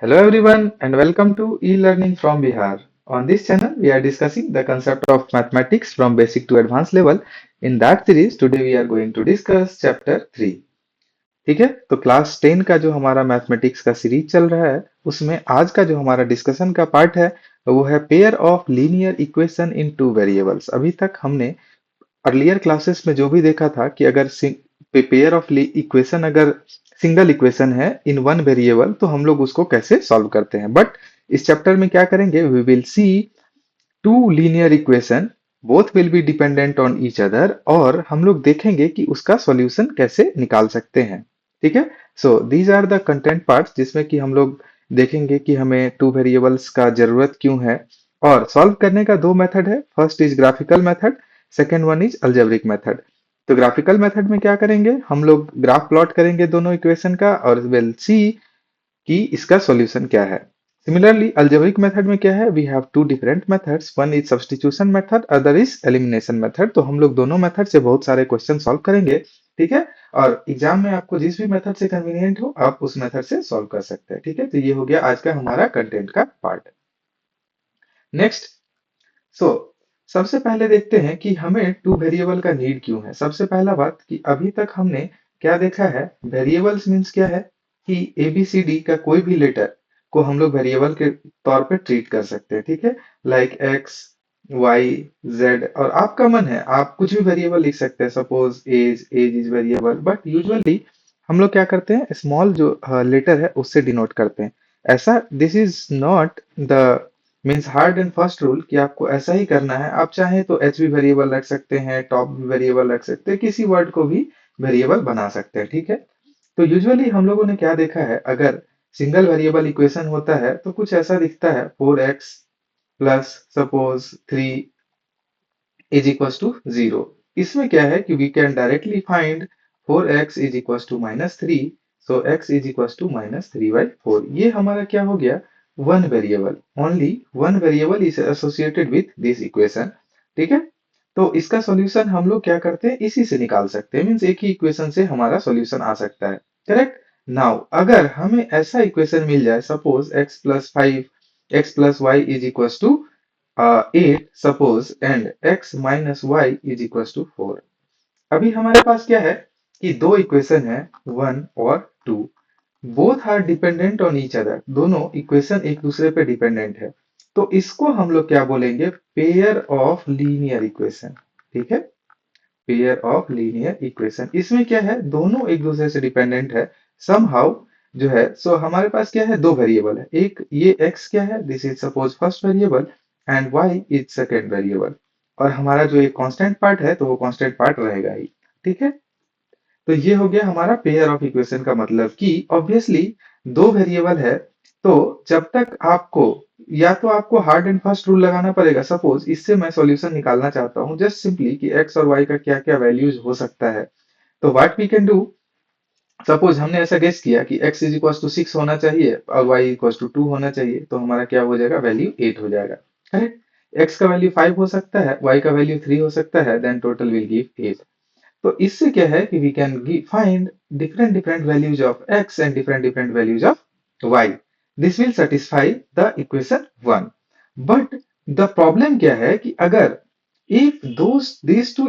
Hello everyone and welcome to e-learning from Bihar. On this channel, we are discussing the concept of mathematics from basic to advanced level. In that series, today we are going to discuss chapter 3. ठीक है, तो class 10 का जो हमारा mathematics का series चल रहा है उसमें आज का जो हमारा डिस्कशन का पार्ट है वो है pair of linear equation in two variables. अभी तक हमने अर्लियर क्लासेस में जो भी देखा था कि अगर पेयर ऑफ इक्वेशन अगर सिंगल इक्वेशन है इन वन वेरिएबल तो हम लोग उसको कैसे सॉल्व करते हैं। बट इस चैप्टर में क्या करेंगे, we will see two linear equation, both will be dependent on each other, और हम लोग देखेंगे कि उसका सॉल्यूशन कैसे निकाल सकते हैं। ठीक है, so these are the content parts जिसमें कि हम लोग देखेंगे कि हमें टू वेरिएबल्स का जरूरत क्यों है। और सॉल्व करने का दो मेथड है, first is graphical method, second one is algebraic method. तो ग्राफिकल मेथड में क्या करेंगे, हम लोग ग्राफ प्लॉट करेंगे दोनों इक्वेशन का और विल सी कि इसका सॉल्यूशन क्या है। सिमिलरली अलजेब्रिक मेथड में क्या है, we have two different methods, one is substitution method, other is elimination method. तो हम लोग दोनों मेथड से बहुत सारे क्वेश्चन सॉल्व करेंगे। ठीक है, और एग्जाम में आपको जिस भी मेथड से कन्वीनियंट हो आप उस मेथड से सॉल्व कर सकते हैं। ठीक है, तो ये हो गया आज का हमारा कंटेंट का पार्ट। नेक्स्ट, सो सबसे पहले देखते हैं कि हमें टू वेरिएबल का नीड क्यों है। सबसे पहला बात कि अभी तक हमने क्या देखा है, वेरिएबल्स मीन्स क्या है कि एबीसीडी का कोई भी लेटर को हम लोग वेरिएबल के तौर पे ट्रीट कर सकते हैं। ठीक है, लाइक एक्स, वाई, जेड, और आपका मन है आप कुछ भी वेरिएबल लिख सकते हैं, suppose as, as is variable. But usually हम लोग क्या करते हैं, स्मॉल जो लेटर है उससे डिनोट करते हैं। ऐसा this is not the means hard and first rule कि आपको ऐसा ही करना है। आप चाहें तो एच भी वेरिएबल रख सकते हैं, टॉप भी वेरिएबल रख सकते हैं, किसी वर्ड को भी वेरिएबल बना सकते हैं। ठीक है, तो यूजुअली हम लोगों ने क्या देखा है, अगर सिंगल वेरिएबल इक्वेशन होता है तो कुछ ऐसा दिखता है, 4x plus suppose 3 is equal to 0। इसमें क्या है कि we can directly find 4x is equal to -3, so x is equal to -3/4। ये हमारा क्या हो गया, one variable, only one variable is associated with this equation. ठीक है, तो इसका सॉल्यूशन हम लोग क्या करते हैं, इसी से निकाल सकते हैं, मीन्स एक ही इक्वेशन से हमारा सॉल्यूशन आ सकता है। करेक्ट। नाउ अगर हमें ऐसा इक्वेशन मिल जाए, suppose x+5 x+y is equal to 8 suppose and x minus y is equal to 4। अभी हमारे पास क्या है कि दो इक्वेशन है, 1 और 2, both are dependent on each other, दोनों इक्वेशन एक दूसरे पे डिपेंडेंट है। तो इसको हम लोग क्या बोलेंगे, पेयर ऑफ लीनियर इक्वेशन। ठीक है, पेयर ऑफ लीनियर इक्वेशन, इसमें क्या है, दोनों एक दूसरे से डिपेंडेंट है समहाउ जो है। सो हमारे पास क्या है, दो वेरिएबल है, एक ये x क्या है, this is suppose first variable and y is second variable, और हमारा जो एक कांस्टेंट पार्ट है तो वो कांस्टेंट पार्ट रहेगा ही। ठीक है, तो ये हो गया हमारा पेयर ऑफ इक्वेशन का मतलब कि ऑब्वियसली दो वेरिएबल है, तो जब तक आपको या तो आपको हार्ड एंड फास्ट रूल लगाना पड़ेगा। सपोज इससे मैं सॉल्यूशन निकालना चाहता हूं जस्ट सिंपली कि x और y का क्या क्या वैल्यूज हो सकता है। तो what we can do, suppose हमने ऐसा गेस किया कि x इज इक्वल टू 6 होना चाहिए और y इक्वल टू 2 होना चाहिए, तो हमारा क्या हो जाएगा, वैल्यू 8 हो जाएगा। करेक्ट, x का वैल्यू 5 हो सकता है, y का वैल्यू 3 हो सकता है, देन टोटल विल गिव 8। तो इससे क्या है कि we can find different different values of x and different different values of y। This will satisfy the equation 1। But the problem क्या है कि अगर if these two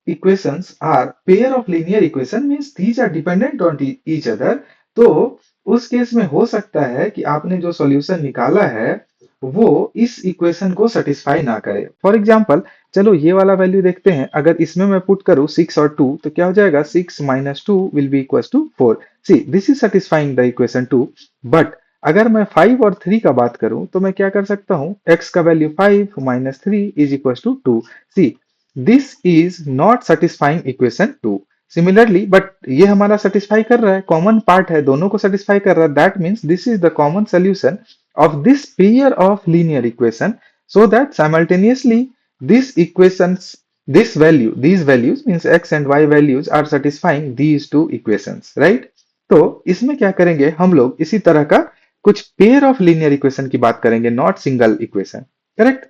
equations are pair of linear equation means these are dependent on each other, तो उस case में हो सकता है कि आपने जो सॉल्यूशन निकाला है वो इस इक्वेशन को सेटिस्फाई ना करे। फॉर एग्जांपल, चलो ये वाला वैल्यू देखते हैं, अगर इसमें मैं पुट करूं 6 और 2 तो क्या हो जाएगा, 6 minus 2 will be equal to 4। See this is satisfying the equation 2। But अगर मैं 5 और 3 का बात करूं तो मैं क्या कर सकता हूं, x का value 5 minus 3 is equal to 2। See this is not satisfying equation 2। Similarly but ये हमारा सेटिस्फाई कर रहा है, कॉमन पार्ट है, दोनों को सेटिस्फाई कर रहा है, that means this is the common solution of this pair of linear equation, so that simultaneously these equations, these values means x and y values are satisfying these two equations, right? तो इसमें क्या करेंगे हम लोग, इसी तरह का कुछ पेयर ऑफ लीनियर इक्वेशन की बात करेंगे, not single equation. Correct.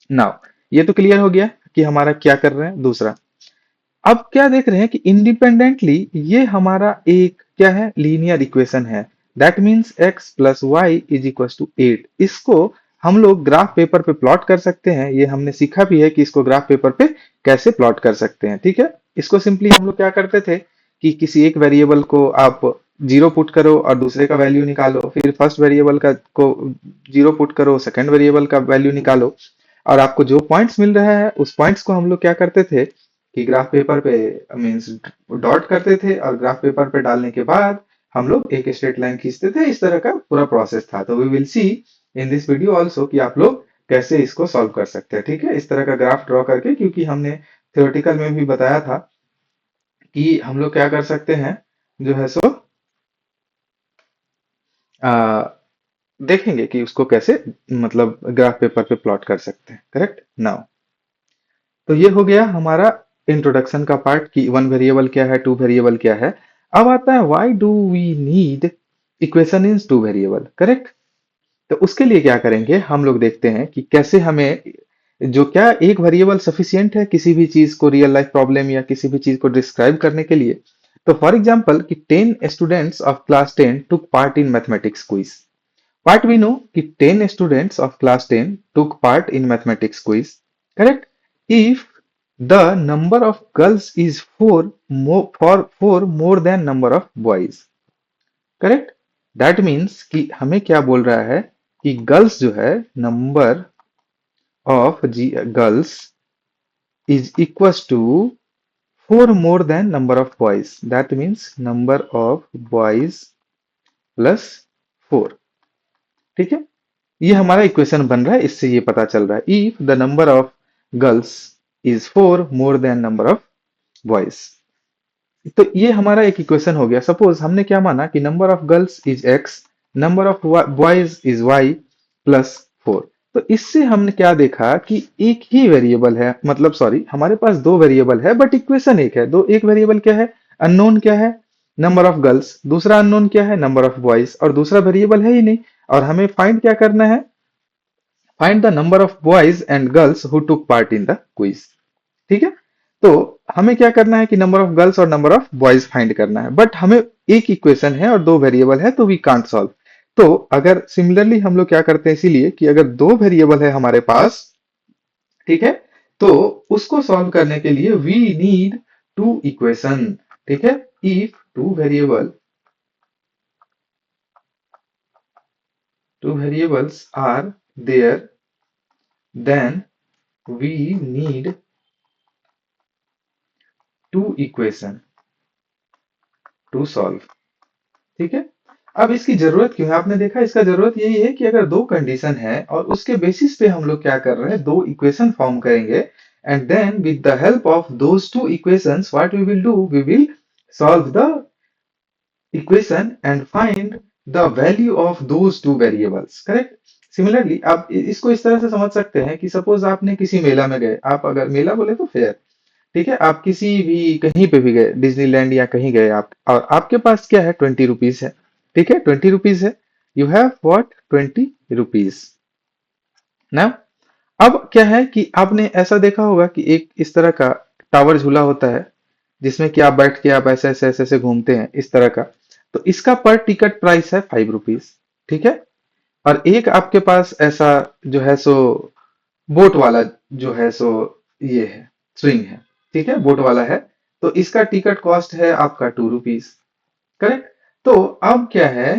Now ये तो क्लियर हो गया कि हमारा क्या कर रहे हैं। दूसरा, अब क्या देख रहे हैं कि इंडिपेंडेंटली ये हमारा एक क्या है, लीनियर इक्वेशन है, that means x plus y is equal to 8। इसको हम लोग ग्राफ पेपर पे प्लॉट कर सकते हैं। ये हमने सीखा भी है कि इसको ग्राफ पेपर पे कैसे प्लॉट कर सकते हैं। ठीक है, इसको सिंपली हम लोग क्या करते थे कि किसी एक वेरिएबल को आप जीरो पुट करो और दूसरे का वैल्यू निकालो, फिर फर्स्ट वेरिएबल का को जीरो पुट करो, सेकंड वेरिएबल का वैल्यू निकालो, और आपको जो पॉइंट्स मिल रहा है उस पॉइंट्स को हम लोग क्या करते थे कि ग्राफ पेपर पे मीन्स डॉट करते थे, और ग्राफ पेपर पे डालने के बाद हम लोग एक स्ट्रेट लाइन खींचते थे। इस तरह का पूरा प्रोसेस था। तो we will see in this video also कि आप लोग कैसे इसको सॉल्व कर सकते हैं। ठीक है, इस तरह का ग्राफ ड्रॉ करके, क्योंकि हमने थ्योरेटिकल में भी बताया था कि हम लोग क्या कर सकते हैं जो है सो आ, देखेंगे कि उसको कैसे मतलब ग्राफ पेपर पे प्लॉट कर सकते हैं। करेक्ट नाउ, तो ये हो गया हमारा इंट्रोडक्शन का पार्ट कि वन वेरिएबल क्या है, टू वेरिएबल क्या है। अब आता है why do we need equation in two variable. Correct, तो उसके लिए क्या करेंगे हम लोग, देखते हैं कि कैसे हमें जो क्या एक वेरिएबल सफिशिएंट है किसी भी चीज को, रियल लाइफ प्रॉब्लम या किसी भी चीज को डिस्क्राइब करने के लिए। तो फॉर एग्जांपल कि 10 students of class 10 took part in mathematics quiz. What we know कि 10 students of class 10 took part in mathematics quiz. Correct? If the number of girls is four more than number of boys. Correct? That means कि हमें क्या बोल रहा है कि girls जो है, number of girls is equals to 4 more than number of boys. That means number of boys plus 4. ठीक है, ये हमारा इक्वेशन बन रहा है। इससे ये पता चल रहा है if the number of girls is 4 more than number of boys. तो ये हमारा एक इक्वेशन हो गया। सपोज हमने क्या माना कि number of girls is x, number of boys is y plus 4। तो इससे हमने क्या देखा कि एक ही वेरिएबल है, मतलब सॉरी, हमारे पास दो वेरिएबल है बट इक्वेशन एक है। दो एक वेरिएबल क्या है, अननोन क्या है, नंबर ऑफ गर्ल्स, दूसरा अननोन क्या है, नंबर ऑफ बॉयज, और दूसरा वेरिएबल है ही नहीं। और हमें फाइंड क्या करना है, find the number of boys and girls who took part in the quiz. ठीक है, तो हमें क्या करना है कि नंबर ऑफ गर्ल्स और नंबर ऑफ बॉयज फाइंड करना है, बट हमें एक इक्वेशन है और दो वेरिएबल है, तो वी कांट सॉल्व। तो अगर सिमिलरली हम लोग क्या करते हैं, इसीलिए कि अगर दो वेरिएबल है हमारे पास, ठीक है, तो उसको सॉल्व करने के लिए वी नीड टू इक्वेशन। ठीक है, if two variables are there, then we need two equation to solve। ठीक है, अब इसकी जरूरत क्यों है, आपने देखा इसका जरूरत यही है कि अगर दो कंडीशन है और उसके बेसिस पे हम लोग क्या कर रहे हैं, दो इक्वेशन फॉर्म करेंगे, and then with the help of those two equations what we will do, we will solve the equation and find the value of those two variables. Correct, similarly आप इसको इस तरह से समझ सकते हैं कि सपोज आपने किसी मेला में गए, आप अगर मेला बोले तो फेयर, ठीक है, आप किसी भी कहीं पे भी गए, डिज्नीलैंड या कहीं गए आप, और आपके पास क्या है, 20 रुपीज है। ठीक है, 20 रुपीज है, यू हैव वॉट, 20 रुपीज। ना, अब क्या है कि आपने ऐसा देखा होगा कि एक इस तरह का टावर झूला होता है, जिसमें कि आप बैठ के आप ऐसे ऐसे ऐसे ऐसे घूमते हैं, इस तरह का। तो इसका पर टिकट प्राइस है 5 रुपीज। ठीक है, और एक आपके पास ऐसा जो है सो बोट वाला जो है सो ये है, स्विंग है। ठीक है, बोट वाला है, तो इसका टिकट कॉस्ट है आपका 2 रुपीज। करेक्ट, तो अब क्या है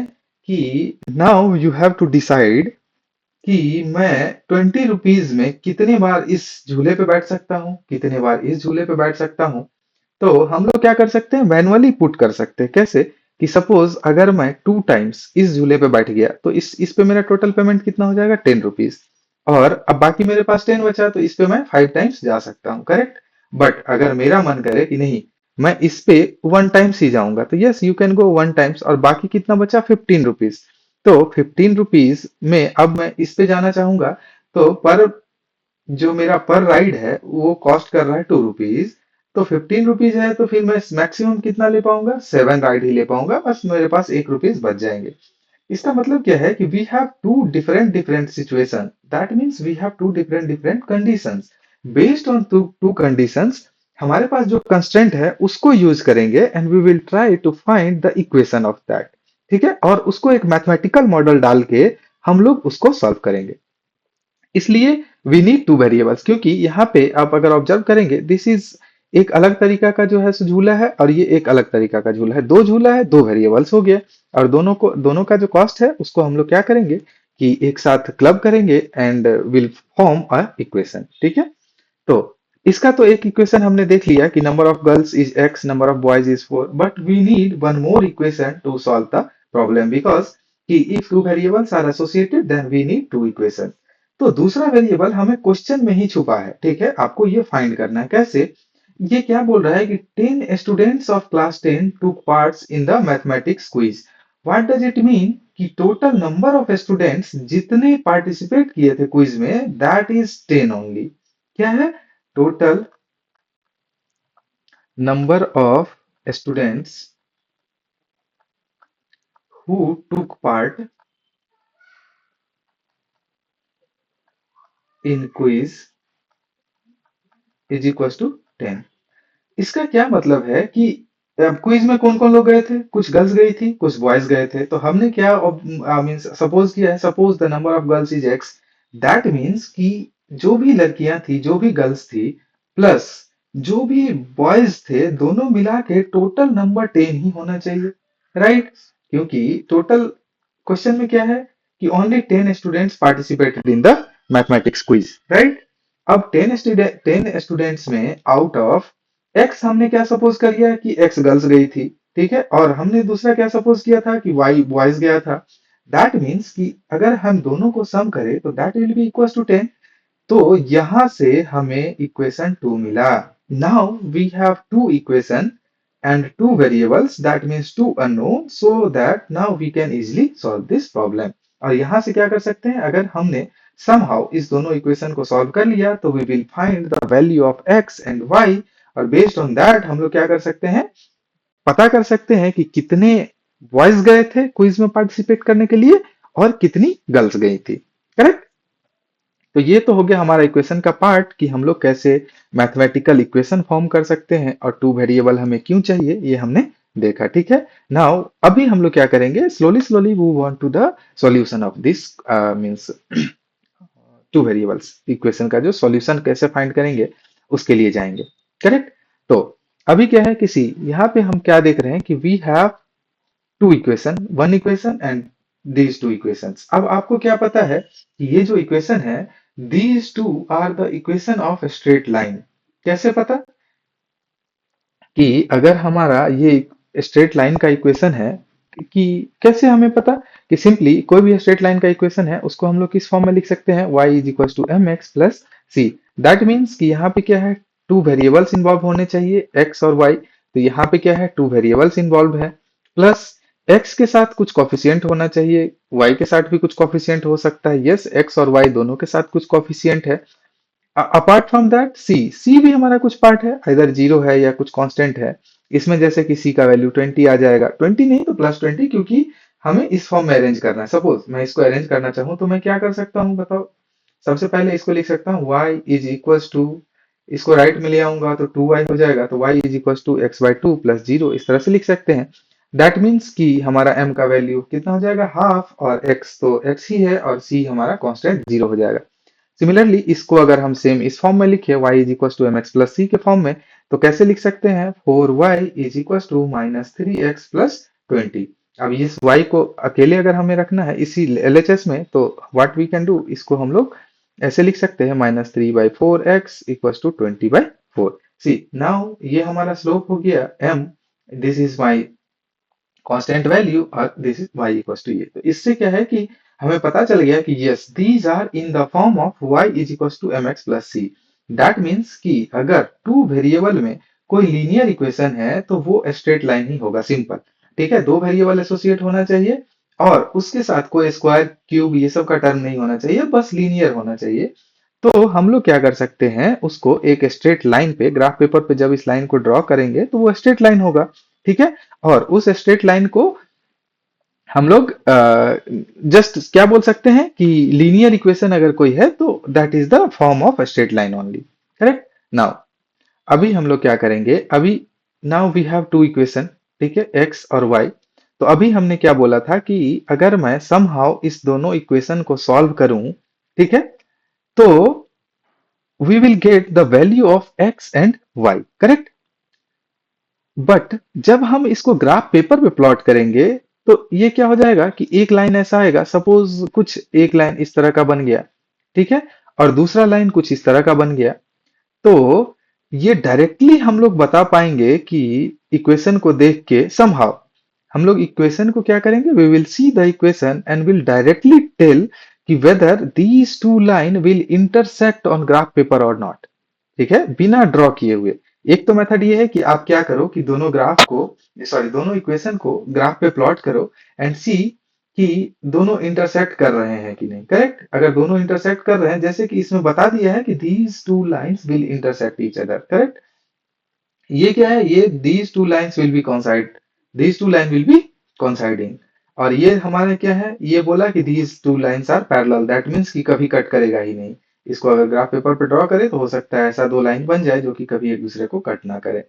कि now you have to decide कि मैं 20 रुपीज में कितने बार इस झूले पे बैठ सकता हूँ, कितने बार इस झूले पे बैठ सकता हूँ। तो हम लोग क्या कर सकते हैं, मैनुअली पुट कर सकते हैं। कैसे कि सपोज अगर मैं 2 टाइम्स इस झूले पे बैठ गया, तो इस पे मेरा टोटल पेमेंट कितना हो जाएगा, 10 रुपीज। और अब बाकी मेरे पास 10 बचा, तो इस पे मैं 5 टाइम्स जा सकता हूँ। करेक्ट, बट अगर मेरा मन करे कि नहीं, मैं इस पे 1 टाइम्स ही जाऊंगा, तो yes you can go 1 times, और बाकी कितना बचा, 15 रुपीज। तो 15 रुपीज में अब मैं इस पे जाना चाहूंगा, तो पर जो मेरा पर राइड है वो कॉस्ट कर रहा है 2 रुपीज। तो 15 रुपीज है, तो फिर मैं मैक्सिमम कितना ले पाऊंगा, 7 राइड ही ले पाऊंगा, बस मेरे पास 1 रुपीज बच जाएंगे। इसका मतलब क्या है कि we have two different different situation, that means we have two different different conditions. Based on two conditions हमारे पास जो कंस्ट्रेंट है उसको यूज करेंगे, and we will try to find the equation of that. ठीक है, और उसको एक मैथमेटिकल मॉडल डाल के हम लोग उसको सॉल्व करेंगे। इसलिए वी नीड टू वेरिएबल्स, क्योंकि यहाँ पे आप अगर ऑब्जर्व करेंगे दिस इज एक अलग तरीका का जो है सो झूला है, और ये एक अलग तरीका का झूला है। दो झूला है, दो वेरिएबल्स हो गया, और दोनों का जो कॉस्ट है उसको हम लोग क्या करेंगे कि एक साथ क्लब करेंगे and will form a equation. ठीक है, तो इसका तो एक इक्वेशन हमने देख लिया कि number of girls is x, number of boys is 4, but we need one more equation to solve the problem, because कि if two variables are associated then we need two equation. तो दूसरा variable हमें question में ही छुपा है। ठीक है, आपको ये फाइंड करना है कैसे। ये क्या बोल रहा है कि 10 स्टूडेंट्स ऑफ क्लास 10 टूक parts in the mathematics quiz. What does it mean कि टोटल नंबर ऑफ स्टूडेंट्स जितने पार्टिसिपेट किए थे क्विज में दैट इज 10 ओनली। क्या है? Total number of students who took part in quiz is equals to 10। इसका क्या मतलब है कि अब क्विज में कौन कौन लोग गए थे, कुछ गर्ल्स गई थी, कुछ बॉयज गए थे, तो हमने क्या मीन्स सपोज किया है, suppose the number of girls is x. That means कि जो भी लड़कियां थी, जो भी गर्ल्स थी, प्लस जो भी बॉयज थे, दोनों मिला के टोटल नंबर 10 ही होना चाहिए, राइट? क्योंकि टोटल क्वेश्चन में क्या है कि only 10 students participated in the mathematics quiz, right? अब 10 स्टूडेंट्स में आउट ऑफ एक्स हमने क्या सपोज कर लिया कि एक्स गर्ल्स गई थी, ठीक है, और हमने दूसरा क्या सपोज किया था कि वाई बॉयज गया था। दैट मीन्स कि अगर हम दोनों को सम करें तो that will be equal to 10। तो यहां से हमें इक्वेशन 2 मिला। Now we have two equation and two variables, that means two unknown, so that now we can easily solve this problem। और यहां से क्या कर सकते हैं, अगर हमने somehow इस दोनों इक्वेशन को सॉल्व कर लिया तो we will find the value of x and y, और based on that हम लोग क्या कर सकते हैं, पता कर सकते हैं कि कितने बॉयज गए थे क्विज में पार्टिसिपेट करने के लिए और कितनी गर्ल्स गई थी। करेक्ट? तो ये तो हो गया हमारा इक्वेशन का पार्ट कि हम लोग कैसे मैथमेटिकल इक्वेशन फॉर्म कर सकते हैं और टू वेरिएबल हमें क्यों चाहिए ये हमने देखा। ठीक है, नाउ अभी हम लोग क्या करेंगे, slowly slowly move on to the solution of this means two variables equation का जो सॉल्यूशन कैसे फाइंड करेंगे उसके लिए जाएंगे। करेक्ट? तो अभी क्या है, किसी यहाँ पे हम क्या देख रहे हैं कि we have two equation, one equation and these two equations. अब आपको क्या पता है कि ये जो इक्वेशन है, these two are the equation of straight line. कैसे पता कि अगर हमारा ये स्ट्रेट लाइन का इक्वेशन है, कि कैसे हमें पता कि सिंपली कोई भी स्ट्रेट लाइन का इक्वेशन है उसको हम लोग किस फॉर्म में लिख सकते हैं, y is equal to M x plus c. That means कि यहाँ पे क्या है, टू वेरिएबल्स इन्वॉल्व होने चाहिए x और y। तो यहाँ पे क्या है, टू वेरिएबल्स इन्वॉल्व है, प्लस x के साथ कुछ कॉफिशिएंट होना चाहिए, y के साथ भी कुछ कॉफिशिएंट हो सकता है। यस, x और y दोनों के साथ कुछ कॉफिशिएंट है। अपार्ट फ्रॉम दैट सी भी हमारा कुछ पार्ट है, इधर जीरो है या कुछ कांस्टेंट है। इसमें जैसे कि सी का वैल्यू 20 आ जाएगा, 20 नहीं तो प्लस 20, क्योंकि हमें इस फॉर्म में अरेंज करना है। सपोज मैं इसको अरेंज करना चाहूँ तो मैं क्या कर सकता हूँ बताओ। सबसे पहले इसको लिख सकता हूँ y इज इक्वल टू, इसको राइट में ले आऊंगा तो 2y हो जाएगा, तो y is equal to x by two plus zero, इस तरह से लिख सकते हैं। दैट मीन्स कि हमारा m का वैल्यू कितना हो जाएगा, हाफ, और x तो x ही है और c हमारा कांस्टेंट जीरो हो जाएगा। सिमिलरली इसको अगर हम सेम इस फॉर्म में लिखे y is equal to M x plus C के फॉर्म में, तो कैसे लिख सकते हैं, 4y is equal to minus three X plus 20। अब इस y को अकेले अगर हमें रखना है इसी LHS में, तो व्हाट वी कैन डू, इसको हम लोग ऐसे लिख सकते हैं, minus three by four X equal to 20 by four. See now ये हमारा स्लोप हो गया m, this is my constant value, और this is y equals to ये। तो इससे क्या है कि हमें पता चल गया कि yes these are in the form of y is equals to M x plus c. That means कि अगर टू वेरिएबल में कोई लीनियर इक्वेशन है तो वो स्ट्रेट लाइन ही होगा, सिंपल। ठीक है, दो वेरिएबल एसोसिएट होना चाहिए और उसके साथ कोई स्क्वायर क्यूब ये सब का टर्म नहीं होना चाहिए, बस लीनियर होना चाहिए। तो हम लोग क्या कर सकते हैं, उसको एक स्ट्रेट लाइन पे ग्राफ पेपर पे जब इस लाइन को ड्रॉ करेंगे तो वो स्ट्रेट लाइन होगा। ठीक है, और उस स्ट्रेट लाइन को हम लोग जस्ट क्या बोल सकते हैं कि लीनियर इक्वेशन अगर कोई है तो that is the form of straight line only. Correct? Now अभी हम लोग क्या करेंगे, अभी now we have two equation, ठीक है, x और y। तो अभी हमने क्या बोला था कि अगर मैं समहाउ इस दोनों इक्वेशन को सॉल्व करूं, ठीक है, तो we will get the value of x and y, correct. But जब हम इसको ग्राफ पेपर पे प्लॉट करेंगे तो ये क्या हो जाएगा कि एक लाइन ऐसा आएगा, सपोज कुछ एक लाइन इस तरह का बन गया, ठीक है, और दूसरा लाइन कुछ इस तरह का बन गया। तो ये डायरेक्टली हम लोग बता पाएंगे कि इक्वेशन को देख के समहाउ हम लोग इक्वेशन को क्या करेंगे, we will see the equation and will directly tell कि whether these two line will intersect on graph paper और नॉट, ठीक है, बिना ड्रॉ किए हुए। एक तो मेथड ये है कि आप क्या करो कि दोनों ग्राफ को, सॉरी, दोनों इक्वेशन को ग्राफ पे प्लॉट करो एंड सी कि दोनों इंटरसेक्ट कर रहे हैं कि नहीं, करेक्ट। अगर दोनों इंटरसेक्ट कर रहे हैं, जैसे कि इसमें बता दिया है कि these two lines will intersect each other, correct. ये क्या है, ये these two lines will be coincide, these two line will be coinciding. और ये हमारा क्या है, ये बोला कि these two lines are parallel, that means कि कभी कट करेगा ही नहीं। इसको अगर ग्राफ पेपर पे ड्रॉ करे तो हो सकता है ऐसा दो लाइन बन जाए जो कि कभी एक दूसरे को कट ना करे।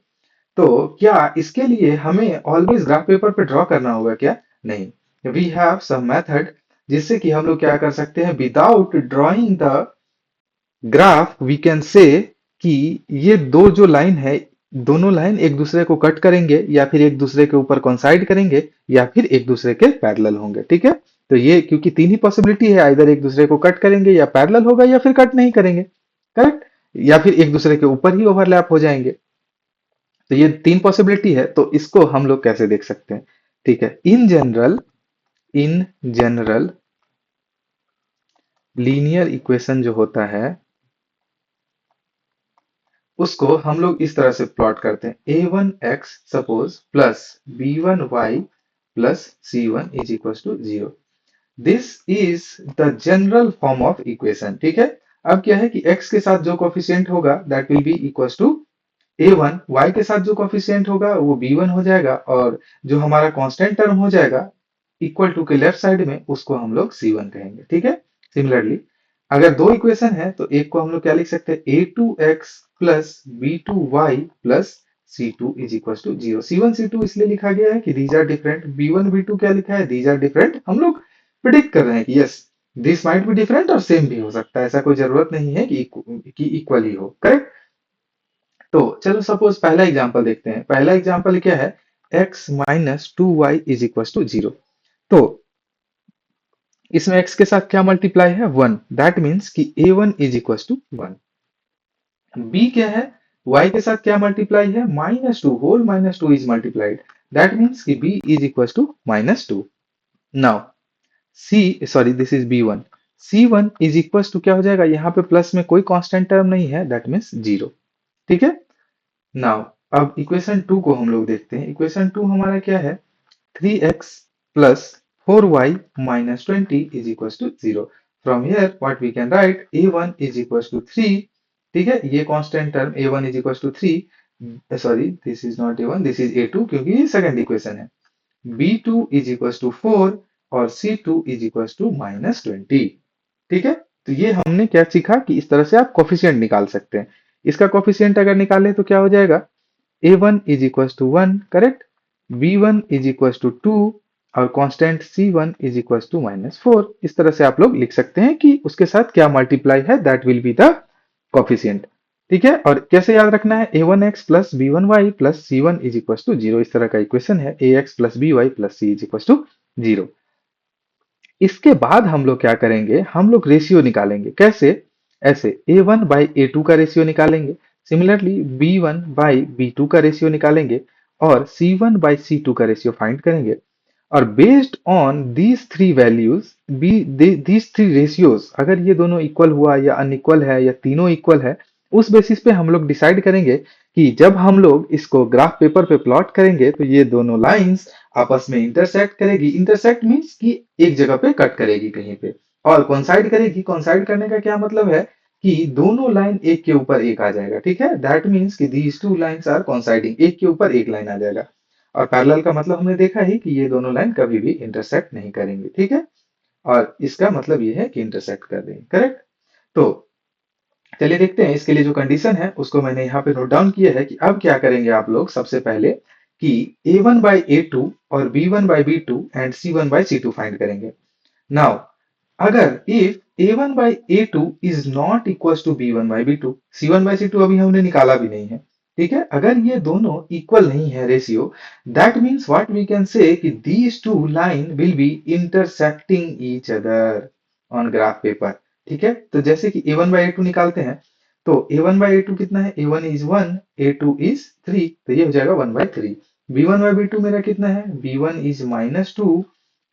तो क्या इसके लिए हमें ऑलवेज ग्राफ पेपर पे ड्रॉ करना होगा क्या? नहीं, वी हैव सम मेथड जिससे कि हम लोग क्या कर सकते हैं, without drawing the graph we can say कि ये दो जो लाइन है, दोनों लाइन एक दूसरे को कट करेंगे या फिर एक दूसरे के ऊपर कोइंसाइड करेंगे या फिर एक दूसरे के पैरेलल होंगे, ठीक है। तो ये क्योंकि तीन ही पॉसिबिलिटी है, आइदर एक दूसरे को कट करेंगे या पैरेलल होगा या फिर कट नहीं करेंगे, करेक्ट, या फिर एक दूसरे के ऊपर ही ओवरलैप हो जाएंगे। तो ये तीन पॉसिबिलिटी है, तो इसको हम लोग कैसे देख सकते हैं, ठीक है। इन जनरल लीनियर इक्वेशन जो होता है उसको हम लोग इस तरह से प्लॉट करते हैं, a1x suppose plus b1y plus c1 is equal to 0। This is the general form of equation, ठीक है। अब क्या है कि x के साथ जो कोफिशिएंट होगा that will be equal to a1, y के साथ जो कोफिशिएंट होगा वो b1 हो जाएगा, और जो हमारा कांस्टेंट टर्म हो जाएगा इक्वल टू के लेफ्ट साइड में उसको हम लोग c1 कहेंगे, ठीक है। सिमिलरली अगर दो इक्वेशन है तो एक को हम लोग क्या लिख सकते हैं, a2x plus b2y plus c2 is equal to 0। c1 c2 इसलिए लिखा गया है कि these are different, b1 b2 क्या लिखा है, दीज आर डिफरेंट। हम लोग प्रिडिक्ट कर रहे हैं कि yes this might be different और सेम भी हो सकता है, ऐसा कोई जरूरत नहीं है कि इक्वल ही हो, करेक्ट। तो चलो सपोज पहला एग्जांपल देखते हैं। पहला एग्जांपल क्या है, x minus two Y is equal to 0। तो इसमें x के साथ क्या मल्टीप्लाई है, 1, दैट मीन्स कि a1 is equal to 1। b क्या है, y के साथ क्या मल्टीप्लाई है, -2, whole -2 is multiplied, that means कि b is equal to -2। Now c, sorry, this is b1, c1 is equal to क्या हो जाएगा, यहाँ पे प्लस में कोई कांस्टेंट टर्म नहीं है, दैट मीन्स 0, ठीक है। नाउ अब इक्वेशन 2 को हम लोग देखते हैं। इक्वेशन 2 हमारा क्या है, 3x plus 4y minus 20 is equals to 0। From here what we can write, a1 is equals to 3, ठीक है, ये constant term a1 is equals to 3, sorry this is not a1, this is a2 क्योंकि ये second equation है, b2 is equals to 4 और c2 is equals to -20, ठीक है। तो ये हमने क्या सीखा कि इस तरह से आप कोफिशिएंट निकाल सकते हैं। इसका कोफिशिएंट अगर निकाले तो क्या हो जाएगा, a1 is equals to 1, correct, b1 is equals to 2 और constant c1 is equals to -4। इस तरह से आप लोग लिख सकते हैं कि उसके साथ क्या मल्टीप्लाई है, that will be the coefficient, ठीक है। और कैसे याद रखना है, a1x plus b1y plus c1 is equal to 0, इस तरह का इक्वेशन है, ax plus by plus c is equal to 0। इसके बाद हम लोग क्या करेंगे, हम लोग रेशियो निकालेंगे, कैसे, ऐसे a1 बाई a2 का रेशियो निकालेंगे, सिमिलरली b1 बाई b2 का रेशियो निकालेंगे और c1 बाई c2 का रेशियो फाइंड करेंगे। और based on these three values, these three ratios, अगर ये दोनों इक्वल हुआ या अनइक्वल है या तीनों इक्वल है, उस बेसिस पे हम लोग डिसाइड करेंगे कि जब हम लोग इसको ग्राफ पेपर पे प्लॉट करेंगे तो ये दोनों लाइंस आपस में इंटरसेक्ट करेगी। इंटरसेक्ट मीन्स कि एक जगह पे कट करेगी कहीं पे, और कोइंसाइड करेगी। कोइंसाइड करने का क्या मतलब है कि दोनों लाइन एक के ऊपर एक आ जाएगा, ठीक है। दैट मीन्स कि these two lines are coinciding, एक के ऊपर एक लाइन आ जाएगा। और पैरेलल का मतलब हमने देखा ही कि ये दोनों लाइन कभी भी इंटरसेक्ट नहीं करेंगे, ठीक है। और इसका मतलब ये है कि इंटरसेक्ट कर देंगे, करेक्ट। तो चलिए देखते हैं इसके लिए जो कंडीशन है उसको मैंने यहाँ पे नोट डाउन किया है कि अब क्या करेंगे आप लोग, सबसे पहले कि A1 by A2 और B1 by B2 and C1 by C2 find करेंगे। नाउ अगर if A1 by A2 is not equal to B1 by B2, C1 by C2 अभी हमने निकाला भी नहीं है, ठीक है। अगर ये दोनों इक्वल नहीं है ratio, that means what we can say कि these two line will be intersecting each other on graph paper, ठीक है। तो जैसे कि A1 by A2 निकालते हैं, तो A1 by A2 कितना है, A1 इज 1, A2 इज 3, तो ये हो जाएगा 1 by 3। B1 by B2 मेरा कितना है, B1 इज -2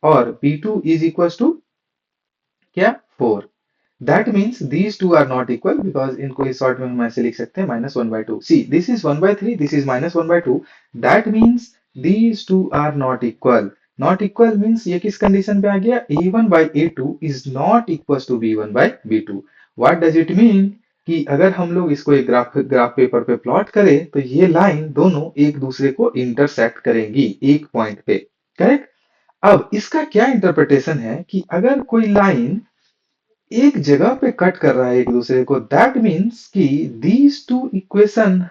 और B2 इज इक्वल टू क्या, 4। That means these two are not equal, because इनको इस शॉर्ट में हम ऐसे लिख सकते हैं -1/2। See this is 1/3, this is -1/2, that means these two are not equal. Not equal means ये किस कंडीशन पे आ गया, A1 by A2 is not equal to B1 by B2। What does it mean कि अगर हम लोग इसको एक ग्राफ पेपर पे प्लॉट करें तो ये लाइन दोनों एक दूसरे को इंटरसेक्ट करेंगी एक पॉइंट पे, करेक्ट। अब इसका क्या इंटरप्रिटेशन है कि अगर कोई लाइन एक जगह पे कट कर रहा है एक दूसरे को, दैट मीन्स कि these two equation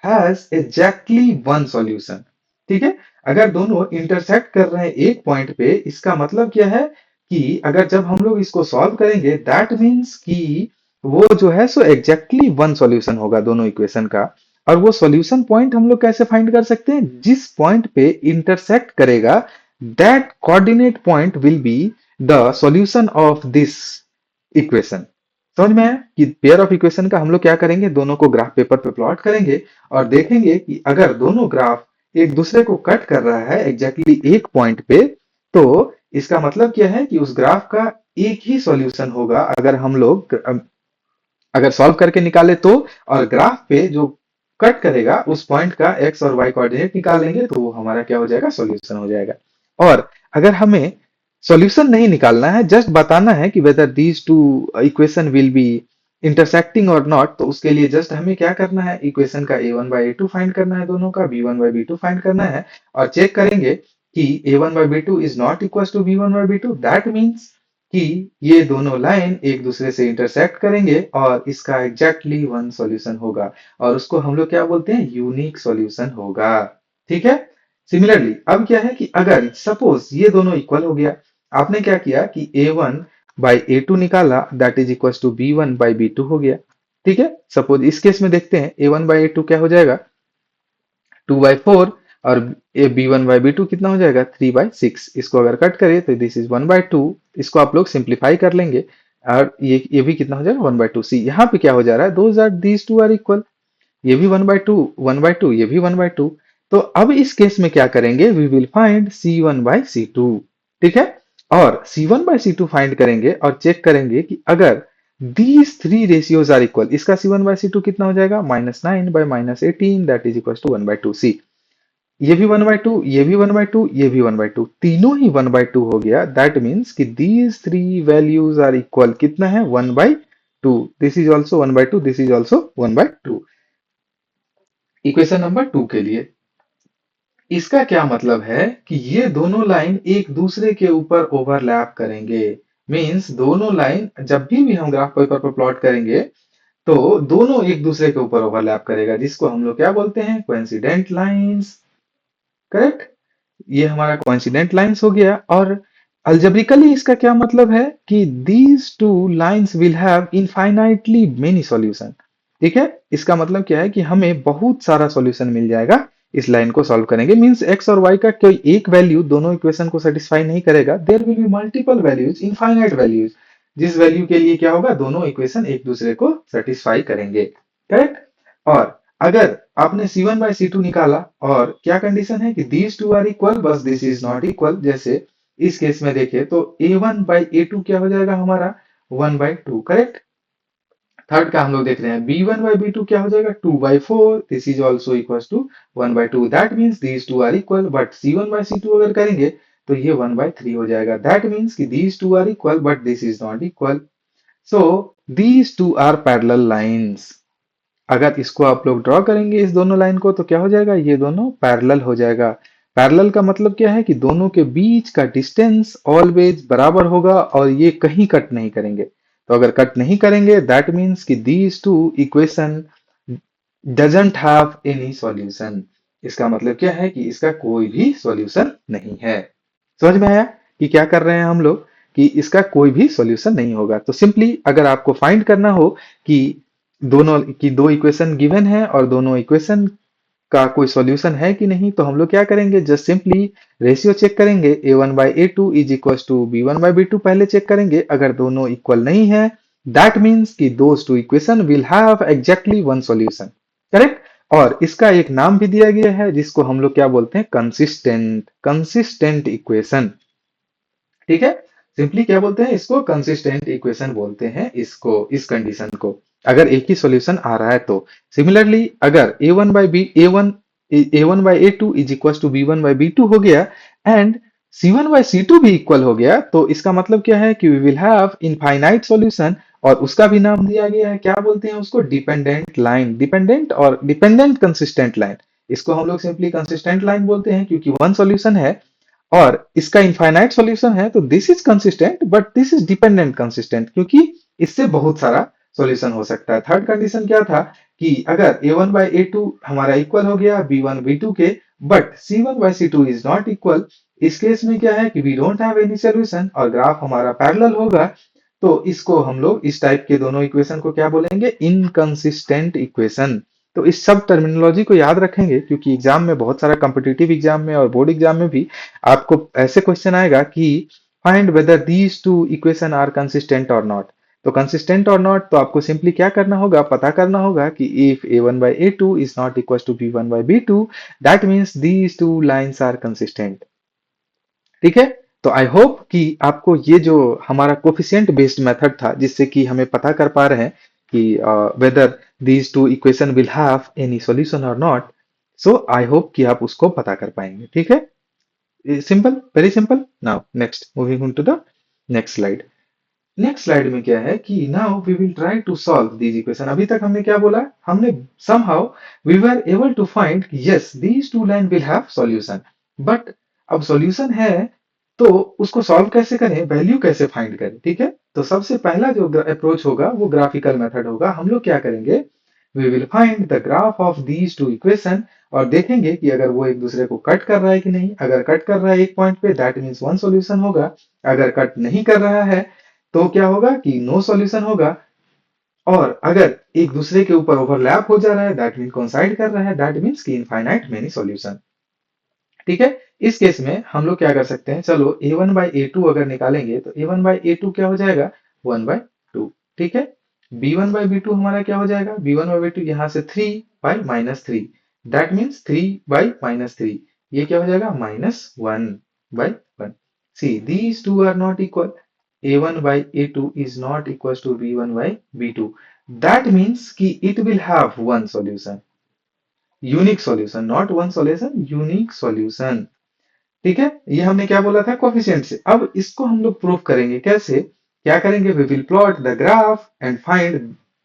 has exactly one solution, ठीक है। अगर दोनों इंटरसेक्ट कर रहे हैं एक पॉइंट पे, इसका मतलब क्या है कि अगर जब हम लोग इसको सॉल्व करेंगे, दैट मीन्स कि वो जो है सो एग्जैक्टली वन सॉल्यूशन होगा दोनों इक्वेशन का। और वो सॉल्यूशन पॉइंट हम लोग कैसे फाइंड कर सकते हैं, जिस पॉइंट पे इंटरसेक्ट करेगा, that coordinate point will be the solution of this equation. समझ में आया कि पेयर ऑफ इक्वेशन का हम लोग क्या करेंगे, दोनों को ग्राफ पेपर पे प्लॉट करेंगे और देखेंगे कि अगर दोनों ग्राफ एक दूसरे को कट कर रहा है एग्जैक्टली एक पॉइंट पे, तो इसका मतलब क्या है कि उस ग्राफ का एक ही सॉल्यूशन होगा अगर हम लोग अगर सॉल्व करके निकाले तो। और ग्राफ पे जो कट करेगा उस पॉइंट का एक्स और वाई कोऑर्डिनेट निकालेंगे तो वो हमारा क्या हो जाएगा, सॉल्यूशन हो जाएगा। और अगर हमें सॉल्यूशन नहीं निकालना है, जस्ट बताना है कि whether these two equation will be intersecting और नॉट, तो उसके लिए जस्ट हमें क्या करना है, इक्वेशन का A1 by A2 फाइंड करना है, दोनों का B1 by B2 फाइंड करना है और चेक करेंगे कि A1 by B2 is not equal to B1 by B2। That means कि ये दोनों लाइन एक दूसरे से इंटरसेक्ट करेंगे और इसका एग्जैक्टली वन सॉल्यूशन होगा और उसको हम लोग क्या बोलते हैं, यूनिक सॉल्यूशन होगा, ठीक है। सिमिलरली अब क्या है कि अगर सपोज ये दोनों इक्वल हो गया, आपने क्या किया कि A1 by A2 निकाला, that is equal to B1 by B2 हो गया, ठीक है। सपोज इस केस में देखते हैं A1 by A2 क्या हो जाएगा, 2/4 और B1/B2 कितना हो जाएगा, 3/6। इसको अगर कट करें तो दिस इज 1/2, इसको आप लोग सिंप्लीफाई कर लेंगे और ये भी कितना हो जाएगा, 1/2। सी यहाँ पे क्या हो जा रहा है, those are these two are equal, ये भी 1/2, ये भी 1/2। तो अब इस केस में क्या करेंगे, वी विल फाइंड C1/C2, ठीक है। और C1/C2 फाइंड करेंगे और चेक करेंगे कि अगर these three ratios are equal, इसका C1/C2 कितना हो जाएगा, -9/-18, that is equal to 1/2। See ये भी 1/2, ये भी 1/2, ये भी 1/2, तीनों ही 1/2 हो गया। दैट मीन्स कि these three values are equal, कितना है, 1/2। This is also 1/2, this is also 1/2। Equation number 2 के लिए इसका क्या मतलब है कि ये दोनों लाइन एक दूसरे के ऊपर ओवरलैप करेंगे। मीन्स दोनों लाइन जब भी हम ग्राफ पेपर पर प्लॉट करेंगे तो दोनों एक दूसरे के ऊपर ओवरलैप करेगा, जिसको हम लोग क्या बोलते हैं, कोइंसिडेंट लाइंस, करेक्ट। ये हमारा कोइंसिडेंट लाइंस हो गया। और अल्जेब्रिकली इसका क्या मतलब है कि these two lines will have infinitely many solution, ठीक है। इसका मतलब क्या है कि हमें बहुत सारा सॉल्यूशन मिल जाएगा इस लाइन को सॉल्व करेंगे। मींस एक्स और वाई का कोई एक वैल्यू दोनों इक्वेशन को सेटिस्फाई नहीं करेगा, there will be multiple values, infinite values, जिस वैल्यू के लिए क्या होगा, दोनों इक्वेशन एक दूसरे को सेटिस्फाई करेंगे, करेक्ट। और अगर आपने C1 by C2 निकाला और क्या कंडीशन है कि दीज टू आर इक्वल, बस दिस इज नॉट इक्वल, जैसे इस केस में देखें तो A1 by A2 क्या हो जाएगा हमारा, 1/2, करेक्ट। थर्ड का हम लोग देख रहे हैं B1 by B2 क्या हो जाएगा, 2/4, this is also equal to 1/2। That means these two are equal, but C1 by C2 अगर करेंगे तो ये 1/3 हो जाएगा। दैट मीन्स कि these two are equal but this is not equal, so these two are parallel lines. अगर इसको आप लोग ड्रॉ करेंगे इस दोनों लाइन को तो क्या हो जाएगा, ये दोनों पैरेलल हो जाएगा। पैरेलल का मतलब क्या है कि दोनों के बीच का डिस्टेंस ऑलवेज बराबर होगा और ये कहीं कट नहीं करेंगे। तो अगर कट नहीं करेंगे दैट मीन्स कि these two equation doesn't have any solution. इसका मतलब क्या है कि इसका कोई भी सॉल्यूशन नहीं है। समझ में आया कि क्या कर रहे हैं हम लोग, कि इसका कोई भी सॉल्यूशन नहीं होगा। तो सिंपली अगर आपको फाइंड करना हो कि दोनों की दो इक्वेशन गिवन है और दोनों इक्वेशन का कोई सॉल्यूशन है कि नहीं, तो हम लोग क्या करेंगे, जस्ट सिंपली रेशियो चेक करेंगे, a1/a2 is equal to b1/b2 पहले चेक करेंगे। अगर दोनों इक्वल नहीं है, दैट मीन्स कि those two equation will have exactly one solution. Correct. और इसका एक नाम भी दिया गया है जिसको हम लोग क्या बोलते हैं, कंसिस्टेंट, कंसिस्टेंट इक्वेशन। ठीक है। सिंपली क्या बोलते हैं इसको, कंसिस्टेंट इक्वेशन बोलते हैं इसको, इस कंडीशन को, अगर एक ही सॉल्यूशन आ रहा है तो। सिमिलरली अगर a1 by a two is equal to b1/b2 हो गया एंड c1/c2 भी इक्वल हो गया, तो इसका मतलब क्या है कि we will have infinite solution. और उसका भी नाम दिया गया है, क्या बोलते हैं उसको, डिपेंडेंट लाइन, डिपेंडेंट और डिपेंडेंट कंसिस्टेंट लाइन। इसको हम लोग सिंपली कंसिस्टेंट लाइन बोलते हैं क्योंकि वन सॉल्यूशन है और इसका इनफाइनाइट सॉल्यूशन है, तो this is consistent but this is dependent consistent, क्योंकि इससे बहुत सारा सॉल्यूशन हो सकता है। थर्ड कंडीशन क्या था कि अगर a1/a2 हमारा इक्वल हो गया b1/b2 के, but c1/c2 is not equal, इस केस में क्या है कि we don't have any solution और ग्राफ हमारा पैरेलल होगा, तो इसको हम लोग इस टाइप के दोनों इक्वेशन को क्या बोलेंगे, इनकंसिस्टेंट इक्वेशन। तो इस सब टर्मिनोलॉजी को याद रखेंगे क्योंकि एग्जाम में, बहुत सारा कॉम्पिटिटिव एग्जाम में और बोर्ड एग्जाम में भी आपको ऐसे क्वेश्चन आएगा कि find whether these two equation are consistent और नॉट। तो कंसिस्टेंट और नॉट, तो आपको सिंपली क्या करना होगा, पता करना होगा कि if a1/a2 is not equal to b1/b2, that means these two lines are consistent. ठीक है। तो आई होप कि आपको ये जो हमारा कोफिशिएंट बेस्ड मेथड था, जिससे कि हमें पता कर पा रहे हैं कि whether these two equation will have any solution और नॉट, सो आई होप कि आप उसको पता कर पाएंगे। ठीक है। Simple, very simple. Now next, moving on to the next slide. Next slide में क्या है कि now we will try to solve these equation. अभी तक हमने क्या बोला, हमने somehow we were able to find कि yes these two line will have solution, but अब सॉल्यूशन है तो उसको सॉल्व कैसे करें, वैल्यू कैसे फाइंड करें। ठीक है। तो सबसे पहला जो अप्रोच होगा वो ग्राफिकल मेथड होगा। हम लोग क्या करेंगे, we will find the graph of these two equation और देखेंगे कि अगर वो एक दूसरे को कट कर रहा है कि नहीं। अगर कट कर रहा है एक पॉइंट पे, दैट मीन्स वन सॉल्यूशन होगा। अगर कट नहीं कर रहा है तो क्या होगा कि नो सॉल्यूशन होगा। और अगर एक दूसरे के ऊपर ओवरलैप हो जा रहा है, दैट मीन कोइंसाइड कर रहा है, दैट मीन्स कि इनफाइनाइट मेनी सॉल्यूशन। ठीक है। इस केस में हम लोग क्या कर सकते हैं, चलो a1/a2 अगर निकालेंगे तो a1/a2 क्या हो जाएगा, 1/2। ठीक है। b1/b2 हमारा क्या हो जाएगा, b1/b2 यहाँ से 3/-3, दैट मीन्स 3/-3, ये क्या हो जाएगा, -1/1। See these two are not equal, a1/a2 is not equals to b1/b2, that means कि it will have one solution, unique solution, not one solution, unique solution. ठीक है। ये हमने क्या बोला था, कोफिशिएंट से। अब इसको हम लोग प्रूव करेंगे, कैसे, क्या करेंगे, we will plot the graph and find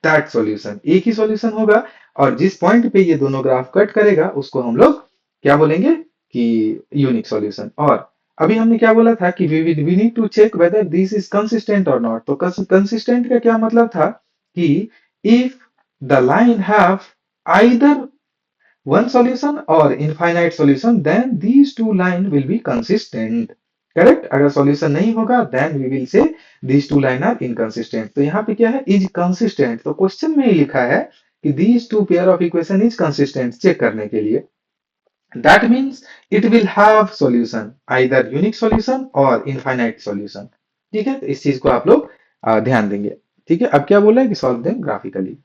that solution. एक ही सॉल्यूशन होगा और जिस पॉइंट पे ये दोनों ग्राफ कट करेगा उसको हम लोग क्या बोलेंगे कि यूनिक सॉल्यूशन। और अभी हमने क्या बोला था कि we need to check whether this is consistent और नॉट। तो कंसिस्टेंट का क्या मतलब था कि if the line have either one solution or infinite solution, then these two line will be consistent। Correct. अगर सॉल्यूशन नहीं होगा then we will say these two line are inconsistent। तो यहाँ पे क्या है, इज कंसिस्टेंट। तो क्वेश्चन में ही लिखा है कि these two pair of equation is consistent, check करने के लिए। that means it will have solution, either unique solution or infinite solution। ठीक है। तो इस चीज को आप लोग ध्यान देंगे। ठीक है। अब क्या बोला है कि सॉल्व देम ग्राफिकली।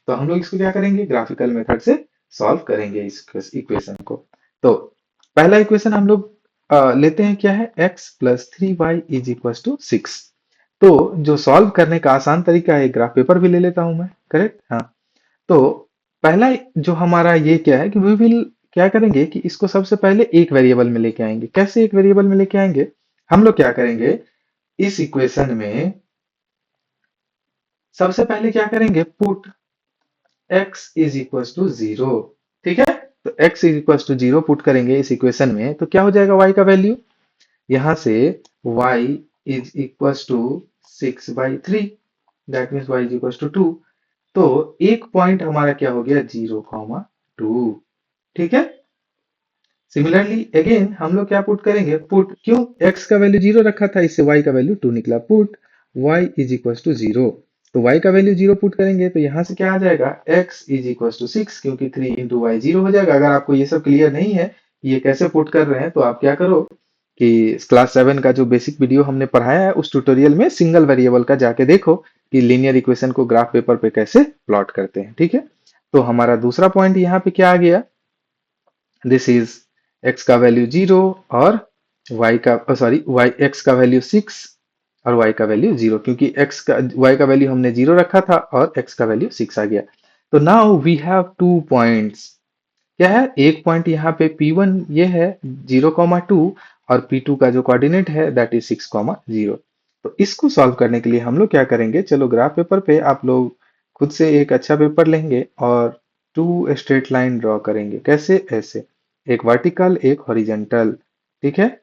तो हम लोग इसको क्या करेंगे, ग्राफिकल मेथड से सॉल्व करेंगे इस इक्वेशन को। तो पहला इक्वेशन हम लोग लेते हैं, क्या है, x plus 3y is equal to 6। तो जो सॉल्व करने का आसान तरीका है, ग्राफ पेपर भी ले लेता हूं मैं। करेक्ट। हाँ। तो पहला जो हमारा ये क्या है कि वी विल क्या करेंगे कि इसको सबसे पहले एक वेरिएबल में लेके आएंगे। कैसे एक वेरिएबल में लेके आएंगे, हम लोग क्या करेंगे, इस इक्वेशन में सबसे पहले क्या करेंगे, put x is equal to 0। ठीक है। तो x is equal to 0 put करेंगे इस इक्वेशन में, तो क्या हो जाएगा y का वैल्यू, यहां से y is equal to 6/3, that means y is equal to 2। तो एक पॉइंट हमारा क्या हो गया, 0, 2। ठीक है। सिमिलरली अगेन हम लोग क्या पुट करेंगे, पुट क्यों x का वैल्यू 0 रखा था, इससे y का वैल्यू 2 निकला, put y is equal to 0। तो y का वैल्यू 0 पुट करेंगे तो यहाँ से क्या आ जाएगा, x इज इक्वल टू 6, क्योंकि 3 इंटू वाई 0 हो जाएगा। अगर आपको ये सब क्लियर नहीं है ये कैसे पुट कर रहे हैं, तो आप क्या करो कि क्लास 7 का जो बेसिक वीडियो हमने पढ़ाया है उस ट्यूटोरियल में सिंगल वेरिएबल का जाके देखो कि लीनियर इक्वेशन को ग्राफ पेपर पे कैसे प्लॉट करते हैं। ठीक है, तो हमारा दूसरा पॉइंट यहाँ पे क्या आ गया, दिस इज x का वैल्यू 0 और y का सॉरी y x का वैल्यू 6 और y का वैल्यू 0, क्योंकि x का y का वैल्यू हमने 0 रखा था और x का वैल्यू 6 आ गया। तो नाउ वी हैव 2 पॉइंट्स, क्या है, एक पॉइंट यहाँ पे P1 ये है 0,2 और P2 का जो कोऑर्डिनेट है दैट इज 6,0। तो इसको सॉल्व करने के लिए हम लोग क्या करेंगे, चलो ग्राफ पेपर पे आप लोग खुद से एक अच्छा पेपर लेंगे और टू स्ट्रेट लाइन ड्रॉ करेंगे। कैसे, ऐसे एक वर्टिकल एक हॉरिजेंटल। ठीक है,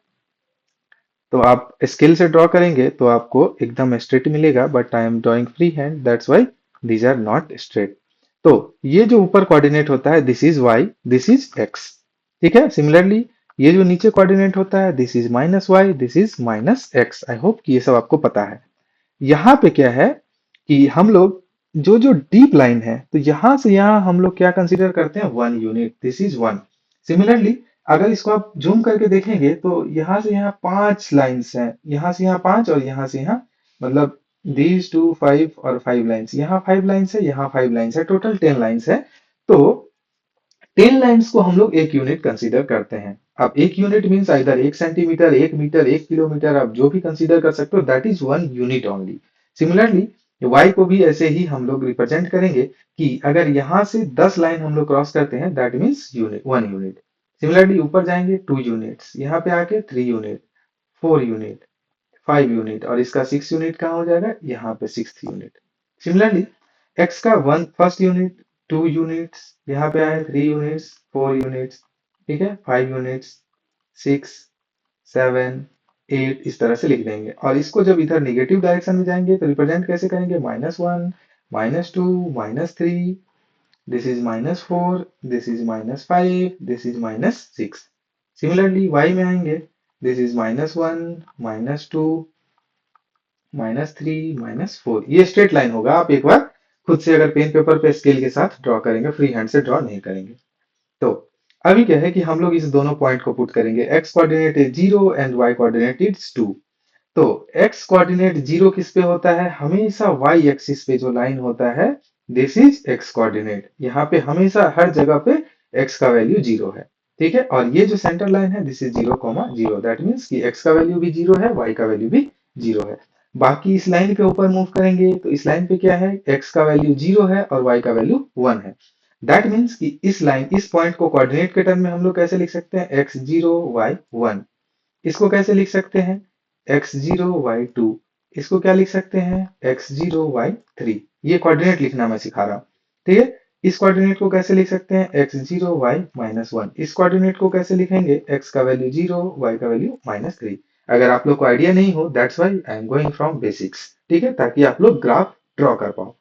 तो आप स्केल से ड्रॉ करेंगे तो आपको एकदम स्ट्रेट मिलेगा, but I am drawing free hand that's why these are not straight. तो ये जो ऊपर कोऑर्डिनेट होता है this is y, this is x। ठीक है, सिमिलरली ये जो नीचे कोऑर्डिनेट होता है this is -y, this is -x। I hope कि ये सब आपको पता है। यहाँ पे क्या है कि हम लोग जो जो डीप लाइन है तो यहां से यहां हम लोग क्या कंसीडर करते हैं, 1 यूनिट, दिस इज 1। सिमिलरली अगर इसको आप जूम करके देखेंगे तो यहां से यहाँ 5 लाइन्स हैं, यहां से यहाँ 5 और यहां से यहाँ, मतलब दीज टू 5 और 5 लाइन्स, यहाँ 5 लाइन्स है, यहाँ 5 लाइन्स है, टोटल 10 लाइन्स है। तो 10 लाइन्स को हम लोग 1 यूनिट कंसीडर करते हैं। अब 1 unit means either 1 centimetre, 1 metre, 1 kilometre, आप जो भी कंसीडर कर सकते हो, that is 1 unit only. Similarly y को भी ऐसे ही हम लोग रिप्रेजेंट करेंगे कि अगर यहाँ से 10 लाइन हम लोग क्रॉस करते हैं that means unit 1 unit. Similarly ऊपर जाएंगे 2 यूनिट्स, यहाँ पे आके 3 यूनिट, 4 यूनिट, 5 यूनिट, और इसका 6 यूनिट कहाँ हो जाएगा, यहाँ पे 6th यूनिट। सिमिलरली एक्स का फर्स्ट यूनिट, 2 यूनिट्स, यहाँ पे आए 3 यूनिट्स, 4 यूनिट्स, ठीक है, 5 यूनिट्स, 6, 7, 8, इस तरह से लिख देंगे। और इसको जब इधर निगेटिव डायरेक्शन में जाएंगे तो रिप्रेजेंट कैसे करेंगे, -1, -2, -3, this is -4, this is -5, this is -6। Similarly y में आएंगे, दिस इज -1, -2, -3, -4। ये स्ट्रेट लाइन होगा, आप एक बार खुद से अगर पेन पेपर पे स्केल के साथ ड्रॉ करेंगे, फ्री हैंड से ड्रॉ नहीं करेंगे। तो अभी क्या है कि हम लोग इस दोनों पॉइंट को पुट करेंगे, x coordinate is 0 and y coordinate is 2। तो x कोऑर्डिनेट 0 किस पे होता है, हमेशा y एक्सिस पे जो लाइन होता है दिस इज x कोऑर्डिनेट, यहाँ पे हमेशा हर जगह पे x का वैल्यू 0 है। ठीक है, और ये जो सेंटर लाइन है दिस इज 0,0, दैट मीन्स कि x का वैल्यू भी 0 है, y का वैल्यू भी 0 है। बाकी इस लाइन पे ऊपर मूव करेंगे तो इस लाइन पे क्या है, x का वैल्यू 0 है और y का वैल्यू 1 है। दैट मीन्स कि इस लाइन, इस पॉइंट को कोऑर्डिनेट के टर्म में हम लोग कैसे लिख सकते हैं, x0 y1। इसको कैसे लिख सकते हैं, x0 y2। इसको क्या लिख सकते हैं, x0 y3। ये कोऑर्डिनेट लिखना मैं सिखा रहा हूँ। ठीक है, इस कोऑर्डिनेट को कैसे लिख सकते हैं, x0 y-1। इस कोऑर्डिनेट को कैसे लिखेंगे, x का वैल्यू 0, y का वैल्यू -3। अगर आप लोग को आइडिया नहीं हो that's why I am going from basics. ठीक है, ताकि आप लोग ग्राफ ड्रॉ कर पाओ।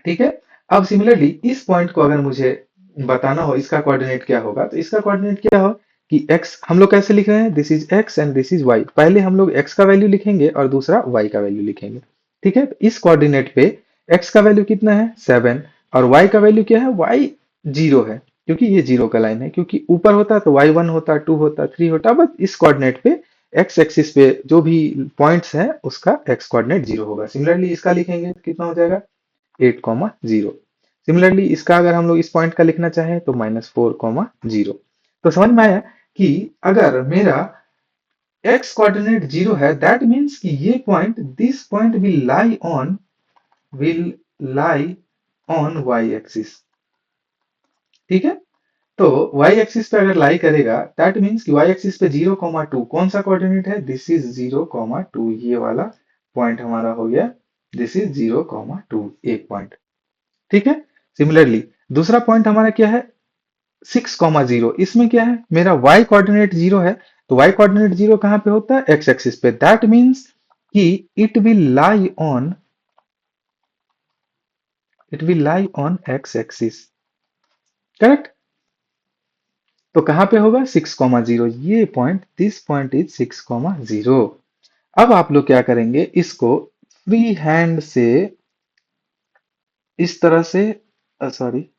ठीक है, अब सिमिलरली इस पॉइंट को अगर मुझे बताना हो इसका कोऑर्डिनेट क्या होगा, तो इसका कोऑर्डिनेट क्या हो कि x हम लोग कैसे लिख रहे हैं, this is x and this is y। पहले हम लोग x का वैल्यू लिखेंगे और दूसरा y का वैल्यू लिखेंगे। ठीक है, तो इस कोऑर्डिनेट पे x का वैल्यू कितना है, 7, और y का वैल्यू क्या है, y 0 है, क्योंकि ये 0 का लाइन है, क्योंकि ऊपर होता तो y 1 होता, 2 होता, 3 होता, बट इस कोऑर्डिनेट पे x एक्सिस पे जो भी पॉइंट्स है उसका x कोऑर्डिनेट 0 होगा। सिमिलरली इसका लिखेंगे तो कितना हो जाएगा, 8,0। सिमिलरली इसका अगर हम लोग इस पॉइंट का लिखना चाहें तो -4,0। तो समझ में आया कि अगर मेरा x कोऑर्डिनेट 0 है दैट मीन्स कि ये point, this point will lie on y axis. ठीक है, तो y एक्सिस पे अगर लाई करेगा दैट मीन्स कि y एक्सिस पे 0,2 कौन सा कोऑर्डिनेट है, दिस इज 0,2, ये वाला पॉइंट हमारा हो गया, दिस इज 0,2, एक पॉइंट। ठीक है, सिमिलरली दूसरा पॉइंट हमारा क्या है, 6,0। इसमें क्या है, मेरा y कोऑर्डिनेट 0 है, तो y कोऑर्डिनेट 0 कहां पे होता है, x एक्सिस पे, दैट मीन्स कि it will lie on x axis. Correct. तो कहाँ पे होगा 6,0, ये पॉइंट, दिस पॉइंट इज 6,0। अब आप लोग क्या करेंगे, इसको फ्री हैंड से इस तरह से, सॉरी,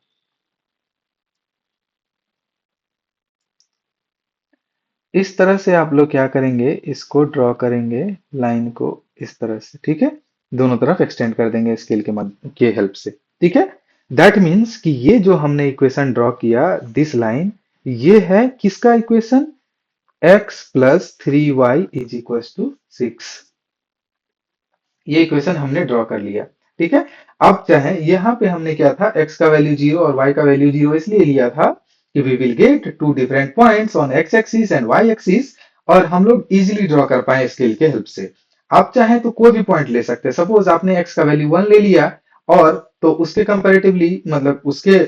इस तरह से आप लोग क्या करेंगे, इसको ड्रॉ करेंगे लाइन को इस तरह से, ठीक है। दोनों तरफ एक्सटेंड कर देंगे स्केल के मद के हेल्प से, ठीक है। दैट मीन्स कि ये जो हमने इक्वेशन ड्रॉ किया, दिस लाइन, ये है किसका equation, x plus 3y is equal to 6। ये इक्वेशन हमने ड्रॉ कर लिया, ठीक है। अब चाहे यहाँ पे हमने क्या था, x का वैल्यू 0 और y का वैल्यू 0 इसलिए लिया था कि we will get two different points on x axis and y axis, और हम लोग इजीली ड्रॉ कर पाए स्केल के हेल्प से। आप चाहे तो कोई भी पॉइंट ले सकते हैं, सपोज आपने x का वैल्यू 1 ले लिया, और तो उसके कंपैरेटिवली, मतलब उसके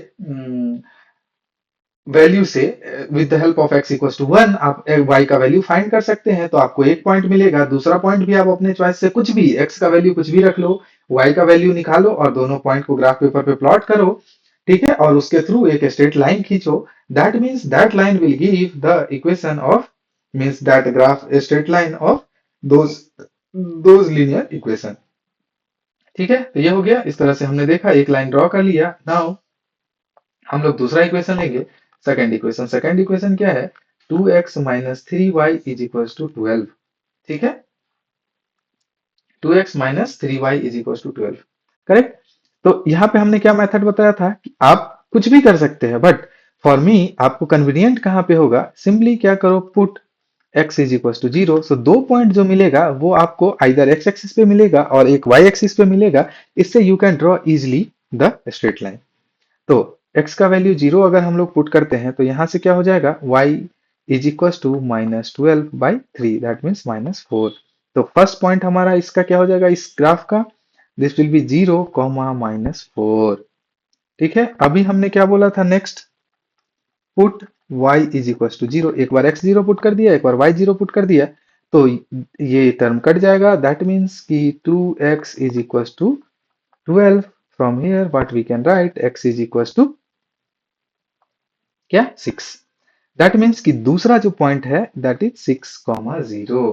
वैल्यू से, with the help of x equal to 1 आप y का वैल्यू फाइंड कर सकते हैं, तो आपको एक पॉइंट मिलेगा। दूसरा पॉइंट भी आप अपने चॉइस से कुछ भी, x का वैल्यू कुछ भी रख लो, y का वैल्यू निकालो और दोनों पॉइंट को ग्राफ पेपर पे प्लॉट करो, ठीक है, और उसके थ्रू एक स्ट्रेट लाइन खींचो। That means that line will give the equation of, means that graph straight line of those those linear equation, ठीक है। तो ये हो गया, इस तरह से हमने देखा, एक लाइन ड्रॉ कर लिया। नाउ हम लोग दूसरा इक्वेशन लेंगे, सेकंड इक्वेशन। सेकंड इक्वेशन क्या है, 2x minus 3y is equal to 12, ठीक है। 2x minus 3y is equal to 12, correct. तो यहाँ पे हमने क्या मेथड बताया था कि आप कुछ भी कर सकते हैं, बट फॉर मी आपको कन्वीनियंट कहाँ पे होगा, सिंपली क्या करो, put x is equal to 0। So दो पॉइंट जो मिलेगा वो आपको आइदर x एक्सिस पे मिलेगा और एक y एक्सिस पे मिलेगा। इससे you can draw easily the straight line. तो x का वैल्यू 0 अगर हम लोग पुट करते हैं तो यहां से क्या हो जाएगा, y is equal to -12/3, that means -4। तो फर्स्ट पॉइंट हमारा इसका क्या हो जाएगा, इस ग्राफ का, दिस विल बी 0, -4, ठीक है। अभी हमने क्या बोला था, next put y is equal to 0, एक बार x 0 पुट कर दिया, एक बार y 0 पुट कर दिया, तो ये टर्म कट जाएगा। दैट मीन्स कि 2x is equal to 12। From here what we can write, x is equal to क्या, 6। दैट मीन्स कि दूसरा जो पॉइंट है दैट इज 6,0,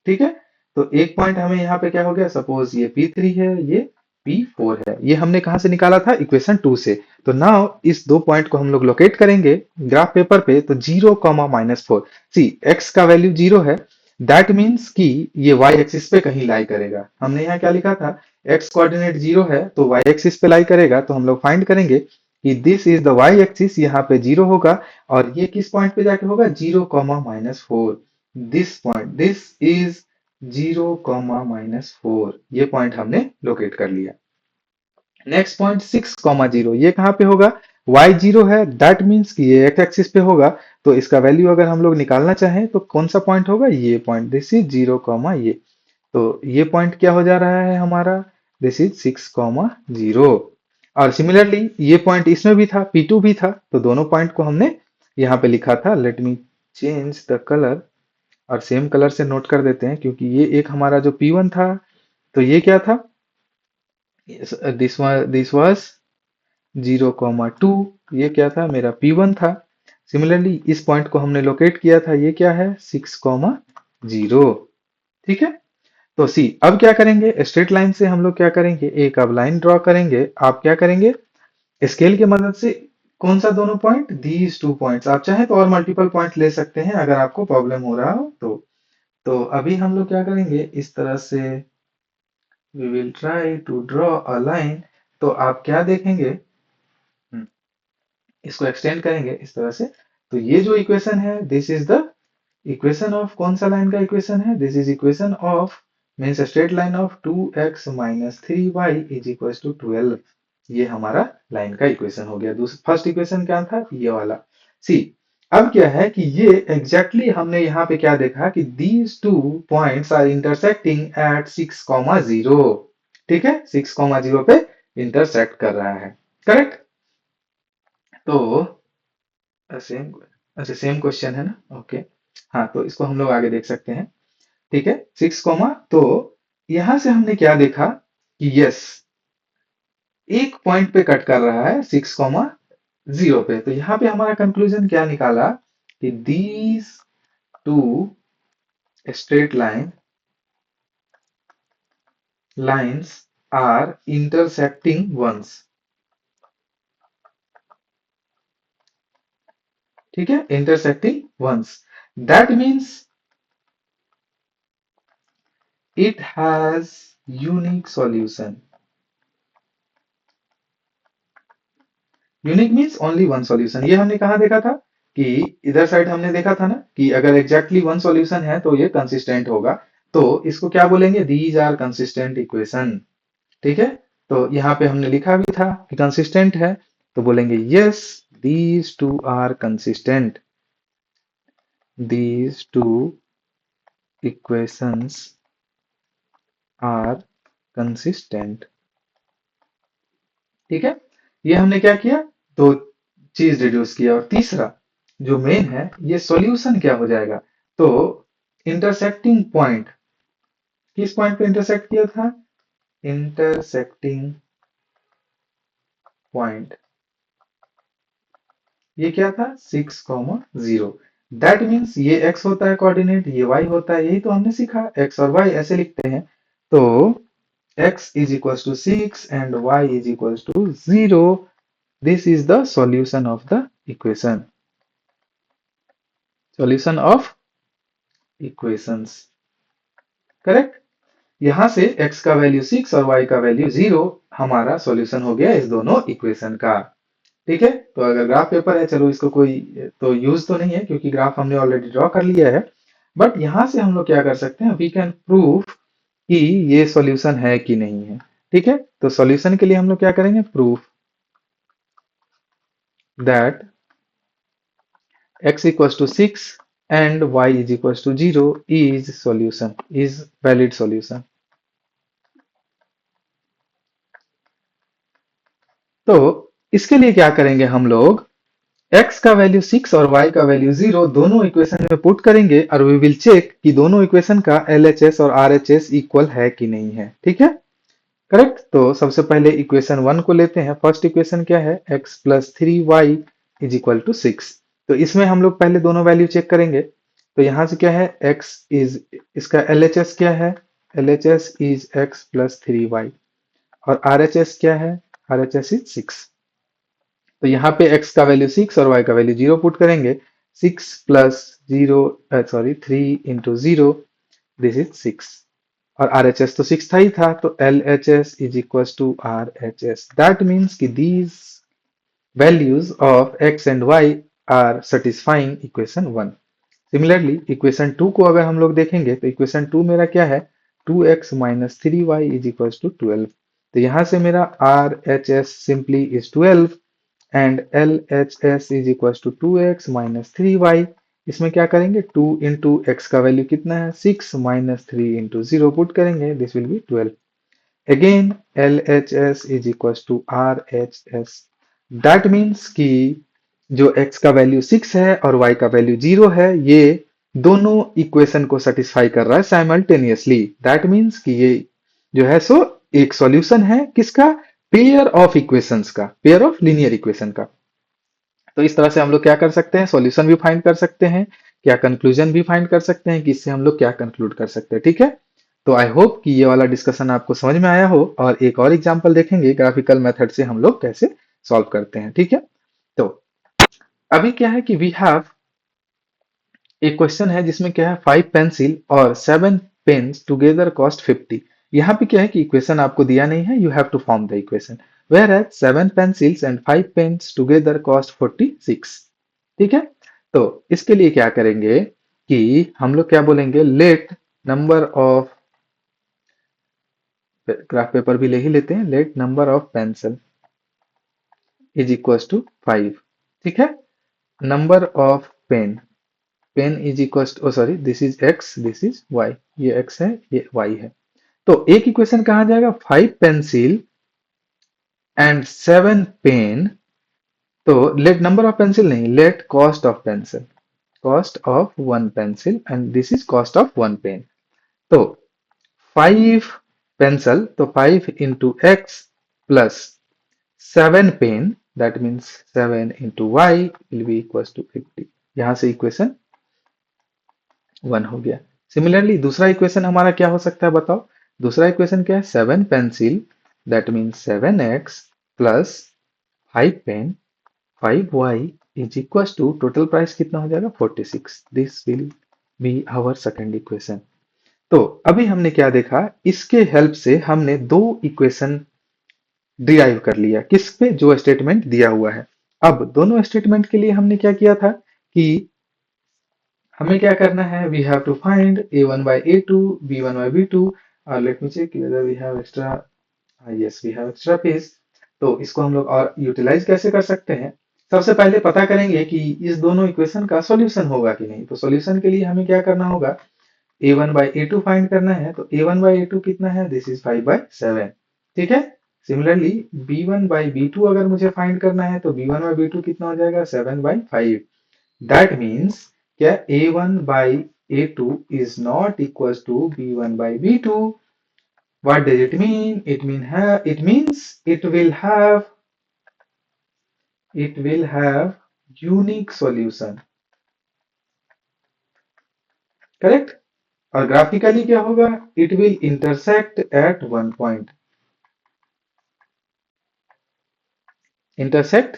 ठीक है। तो एक पॉइंट हमें यहाँ पे क्या हो गया, सपोज ये P3 है, ये P4 है, ये हमने कहाँ से निकाला था, इक्वेशन 2 से। तो नाउ इस दो पॉइंट को हम लोग लोकेट करेंगे ग्राफ पेपर पे, तो 0, -4, सी x का वैल्यू 0 है, दैट मीन्स कि ये y एक्सिस पे कहीं लाई करेगा। हमने यहाँ क्या लिखा था, x कोऑर्डिनेट 0 है तो y एक्सिस पे लाई करेगा, तो हम लोग फाइंड करेंगे कि this is the y axis, यहाँ पे 0 होगा, और ये किस पॉइंट पे जाके होगा, 0, -4। दिस पॉइंट, दिस इज 0, -4, ये पॉइंट हमने लोकेट कर लिया। नेक्स्ट पॉइंट 6,0, ये कहाँ पे होगा, y 0 है, दैट मीन्स कि ये x एक्सिस पे होगा, तो इसका वैल्यू अगर हम लोग निकालना चाहें तो कौन सा पॉइंट होगा, ये पॉइंट, दिस इज 0, ये। तो ये पॉइंट क्या हो जा रहा है हमारा, दिस इज 6,0। और सिमिलरली ये पॉइंट इसमें भी था, P2 भी था, तो दोनों पॉइंट को हमने यहाँ पे लिखा था। Late me change the colour, और सेम कलर से नोट कर देते हैं, क्योंकि ये एक हमारा जो P1 था, तो ये क्या था, दिस वाज 0,2, ये क्या था, मेरा P1 था। सिमिलरली इस पॉइंट को हमने लोकेट किया था, ये क्या है, 6,0, ठीक है। तो सी, अब क्या करेंगे, स्ट्रेट लाइन से हम लोग क्या करेंगे, एक अब लाइन ड्रॉ करेंगे। आप क्या करेंगे, स्केल की मदद से, कौन सा दोनों पॉइंट, दीज टू पॉइंट्स। आप चाहे तो और मल्टीपल पॉइंट ले सकते हैं अगर आपको प्रॉब्लम हो रहा हो तो अभी हम लोग क्या करेंगे, इस तरह से we will try to draw a line. तो आप क्या देखेंगे, इसको एक्सटेंड करेंगे इस तरह से। तो ये जो इक्वेशन है, this is the equation of, कौन सा लाइन का इक्वेशन है, this is equation of, means straight line of 2x minus 3y is equal to 12। ये हमारा लाइन का इक्वेशन हो गया। फर्स्ट इक्वेशन क्या था, ये वाला। सी, अब क्या है कि ये एग्जैक्टली exactly हमने यहाँ पे क्या देखा कि these two points are intersecting at 6,0, ठीक है, 6,0 पे इंटरसेक्ट कर रहा है, करेक्ट। तो सेम, अच्छा सेम क्वेश्चन है ना, ओके। हाँ, तो इसको हम लोग आगे देख सकते हैं, ठीक है। 6, तो यहां से हमने क्या देखा कि यस, एक पॉइंट पे कट कर रहा है 6,0 पे। तो यहाँ पे हमारा कंक्लूजन क्या निकाला कि these two straight lines are intersecting once. ठीक है, intersecting once. That means it has unique solution. Unique means only one solution. ये हमने कहा देखा था कि इधर साइड हमने देखा था ना कि अगर एग्जैक्टली वन सॉल्यूशन है तो ये कंसिस्टेंट होगा। तो इसको क्या बोलेंगे, दीज आर कंसिस्टेंट इक्वेशन। ठीक है, तो यहाँ पे हमने लिखा भी था कि कंसिस्टेंट है, तो बोलेंगे yes these two are consistent, these two equations are consistent. ठीक है, ये हमने क्या किया, दो चीज रिड्यूस किया। और तीसरा जो मेन है, ये सॉल्यूशन क्या हो जाएगा, तो इंटरसेक्टिंग पॉइंट, किस पॉइंट पे इंटरसेक्ट किया था, इंटरसेक्टिंग पॉइंट, ये क्या था 6,0। दैट मीन्स ये x होता है कोऑर्डिनेट, ये y होता है, यही तो हमने सीखा, x और y ऐसे लिखते हैं। तो x is equals to 6 and y is equals to 0. This is the solution of the equation. Solution of equations. Correct. यहां से x का वैल्यू 6 और y का वैल्यू 0 हमारा सॉल्यूशन हो गया इस दोनों इक्वेशन का। ठीक है, तो अगर ग्राफ पेपर है, चलो इसको कोई तो यूज तो नहीं है क्योंकि ग्राफ हमने ऑलरेडी ड्रॉ कर लिया है। बट यहां से हम लोग क्या कर सकते हैं, वी कैन प्रूव कि ये सॉल्यूशन है कि नहीं है। ठीक है, तो सॉल्यूशन के लिए हम लोग क्या करेंगे, proof that x equals to 6 and y is equals to 0 is solution, is valid solution। तो इसके लिए क्या करेंगे हम लोग, x का वैल्यू 6 और y का वैल्यू 0 दोनों इक्वेशन में पुट करेंगे और वी विल चेक कि दोनों इक्वेशन का LHS और RHS इक्वल है कि नहीं है। ठीक है, करेक्ट। तो सबसे पहले इक्वेशन 1 को लेते हैं। फर्स्ट इक्वेशन क्या है, x plus 3y is equal to 6। तो इसमें हम लोग पहले दोनों वैल्यू चेक करेंगे। तो यहां से क्या है, x इज, इसका LHS क्या है, LHS is x plus 3y और RHS क्या है, RHS इज 6। तो यहाँ पे x का वैल्यू 6 और y का वैल्यू 0 पुट करेंगे। 6 plus 0 sorry 3 into 0, this is 6 और RHS तो 6 था ही था, तो LHS is equal to RHS। That means कि these values of x and y are satisfying equation 1। Similarly equation 2 को अगर हम लोग देखेंगे तो इक्वेशन 2 मेरा क्या है, 2x minus 3y is equal to 12। तो यहाँ से मेरा RHS simply is 12 and LHS is equal to 2x minus 3y। इसमें क्या करेंगे, 2 इंटू एक्स का वैल्यू कितना है, 6 माइनस 3 इंटू 0 पुट करेंगे, this will be 12। Again LHS is equal to RHS। That means कि जो x का वैल्यू 6 है और y का वैल्यू 0 है, ये दोनों इक्वेशन को सेटिस्फाई कर रहा है साइमल्टेनियसली। दैट मीन्स कि ये जो है सो एक सॉल्यूशन है किसका, पेयर ऑफ इक्वेशंस का, पेयर ऑफ लीनियर इक्वेशन का। तो इस तरह से हम लोग क्या कर सकते हैं, सॉल्यूशन भी फाइंड कर सकते हैं, क्या कंक्लूजन भी फाइंड कर सकते हैं कि इससे हम लोग क्या कंक्लूड कर सकते हैं। ठीक है, तो आई होप कि ये वाला डिस्कशन आपको समझ में आया हो और एक और एग्जांपल देखेंगे ग्राफिकल मेथड से हम लोग कैसे सॉल्व करते हैं। ठीक है, तो अभी क्या है कि वी हैव एक क्वेश्चन है जिसमें क्या है, 5 पेंसिल और 7 पेन्स टुगेदर कॉस्ट 50। यहाँ पे क्या है कि इक्वेशन आपको दिया नहीं है, you have to form the equation. Whereas 7 pencils and 5 pens together cost 46। ठीक है, तो इसके लिए क्या करेंगे कि हम लोग क्या बोलेंगे, let number of, graph paper भी ले ही लेते हैं, let number of pencil is equal to 5। ठीक है, number of pen, pen is equal to, sorry this is x, this is y, ये x है ये y है। तो एक इक्वेशन कहा जाएगा, 5 पेंसिल एंड 7 पेन। तो लेट नंबर ऑफ पेंसिल नहीं, let cost of pencil, cost of one pencil and this is cost of one pen. तो 5 पेंसिल, तो 5 into x plus 7 pen, that means 7 into y will be equal to 50। यहाँ से equation 1 हो गया। Similarly दूसरा equation हमारा क्या हो सकता है बताओ? दूसरा इक्वेशन क्या है? 7 pencil, that means 7x plus 5 pen 5y is equal to total price कितना हो जाएगा? 46। This will be our second equation. तो अभी हमने क्या देखा? इसके हेल्प से हमने दो इक्वेशन डिराइव कर लिया। किस पे? जो स्टेटमेंट दिया हुआ है। अब दोनों स्टेटमेंट के लिए हमने क्या किया था कि हमें क्या करना है? We have to find a1 by a2, b1 by b2 और let me check whether we have extra, yes we have extra piece। तो इसको हम लोग और यूटिलाइज कैसे कर सकते हैं? सबसे पहले पता करेंगे कि इस दोनों इक्वेशन का सॉल्यूशन होगा कि नहीं। तो सॉल्यूशन के लिए हमें क्या करना होगा? a1 by a2 फाइंड करना है। तो a1 by a2 कितना है? This is 5 by 7। ठीक है। सिमिलरली b1 by b2 अगर मुझे फाइंड करना है तो b1 by b2 कितना हो जाएगा? 7 by 5। दैट मीन्स क्या a1 by a2 is not equals to b1 by b2? What does it mean? It means it will have unique solution। Correct. और ग्राफिकली क्या होगा? It will intersect at one point. Intersect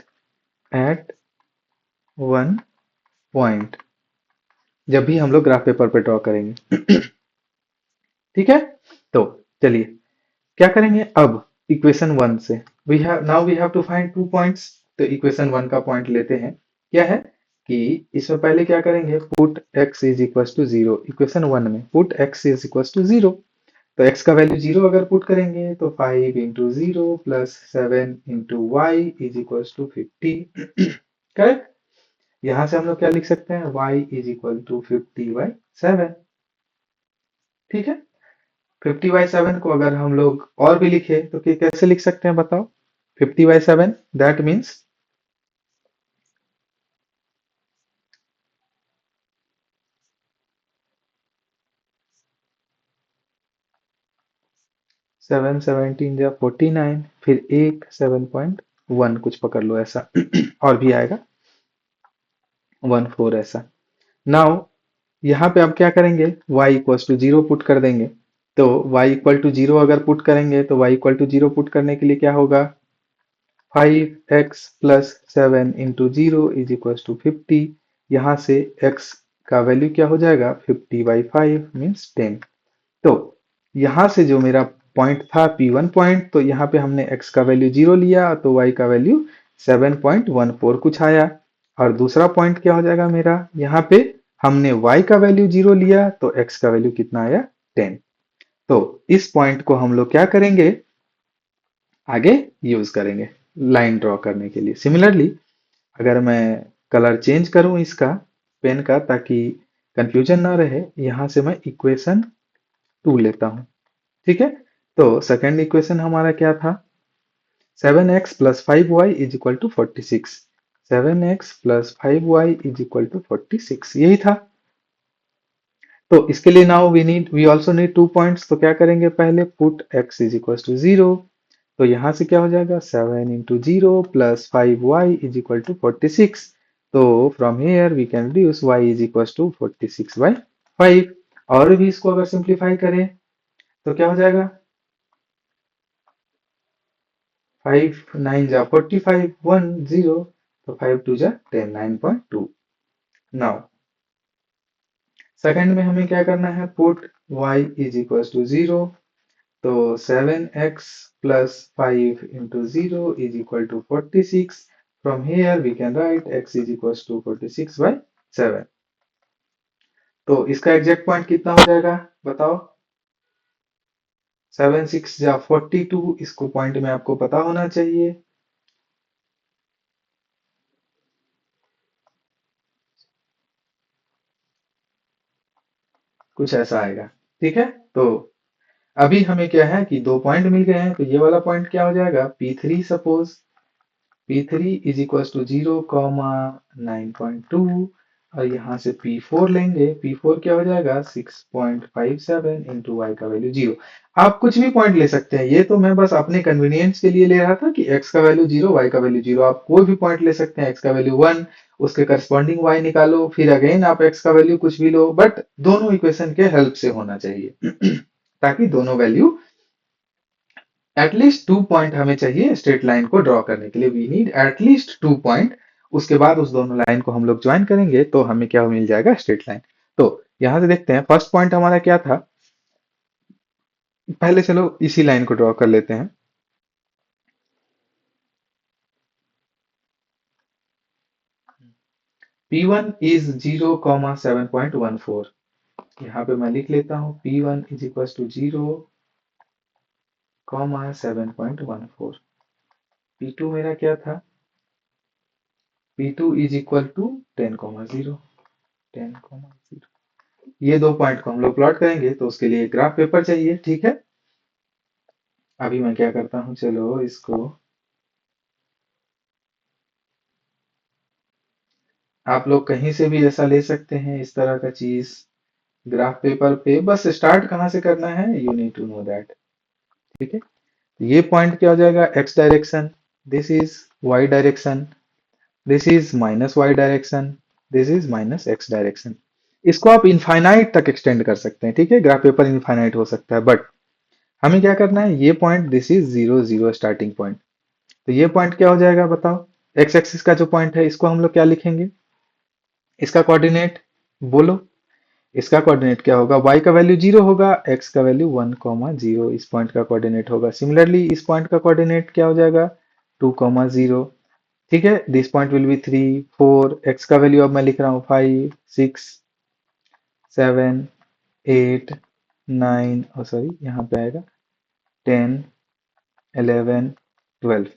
at one point जब भी हम लोग graph paper पे draw करेंगे। ठीक है। तो चलिए क्या करेंगे अब इक्वेशन 1 से? We have to find 2 points. तो इक्वेशन 1 का पॉइंट लेते हैं। क्या है कि इसमें पहले क्या करेंगे? Put x is equal to 0। Equation 1 में put x is equal to 0। तो x का वैल्यू 0 अगर पुट करेंगे तो 5 into 0 plus 7 into y is equal to 50। Correct. यहां से हम लोग क्या लिख सकते हैं? y is equal to 50/7। ठीक है। 50/7 को अगर हम लोग और भी लिखे तो कैसे लिख सकते हैं बताओ? 50/7 दैट मीन्स 7 17 या 49, फिर एक 7.1 कुछ पकड़ लो ऐसा। और भी आएगा 14 ऐसा। नाउ यहाँ पे अब क्या करेंगे? y इक्वल टू 0 पुट कर देंगे। तो y इक्वल टू 0 अगर पुट करेंगे तो y इक्वल टू 0 पुट करने के लिए क्या होगा? 5x plus 7 into 0 is equal to 50। यहाँ से x का वैल्यू क्या हो जाएगा? 50/5 मीन्स 10। तो यहाँ से जो मेरा पॉइंट था P1 पॉइंट, तो यहाँ पे हमने x का वैल्यू 0 लिया तो y का वैल्यू 7.14 कुछ आया। और दूसरा पॉइंट क्या हो जाएगा मेरा? यहाँ पे हमने y का वैल्यू 0 लिया तो x का वैल्यू कितना आया? 10। तो इस पॉइंट को हम लोग क्या करेंगे? आगे यूज करेंगे लाइन ड्रॉ करने के लिए। सिमिलरली अगर मैं कलर चेंज करूं इसका पेन का ताकि कंफ्यूजन ना रहे, यहां से मैं इक्वेशन 2 लेता हूं। ठीक है। तो सेकेंड इक्वेशन हमारा क्या था? 7x plus 5y is equal to 46। 7x plus 5y is equal to 46 यही था। तो इसके लिए now we also need 2 points. तो क्या करेंगे? पहले put x is equal to 0। तो यहां से क्या हो जाएगा? 7 into 0 plus 5y is equal to 46। तो from here we can reduce y is equal to 46/5। और भी इसको अगर सिंप्लीफाई करें तो क्या हो जाएगा? 5 9 जा 45 1 0। तो 5 2 जा 10 9.2। नाउ सेकंड में हमें क्या करना है? Put y is equal to 0। तो 7x plus 5 into 0 is equal to 46। From here we can write x is equal to 46/7। तो इसका एग्जैक्ट पॉइंट कितना हो जाएगा बताओ? 7 6 जा 42। इसको पॉइंट में आपको पता होना चाहिए। कुछ ऐसा आएगा। ठीक है। तो अभी हमें क्या है कि 2 पॉइंट मिल गए हैं। तो ये वाला पॉइंट क्या हो जाएगा? P3 suppose P3 is equal to 0, 9.2 और यहाँ से P4 लेंगे। P4 क्या हो जाएगा 6.57 इंटू वाई का वैल्यू 0। आप कुछ भी पॉइंट ले सकते हैं, ये तो मैं बस अपने कन्वीनियंस के लिए ले रहा था कि x का वैल्यू 0 y का वैल्यू 0। आप कोई भी पॉइंट ले सकते हैं, x का वैल्यू 1, उसके करस्पॉन्डिंग y निकालो, फिर अगेन आप x का वैल्यू कुछ भी लो, बट दोनों इक्वेशन के हेल्प से होना चाहिए ताकि दोनों वैल्यू एटलीस्ट 2 पॉइंट हमें चाहिए स्ट्रेट लाइन को ड्रॉ करने के लिए। We need at least 2 point. उसके बाद उस दोनों लाइन को हम लोग ज्वाइन करेंगे तो हमें क्या मिल जाएगा, स्ट्रेट लाइन। तो यहां से देखते हैं फर्स्ट पॉइंट हमारा क्या था। पहले चलो इसी लाइन को ड्रॉ कर लेते हैं। P1 is 0,7.14। यहाँ पे मैं लिख लेता हूँ P1 is equal to 0,7.14। P2 मेरा क्या था, P2 इज इक्वल टू 10,0। 10,0। ये दो पॉइंट को हम लोग प्लॉट करेंगे तो उसके लिए ग्राफ पेपर चाहिए, ठीक है। अभी मैं क्या करता हूँ, चलो इसको आप लोग कहीं से भी ऐसा ले सकते हैं इस तरह का चीज ग्राफ पेपर पे। बस स्टार्ट कहाँ से करना है, you need to know that, ठीक है। ये पॉइंट क्या हो जाएगा, x direction, this is y direction, this is minus y direction, this is minus x direction. इसको आप इनफाइनाइट तक एक्सटेंड कर सकते हैं, ठीक है। ग्राफ पेपर इनफाइनाइट हो सकता है, बट हमें क्या करना है, ये point this is 0 0 starting point. तो ये पॉइंट क्या हो जाएगा बताओ, एक्स एक्सिस का जो पॉइंट है इसको हम लोग क्या लिखेंगे, इसका कोऑर्डिनेट बोलो। इसका कोऑर्डिनेट क्या होगा, y का वैल्यू 0 होगा, x का वैल्यू 1,0 इस पॉइंट का कोऑर्डिनेट होगा। सिमिलरली इस पॉइंट का कोऑर्डिनेट क्या हो जाएगा, 2,0। ठीक है, this point will be 3 4, x का वैल्यू अब मैं लिख रहा हूँ 5 6 7 8 9, और सॉरी यहाँ पे आएगा 10 11 12।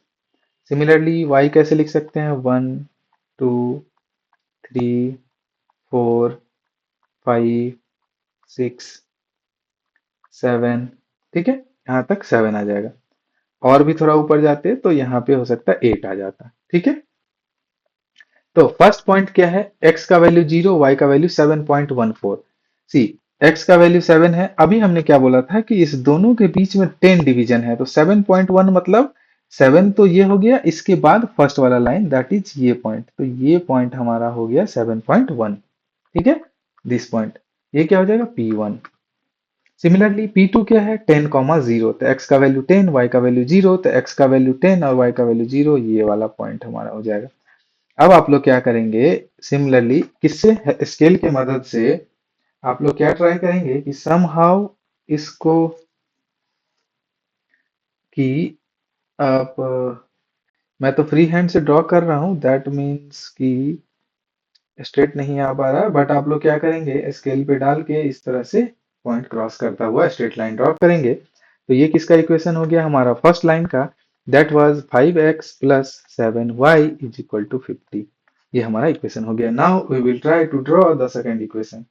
सिमिलरली y कैसे लिख सकते हैं, 1 2 3 4 5 6 7, ठीक है, यहाँ तक 7 आ जाएगा। और भी थोड़ा ऊपर जाते तो यहाँ पे हो सकता है 8 आ जाता, ठीक है। तो फर्स्ट पॉइंट क्या है, x का वैल्यू 0, y का वैल्यू 7.14। सी, x का वैल्यू 7 है, अभी हमने क्या बोला था कि इस दोनों के बीच में 10 डिवीजन है, तो 7.1 मतलब 7 तो ये हो गया, इसके बाद फर्स्ट वाला लाइन दैट इज ये पॉइंट, तो ये पॉइंट हमारा हो गया 7.1, ठीक है। दिस पॉइंट, ये क्या हो जाएगा P1। सिमिलरली P2 क्या है, 10,0, तो x का वैल्यू 10, y का वैल्यू 0, तो x का वैल्यू 10 और y का वैल्यू 0, ये वाला पॉइंट हमारा हो जाएगा। अब आप लोग क्या करेंगे, सिमिलरली किससे, स्केल की मदद से आप लोग क्या ट्राई करेंगे कि समहाउ इसको, कि आप मैं तो फ्री हैंड से ड्रॉ कर रहा हूं, दैट मीन्स कि स्ट्रेट नहीं आ पा रहा, बट आप लोग क्या करेंगे, स्केल पे डाल के इस तरह से पॉइंट क्रॉस करता हुआ स्ट्रेट लाइन ड्रॉ करेंगे। तो ये किसका इक्वेशन हो गया, हमारा फर्स्ट लाइन का, that was 5x plus 7y is equal to 50। ये हमारा इक्वेशन हो गया। Now we will try to draw the second equation,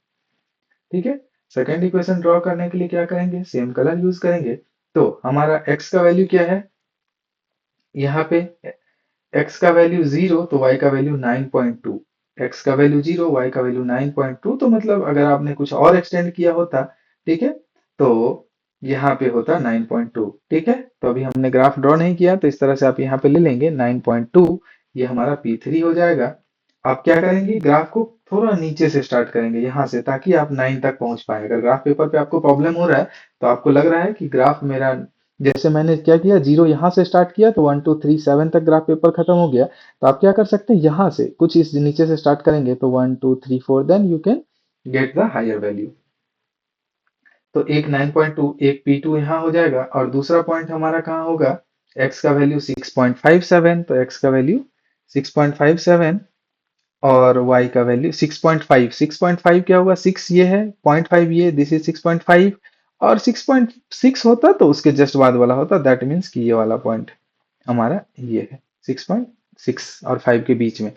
ठीक है। सेकंड इक्वेशन ड्रॉ करने के लिए क्या करेंगे, सेम कलर यूज करेंगे। तो हमारा x का वैल्यू क्या है, यहाँ पे x का वैल्यू 0 तो y का वैल्यू 9.2। x का वैल्यू 0, y का वैल्यू 9.2, तो मतलब अगर आपने कुछ और एक्सटेंड किया होता, ठीक है, तो यहाँ पे होता 9.2, ठीक है। तो अभी हमने ग्राफ ड्रॉ नहीं किया, तो इस तरह से आप यहाँ पे ले लेंगे 9.2, ये हमारा P3 हो जाएगा। आप क्या करेंगे, ग्राफ को थोड़ा नीचे से स्टार्ट करेंगे यहाँ से, ताकि आप 9 तक पहुंच पाए। अगर ग्राफ पेपर पे आपको प्रॉब्लम हो रहा है तो आपको लग रहा है कि ग्राफ मेरा, जैसे मैंने क्या किया, 0 यहाँ से स्टार्ट किया तो 1 2 3 7 तक ग्राफ पेपर खत्म हो गया। तो आप क्या कर सकते हैं, यहाँ से कुछ इस नीचे से स्टार्ट करेंगे तो 1 2 3 4, then you can get the higher value. तो एक 9.2, एक P2 यहाँ हो जाएगा, और दूसरा पॉइंट हमारा कहाँ होगा, x का वैल्यू 6.57, तो x का वैल्यू 6.57 और y का वैल्यू 6.5। 6.5 क्या होगा, 6 ये है, 0.5 ये, दिस इज 6.5, और 6.6 होता तो उसके जस्ट बाद वाला होता, दैट मीन्स कि ये वाला पॉइंट हमारा ये है 6.6 और 5 के बीच में।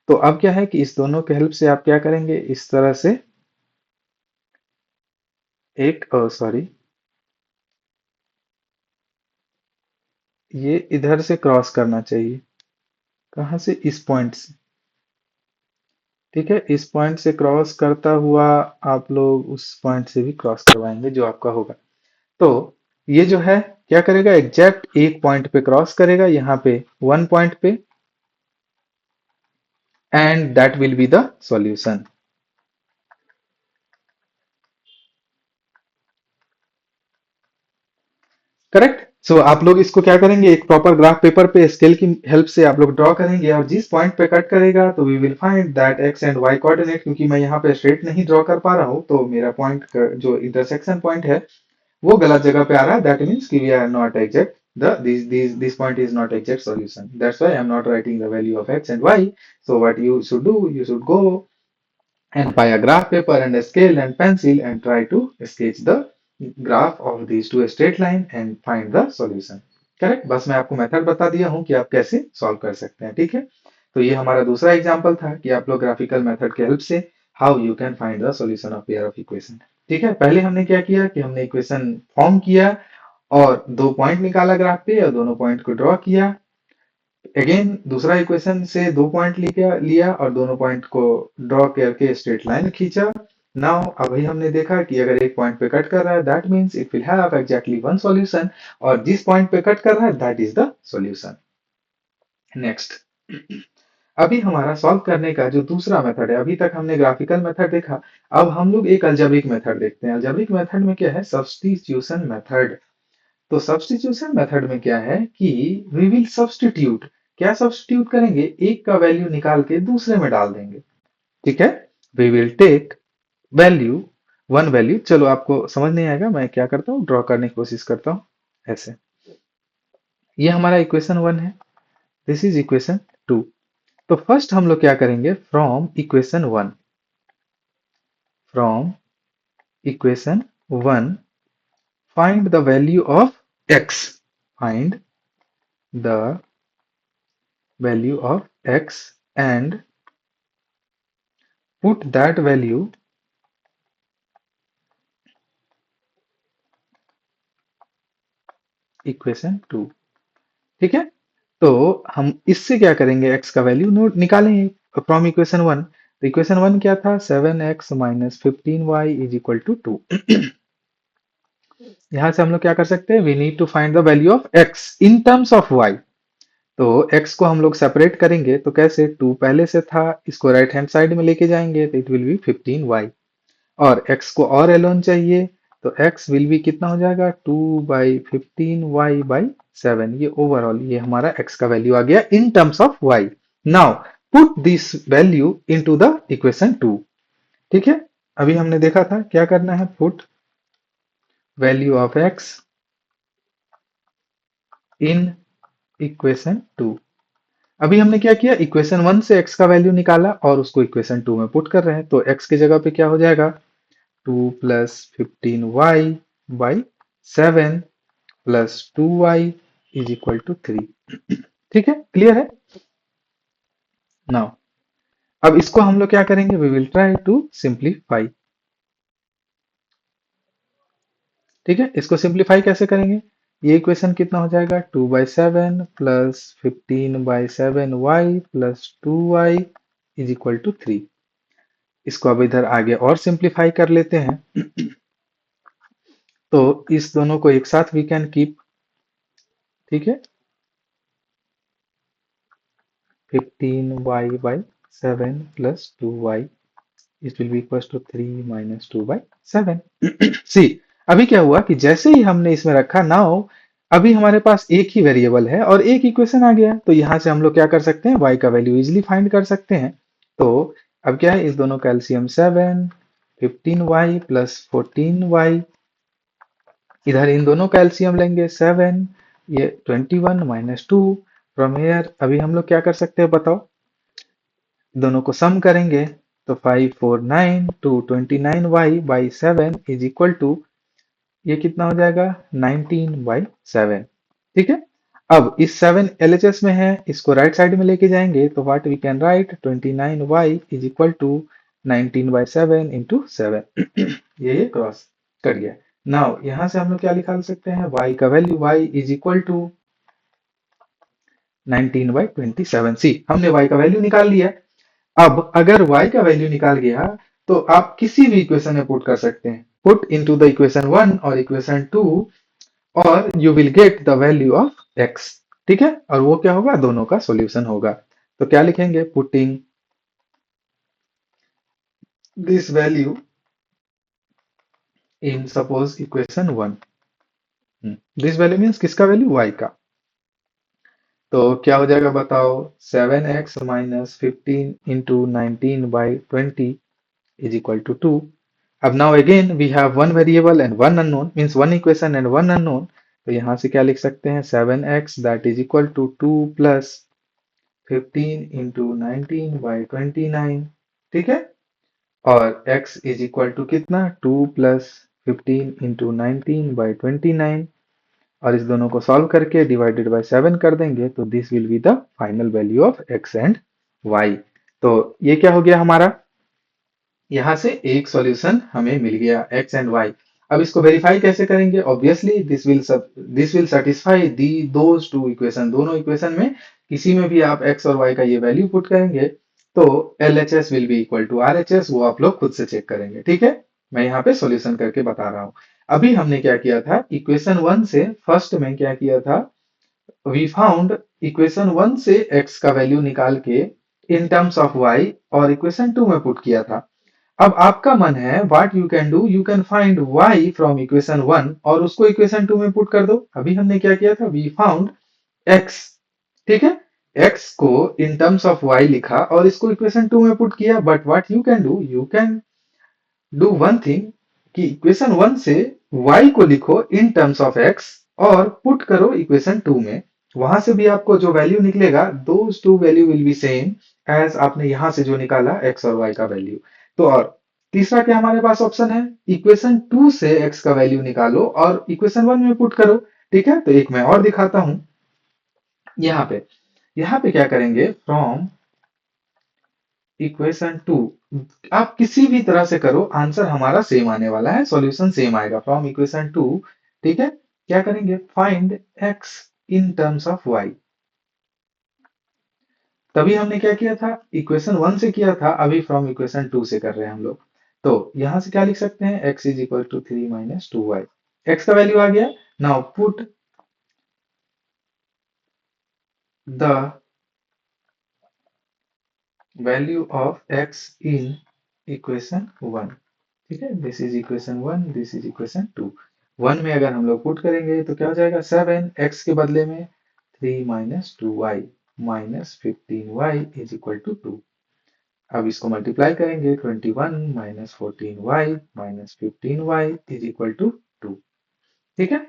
तो अब क्या है कि इस दोनों के हेल्प से आप क्या करेंगे, इस तरह से एक, सॉरी, ये इधर से क्रॉस करना चाहिए, कहाँ से, इस पॉइंट से। ठीक है, इस पॉइंट से क्रॉस करता हुआ आप लोग उस पॉइंट से भी क्रॉस करवाएंगे जो आपका होगा। तो ये जो है क्या करेगा, एग्जैक्ट एक पॉइंट पे क्रॉस करेगा, यहाँ पे वन पॉइंट पे, and that will be the solution. Correct. So आप लोग इसको क्या करेंगे, एक प्रॉपर ग्राफ पेपर पे स्केल की हेल्प से आप लोग ड्रॉ करेंगे, और जिस पॉइंट पे कट करेगा तो we will find that x and y coordinate. क्योंकि मैं यहाँ पे स्ट्रेट नहीं ड्रॉ कर पा रहा हूँ, तो मेरा पॉइंट जो इंटरसेक्शन पॉइंट है वो गलत जगह पे आ रहा है। दैट मीन्स कि we are not exact the this point is not exact solution. That's why I'm not writing the value of x and y. So what you should do, you should go and buy a graph paper and a scale and pencil and try to sketch the graph of these two straight line and find the solution. Correct. बस मैं आपको method बता दिया हूं कि आप कैसे solve कर सकते हैं। ठीक है, तो ये हमारा दूसरा एग्जांपल था कि आप लोग ग्राफिकल मेथड के हेल्प से how you can find the solution of pair of equation. ठीक है, पहले हमने क्या किया कि हमने इक्वेशन फॉर्म किया और दो पॉइंट निकाला ग्राफ पे और दोनों पॉइंट को ड्रॉ किया। अगेन दूसरा इक्वेशन से दो पॉइंट लिया और दोनों पॉइंट को ड्रॉ करके स्ट्रेट लाइन खींचा। नाउ अभी हमने देखा कि अगर एक पॉइंट पे कट कर रहा है that means it will have exactly one solution, और जिस पॉइंट पे कट कर रहा है that is the solution. Next, अभी हमारा सॉल्व करने का जो दूसरा मेथड है, अभी तक हमने ग्राफिकल मेथड देखा, अब हम लोग एक अलजेब्रिक मेथड देखते हैं। अलजेब्रिक मेथड में क्या है, सब्स्टिट्यूशन मेथड। तो सब्स्टिट्यूशन मेथड में क्या है कि वी विल सब्स्टिट्यूट, क्या सब्स्टिट्यूट करेंगे, एक का वैल्यू निकाल के दूसरे में डाल देंगे। ठीक है, we will take value, one value. चलो आपको समझ नहीं आएगा, मैं क्या करता हूँ, ड्रॉ करने की कोशिश करता हूँ ऐसे। ये हमारा इक्वेशन वन है, दिस इज इक्वेशन टू। तो फर्स्ट हम लोग क्या करेंगे, from equation one, from equation one find the value of x, find the value of x and put that value equation two. ठीक है, तो हम इससे क्या करेंगे, x का वैल्यू नोट निकालेंगे फ्रॉम इक्वेशन वन। तो इक्वेशन वन क्या था, 7x minus 15y is equal to 2। यहां से हम लोग क्या कर सकते हैं, we need to find the value of x in terms of y। तो x को हम लोग सेपरेट करेंगे, तो कैसे, 2 पहले से था, इसको राइट हैंड साइड में लेके जाएंगे तो इट विल बी 15y, और x को और एलोन चाहिए, तो x विल बी कितना हो जाएगा, 2/15y/7। ये ओवरऑल ये हमारा x का वैल्यू आ गया इन terms of y। Now put this value into the equation two. ठीक है, अभी हमने देखा था क्या करना है, put value of x in equation two. अभी हमने क्या किया, इक्वेशन वन से x का वैल्यू निकाला और उसको इक्वेशन टू में पुट कर रहे हैं। तो x की जगह पे क्या हो जाएगा, 2 + 15y/7 plus 2y is equal to 3। ठीक है, क्लियर है। नाउ अब इसको हम लोग क्या करेंगे, we will try to simplify. ठीक है, इसको सिंप्लीफाई कैसे करेंगे, ये इक्वेशन कितना हो जाएगा, 2/7 plus 15/7y plus 2y is equal to 3। इसको अब इधर आगे और सिंप्लीफाई कर लेते हैं। तो इस दोनों को एक साथ वी कैन कीप। ठीक है, 15y/7 plus 2y, it will be equals to 3 minus 2/7। सी, अभी क्या हुआ कि जैसे ही हमने इसमें रखा, नाउ अभी हमारे पास एक ही वेरिएबल है और एक इक्वेशन आ गया, तो यहां से हम लोग क्या कर सकते हैं, y का वैल्यू इजिली फाइंड कर सकते हैं। तो अब क्या है, इस दोनों का एलसीएम 7, 15y प्लस 14y, इधर इन दोनों का एलसीएम लेंगे 7, ये 21 माइनस 2। फ्रॉम हेयर अभी हम लोग क्या कर सकते हैं बताओ, दोनों को सम करेंगे, तो 549 to 29y/7 is equal to, ये कितना हो जाएगा, 19/7। ठीक है, अब इस 7 एलएचएस में है, इसको राइट साइड में लेके जाएंगे, तो what we can write, 29y is equal to 19/7 into 7। ये क्रॉस कर गया। नाउ यहां से हम लोग क्या निकाल सकते हैं, y का value, y is equal to 19/27। See, हमने y का वैल्यू निकाल लिया। अब अगर y का वैल्यू निकाल गया तो आप किसी भी इक्वेशन में पुट कर सकते हैं, पुट इनटू द इक्वेशन 1 और इक्वेशन 2 और you will get the value of x। ठीक है, और वो क्या होगा, दोनों का सॉल्यूशन होगा। तो क्या लिखेंगे, putting this value in suppose equation 1। This value means किसका वैल्यू, y का। तो क्या हो जाएगा बताओ, 7x minus 15 into 19/20 is equal to 2. अब now again we have one variable and one unknown, means one equation and one unknown. तो यहाँ से क्या लिख सकते हैं, 7x that is equal to 2 plus 15 into 19/29। ठीक है, और x is equal to कितना, 2 plus 15 into 19/29, और इस दोनों को सॉल्व करके डिवाइडेड बाय 7 कर देंगे तो this will be the final value of x and y। तो ये क्या हो गया हमारा, यहाँ से एक सॉल्यूशन हमें मिल गया x एंड y। अब इसको वेरीफाई कैसे करेंगे, obviously this will satisfy the those two equation. दोनों इक्वेशन में किसी में भी आप x और y का ये वैल्यू पुट करेंगे तो LHS will be equal to RHS, वो आप लोग खुद से चेक करेंगे। ठीक है, मैं यहाँ पे सॉल्यूशन करके बता रहा हूँ। अभी हमने क्या किया था, इक्वेशन 1 से फर्स्ट में क्या किया था, वी फाउंड इक्वेशन 1 से x का वैल्यू निकाल के इन टर्म्स ऑफ y और इक्वेशन 2 में पुट किया था। अब आपका मन है, what you can do, you can find y from equation 1 और उसको इक्वेशन 2 में पुट कर दो। अभी हमने क्या किया था, वी फाउंड x। ठीक है, x को इन टर्म्स ऑफ y लिखा और इसको इक्वेशन 2 में पुट किया। But what you can do, you can do one thing कि इक्वेशन 1 से y को लिखो इन टर्म्स ऑफ x और पुट करो इक्वेशन 2 में। वहां से भी आपको जो वैल्यू निकलेगा, those two value will be same as आपने यहां से जो निकाला x और y का वैल्यू। तो और तीसरा क्या हमारे पास ऑप्शन है, इक्वेशन 2 से x का वैल्यू निकालो और इक्वेशन 1 में पुट करो। ठीक है, तो एक मैं और दिखाता हूं। यहाँ पे क्या करेंगे, फ्रॉम इक्वेशन 2, आप किसी भी तरह से करो, आंसर हमारा सेम आने वाला है, सॉल्यूशन सेम आएगा, फ्रॉम इक्वेशन 2। ठीक है, क्या करेंगे, find x in terms of y। तभी हमने क्या किया था, इक्वेशन 1 से किया था, अभी फ्रॉम इक्वेशन 2 से कर रहे हैं हम लोग। तो यहां से क्या लिख सकते हैं, x is equal to 3 minus 2y। x का वैल्यू आ गया। Now put the value of x in equation 1। ठीक है, this is equation 1, this is equation 2। 1 में अगर हम लोग पुट करेंगे तो क्या हो जाएगा, 7 x के बदले में 3 minus 2y minus 15y is equal to 2। अब इसको मल्टीप्लाई करेंगे, 21 minus 14y minus 15y is equal to 2। ठीक है,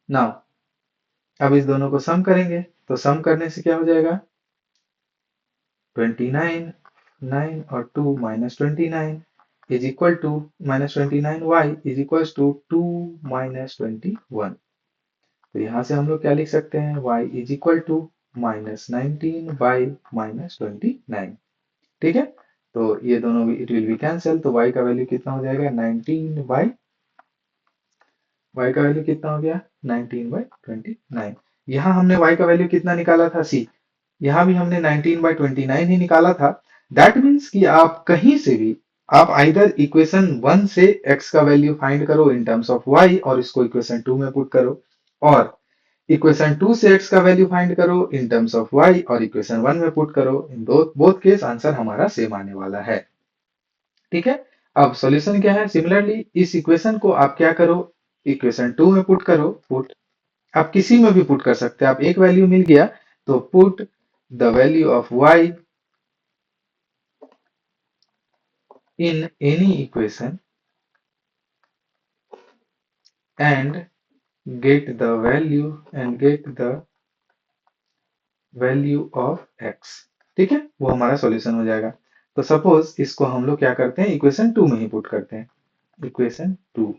नाउ अब इस दोनों को सम करेंगे तो सम करने से क्या हो जाएगा, 29 9 और 2 minus 29 is equal to minus 29y is equal to 2 minus 21। तो यहाँ से हम लोग क्या लिख सकते हैं, y is equal to minus 19 by minus 29। ठीक है, तो ये दोनों इट विल बी कैंसल, तो y का वैल्यू कितना हो जाएगा, 19 बाई, y का वैल्यू कितना हो गया, 19 बाई 29। यहाँ हमने y का वैल्यू कितना निकाला था, सी, यहाँ भी हमने 19/29 ही निकाला था। दैट मीन्स कि आप कहीं से भी, आप आइदर इक्वेशन 1 से x का वैल्यू फाइंड करो इन टर्म्स ऑफ y और इसको इक्वेशन 2 में पुट करो, और इक्वेशन 2 से x का वैल्यू फाइंड करो इन टर्म्स ऑफ y और इक्वेशन 1 में पुट करो। इन दो बोथ केस आंसर हमारा सेम आने वाला है। ठीक है, अब सॉल्यूशन क्या है, सिमिलरली इस इक्वेशन को आप क्या करो, इक्वेशन 2 में पुट करो, पुट आप किसी में भी पुट कर सकते हैं। आप एक वैल्यू मिल गया तो put the value of y in any equation and get the value of x। ठीक है, वो हमारा सॉल्यूशन हो जाएगा। तो सपोज इसको हम लोग क्या करते हैं, इक्वेशन 2 में ही पुट करते हैं, इक्वेशन 2।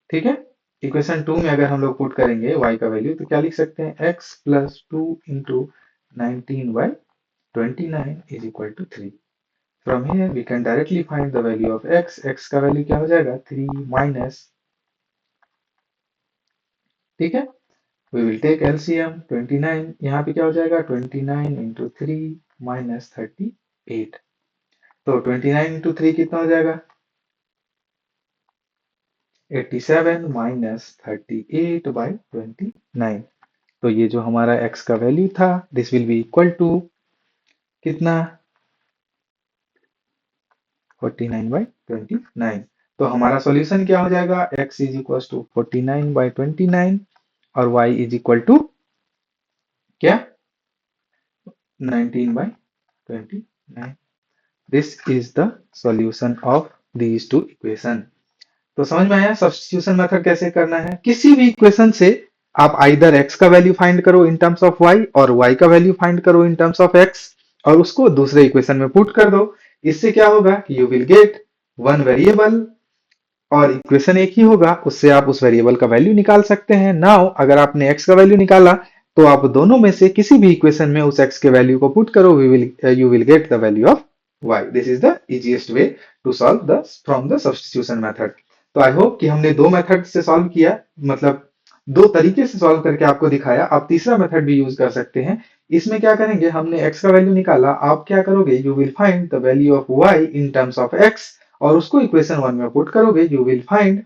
ठीक है, इक्वेशन 2 में अगर हम लोग पुट करेंगे y का वैल्यू तो क्या लिख सकते हैं, x plus 2 into 19/29 is equal to 3। From here we can directly find the value of x। x का वैल्यू क्या हो जाएगा, 3 माइनस, ठीक है, वी विल टेक एलसीएम 29, यहाँ पे क्या हो जाएगा 29 इंटू थ्री माइनस 38। तो 29 इंटू थ्री कितना हो जाएगा 87 माइनस 38/29। तो ये जो हमारा x का वैल्यू था this will be equal to कितना 49/29। तो हमारा सॉल्यूशन क्या हो जाएगा x इज इक्वल टू 49/29 और y इज इक्वल टू क्या 19/29। This is the solution of these two equation. तो समझ में आया सब्स्टिट्यूशन मेथड कैसे करना है। किसी भी इक्वेशन से आप आइदर x का वैल्यू फाइंड करो इन टर्म्स ऑफ y और y का वैल्यू फाइंड करो इन टर्म्स ऑफ x और उसको दूसरे इक्वेशन में पुट कर दो। इससे क्या होगा कि you will get one variable और इक्वेशन एक ही होगा, उससे आप उस वेरिएबल का वैल्यू निकाल सकते हैं। नाउ अगर आपने x का वैल्यू निकाला तो आप दोनों में से किसी भी इक्वेशन में उस x के वैल्यू को पुट करो, you will get the value of y। This is the easiest way to solve the from the substitution method. तो आई होप कि हमने दो मेथड से सॉल्व किया, मतलब दो तरीके से सॉल्व करके आपको दिखाया। आप तीसरा मेथड भी यूज कर सकते हैं। इसमें क्या करेंगे, हमने x का वैल्यू निकाला, आप क्या करोगे you will find the value of y in terms of x और उसको इक्वेशन वन में पुट करोगे, you will find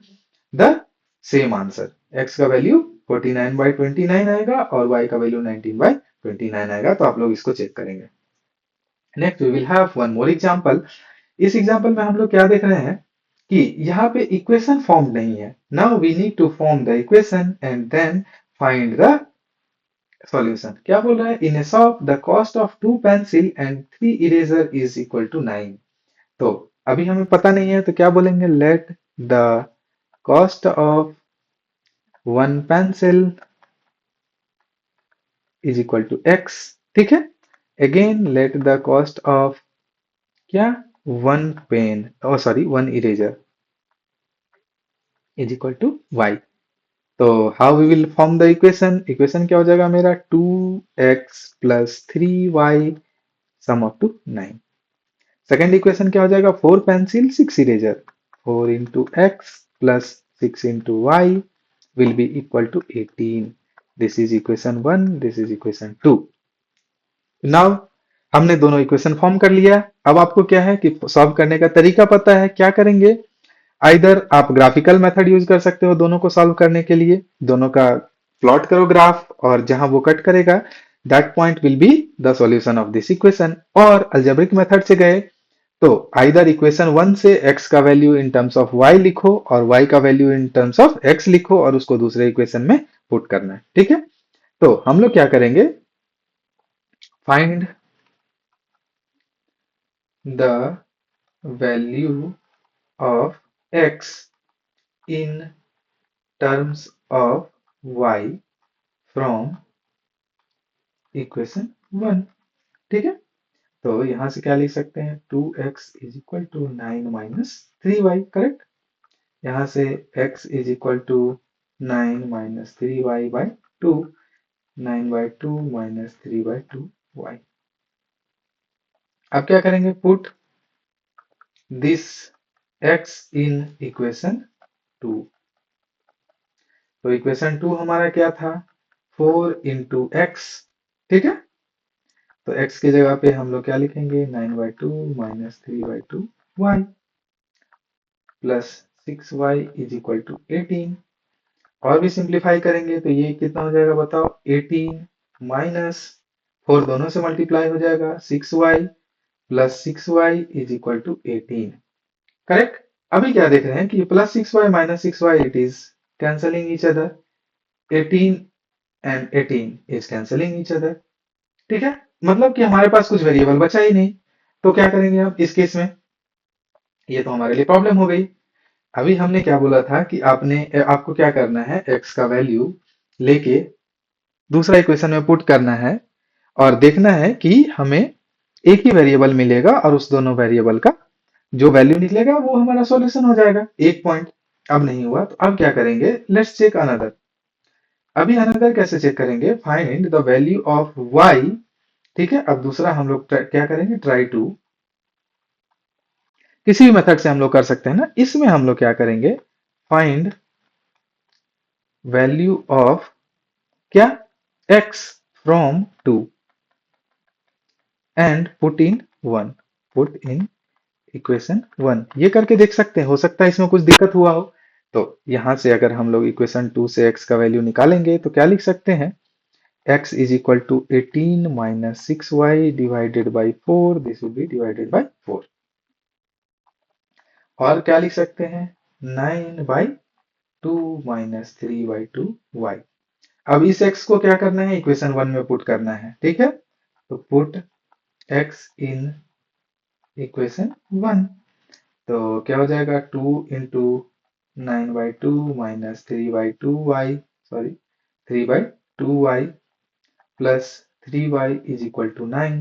the same answer. x का वैल्यू 49/29 आएगा और y का वैल्यू 19/29 आएगा। तो आप लोग इसको चेक करेंगे। Next we will have one more example. इस एग्जांपल में हम लोग क्या देख रहे हैं कि यहाँ पे इक्वेशन फॉर्म नहीं है। Now we need to form the equation and then find the solution. क्या बोल रहा है, in a shop the cost of two pencil and three eraser is equal to 9। तो अभी हमें पता नहीं है तो क्या बोलेंगे, let the cost of one pencil is equal to x। ठीक है, again let the cost of क्या one pen oh sorry one eraser is equal to y। तो how we will form the equation, equation क्या हो जाएगा मेरा 2x plus 3y sum up to 9। Second equation क्या हो जाएगा, 4 pencil 6 eraser, 4 into x plus 6 into Y will be equal to 18. This is equation 1, this is equation 2. Now हमने दोनों equation form कर लिया। अब आपको क्या है कि सॉल्व करने का तरीका पता है। क्या करेंगे, आइदर आप ग्राफिकल मेथड यूज कर सकते हो दोनों को सॉल्व करने के लिए, दोनों का प्लॉट करो ग्राफ और जहां वो कट करेगा that point will be the solution of this equation. और अलजेब्रिक मेथड से गए तो आइदर इक्वेशन वन से x का value in terms of y लिखो और y का value in terms of x लिखो और उसको दूसरे इक्वेशन में पुट करना है। ठीक है, तो हम लोग क्या करेंगे, find the value of x in terms of y from equation one. ठीक है, तो यहां से क्या लिख सकते हैं, 2x is equal to 9 minus 3y। Correct, यहाँ से x is equal to 9 minus 3y by 2, 9/2 minus 3/2y। अब क्या करेंगे, put this x in equation 2। तो इक्वेशन 2 हमारा क्या था, 4 इंटू एक्स। ठीक है, तो x की जगह पे हम लोग क्या लिखेंगे, 9/2 minus 3/2y plus 6y is equal to 18। और भी सिंप्लीफाई करेंगे तो ये कितना हो जाएगा बताओ, 18 माइनस 4 दोनों से मल्टीप्लाई हो जाएगा 6y plus 6y is equal to 18। Correct, अभी क्या देख रहे हैं कि plus 6y minus 6y it is cancelling each other, 18 and 18 is cancelling each other. ठीक है, मतलब कि हमारे पास कुछ वेरिएबल बचा ही नहीं। तो क्या करेंगे आप इस केस में, ये तो हमारे लिए प्रॉब्लम हो गई। अभी हमने क्या बोला था कि आपको क्या करना है, x का वैल्यू लेके दूसरा इक्वेशन में पुट करना है और देखना है कि हमें एक ही वेरिएबल मिलेगा और उस दोनों वेरिएबल का जो वैल्यू निकलेगा वो हमारा सॉल्यूशन हो जाएगा। एक पॉइंट अब नहीं हुआ तो अब क्या करेंगे, लेट्स चेक अनदर। अभी अनदर कैसे चेक करेंगे, find the value of y। ठीक है, अब दूसरा हम लोग क्या करेंगे, ट्राई टू, किसी भी मेथड से हम लोग कर सकते हैं ना। इसमें हम लोग क्या करेंगे, फाइंड वैल्यू ऑफ क्या, x from 2 and put in equation 1। ये करके देख सकते हैं, हो सकता है इसमें कुछ दिक्कत हुआ हो। तो यहां से अगर हम लोग इक्वेशन 2 से x का वैल्यू निकालेंगे तो क्या लिख सकते हैं, x is equal to 18 minus 6y divided by 4, this will be divided by 4। और क्या लिख सकते हैं, 9 by 2 minus 3 by 2y। अब इस x को क्या करना है, इक्वेशन 1 में पुट करना है, ठीक है। तो पुट x इन इक्वेशन 1, तो क्या हो जाएगा, 2 into 9/2 minus 3/2y, sorry 3/2y plus 3y is equal to 9।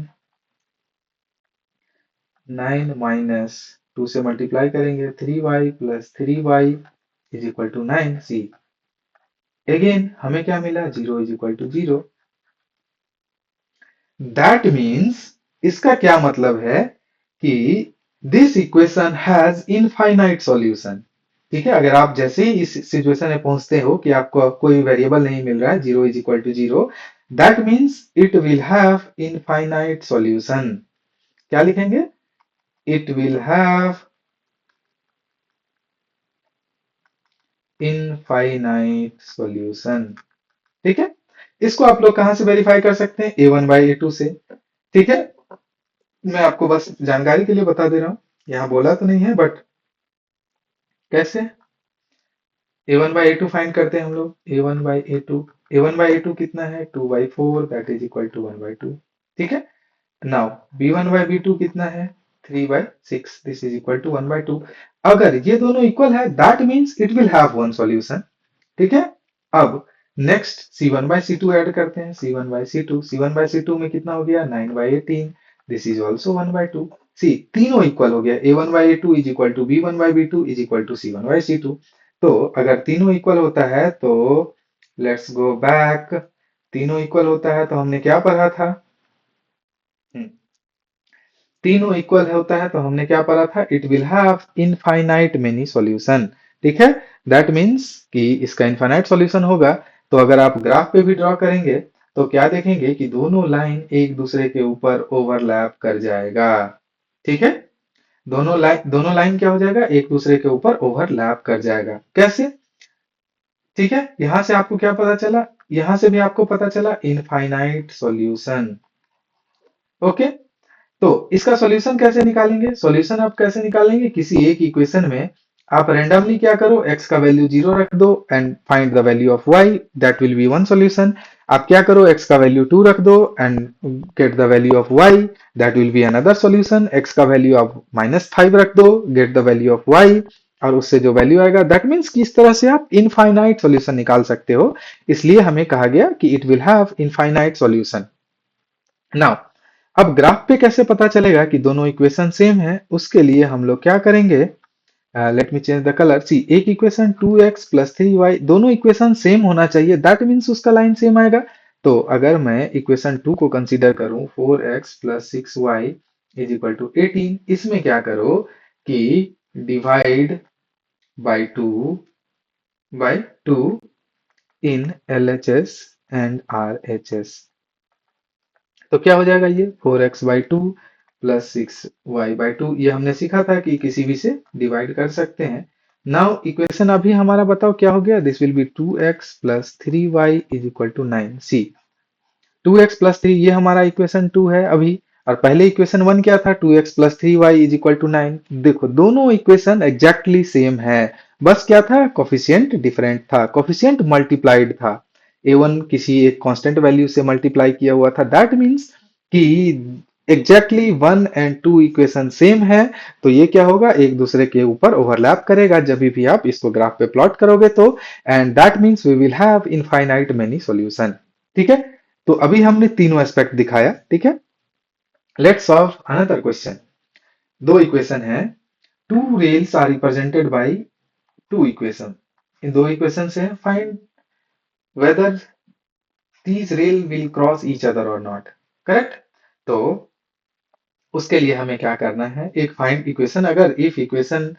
9 minus 2 से मल्टीप्लाई करेंगे, 3y plus 3y is equal to 9। See again हमें क्या मिला, 0 is equal to 0। That means, इसका क्या मतलब है कि this equation has infinite solution. ठीक है, अगर आप जैसे ही इस सिचुएशन में पहुंचते हो कि आपको कोई वेरिएबल नहीं मिल रहा है, 0 is equal to 0, that means it will have infinite solution. क्या लिखेंगे, it will have infinite solution. ठीक है, इसको आप लोग कहां से वेरीफाई कर सकते हैं, a1/a2 से। ठीक है, मैं आपको बस जानकारी के लिए बता दे रहा हूं, यहां बोला तो नहीं है, बट कैसे a1/a2 फाइंड करते हैं हम लोग, a1/a2 कितना है, 2/4, दैट इज इक्वल टू 1/2। ठीक है, नाउ b1/b2 कितना है, 3/6, दिस इज इक्वल टू 1/2। अगर ये दोनों इक्वल है, that means it will have one solution. ठीक है, अब नेक्स्ट C1/C2 ऐड करते हैं, C1/C2 में कितना हो गया, 9/18, दिस इज ऑल्सो 1/2। सी तीनों इक्वल हो गया, a1/a2 is equal to b1/b2 is equal to C1/C2। तो अगर तीनों इक्वल होता है तो लेट्स गो बैक, तीनों इक्वल होता है तो हमने क्या पढ़ा था, हम्म, तीनों इक्वल होता है तो हमने क्या पढ़ा था, it will have infinite many solution. ठीक है, दैट मीन्स कि इसका इनफाइनाइट सॉल्यूशन होगा। तो अगर आप ग्राफ पे भी ड्रॉ करेंगे तो क्या देखेंगे कि दोनों लाइन एक दूसरे के ऊपर ओवरलैप कर जाएगा। ठीक है, दोनों लाइन क्या हो जाएगा, एक दूसरे के ऊपर ओवरलैप कर जाएगा। कैसे, ठीक है, यहां से आपको क्या पता चला, यहां से भी आपको पता चला इनफाइनाइट सॉल्यूशन। ओके, तो इसका सॉल्यूशन कैसे निकालेंगे, सॉल्यूशन आप कैसे निकालेंगे, किसी एक इक्वेशन में आप रैंडमली क्या करो, x का वैल्यू 0 रख दो and find the value of y, that will B one solution. आप क्या करो, x का वैल्यू 2 रख दो and gate the value of y, that will be another solution. x का वैल्यू आप -5 रख दो, gate the value of y, और उससे जो वैल्यू आएगा, दैट मीन्स कि इस तरह से आप इनफाइनाइट सॉल्यूशन निकाल सकते हो। इसलिए हमें कहा गया कि it will have infinite solution. Now अब ग्राफ पे कैसे पता चलेगा कि दोनों इक्वेशन सेम है, उसके लिए हम लोग क्या करेंगे, let me change the colour. See एक इक्वेशन 2x प्लस 3y, दोनों इक्वेशन सेम होना चाहिए, दैट मीन्स उसका लाइन सेम आएगा। तो अगर मैं इक्वेशन 2 को कंसीडर करूं, 4x plus 6y is equal to 18, इसमें क्या करो कि divide by 2 in LHS and RHS। तो क्या हो जाएगा, ये 4x/2 प्लस 6y/2, ये हमने सीखा था कि किसी भी से डिवाइड कर सकते हैं। नाउ इक्वेशन अभी हमारा बताओ क्या हो गया, this will be 2x plus 3y is equal to 9। See 2x plus 3 ये हमारा इक्वेशन 2 है अभी, और पहले इक्वेशन 1 क्या था, 2x plus 3y is equal to 9। देखो दोनों इक्वेशन एग्जैक्टली सेम है, बस क्या था, कोफिशिएंट डिफरेंट था, कोफिशिएंट मल्टीप्लाइड था। a1 किसी एक कांस्टेंट वैल्यू से मल्टीप्लाई किया हुआ था, दैट मीन्स कि एग्जैक्टली 1 एंड 2 इक्वेशन सेम है। तो ये क्या होगा, एक दूसरे के ऊपर ओवरलैप करेगा जब भी आप इसको ग्राफ पे प्लॉट करोगे तो, and that means we will have infinite many solution. ठीक है, तो अभी हमने तीनों एस्पेक्ट दिखाया। ठीक है, लेट्स सॉल्व अनदर क्वेश्चन। दो इक्वेशन है, two rails are represented by two equation. इन दो इक्वेशन से find whether these rail will cross each other or not, correct. तो उसके लिए हमें क्या करना है, एक फाइंड इक्वेशन, अगर if equation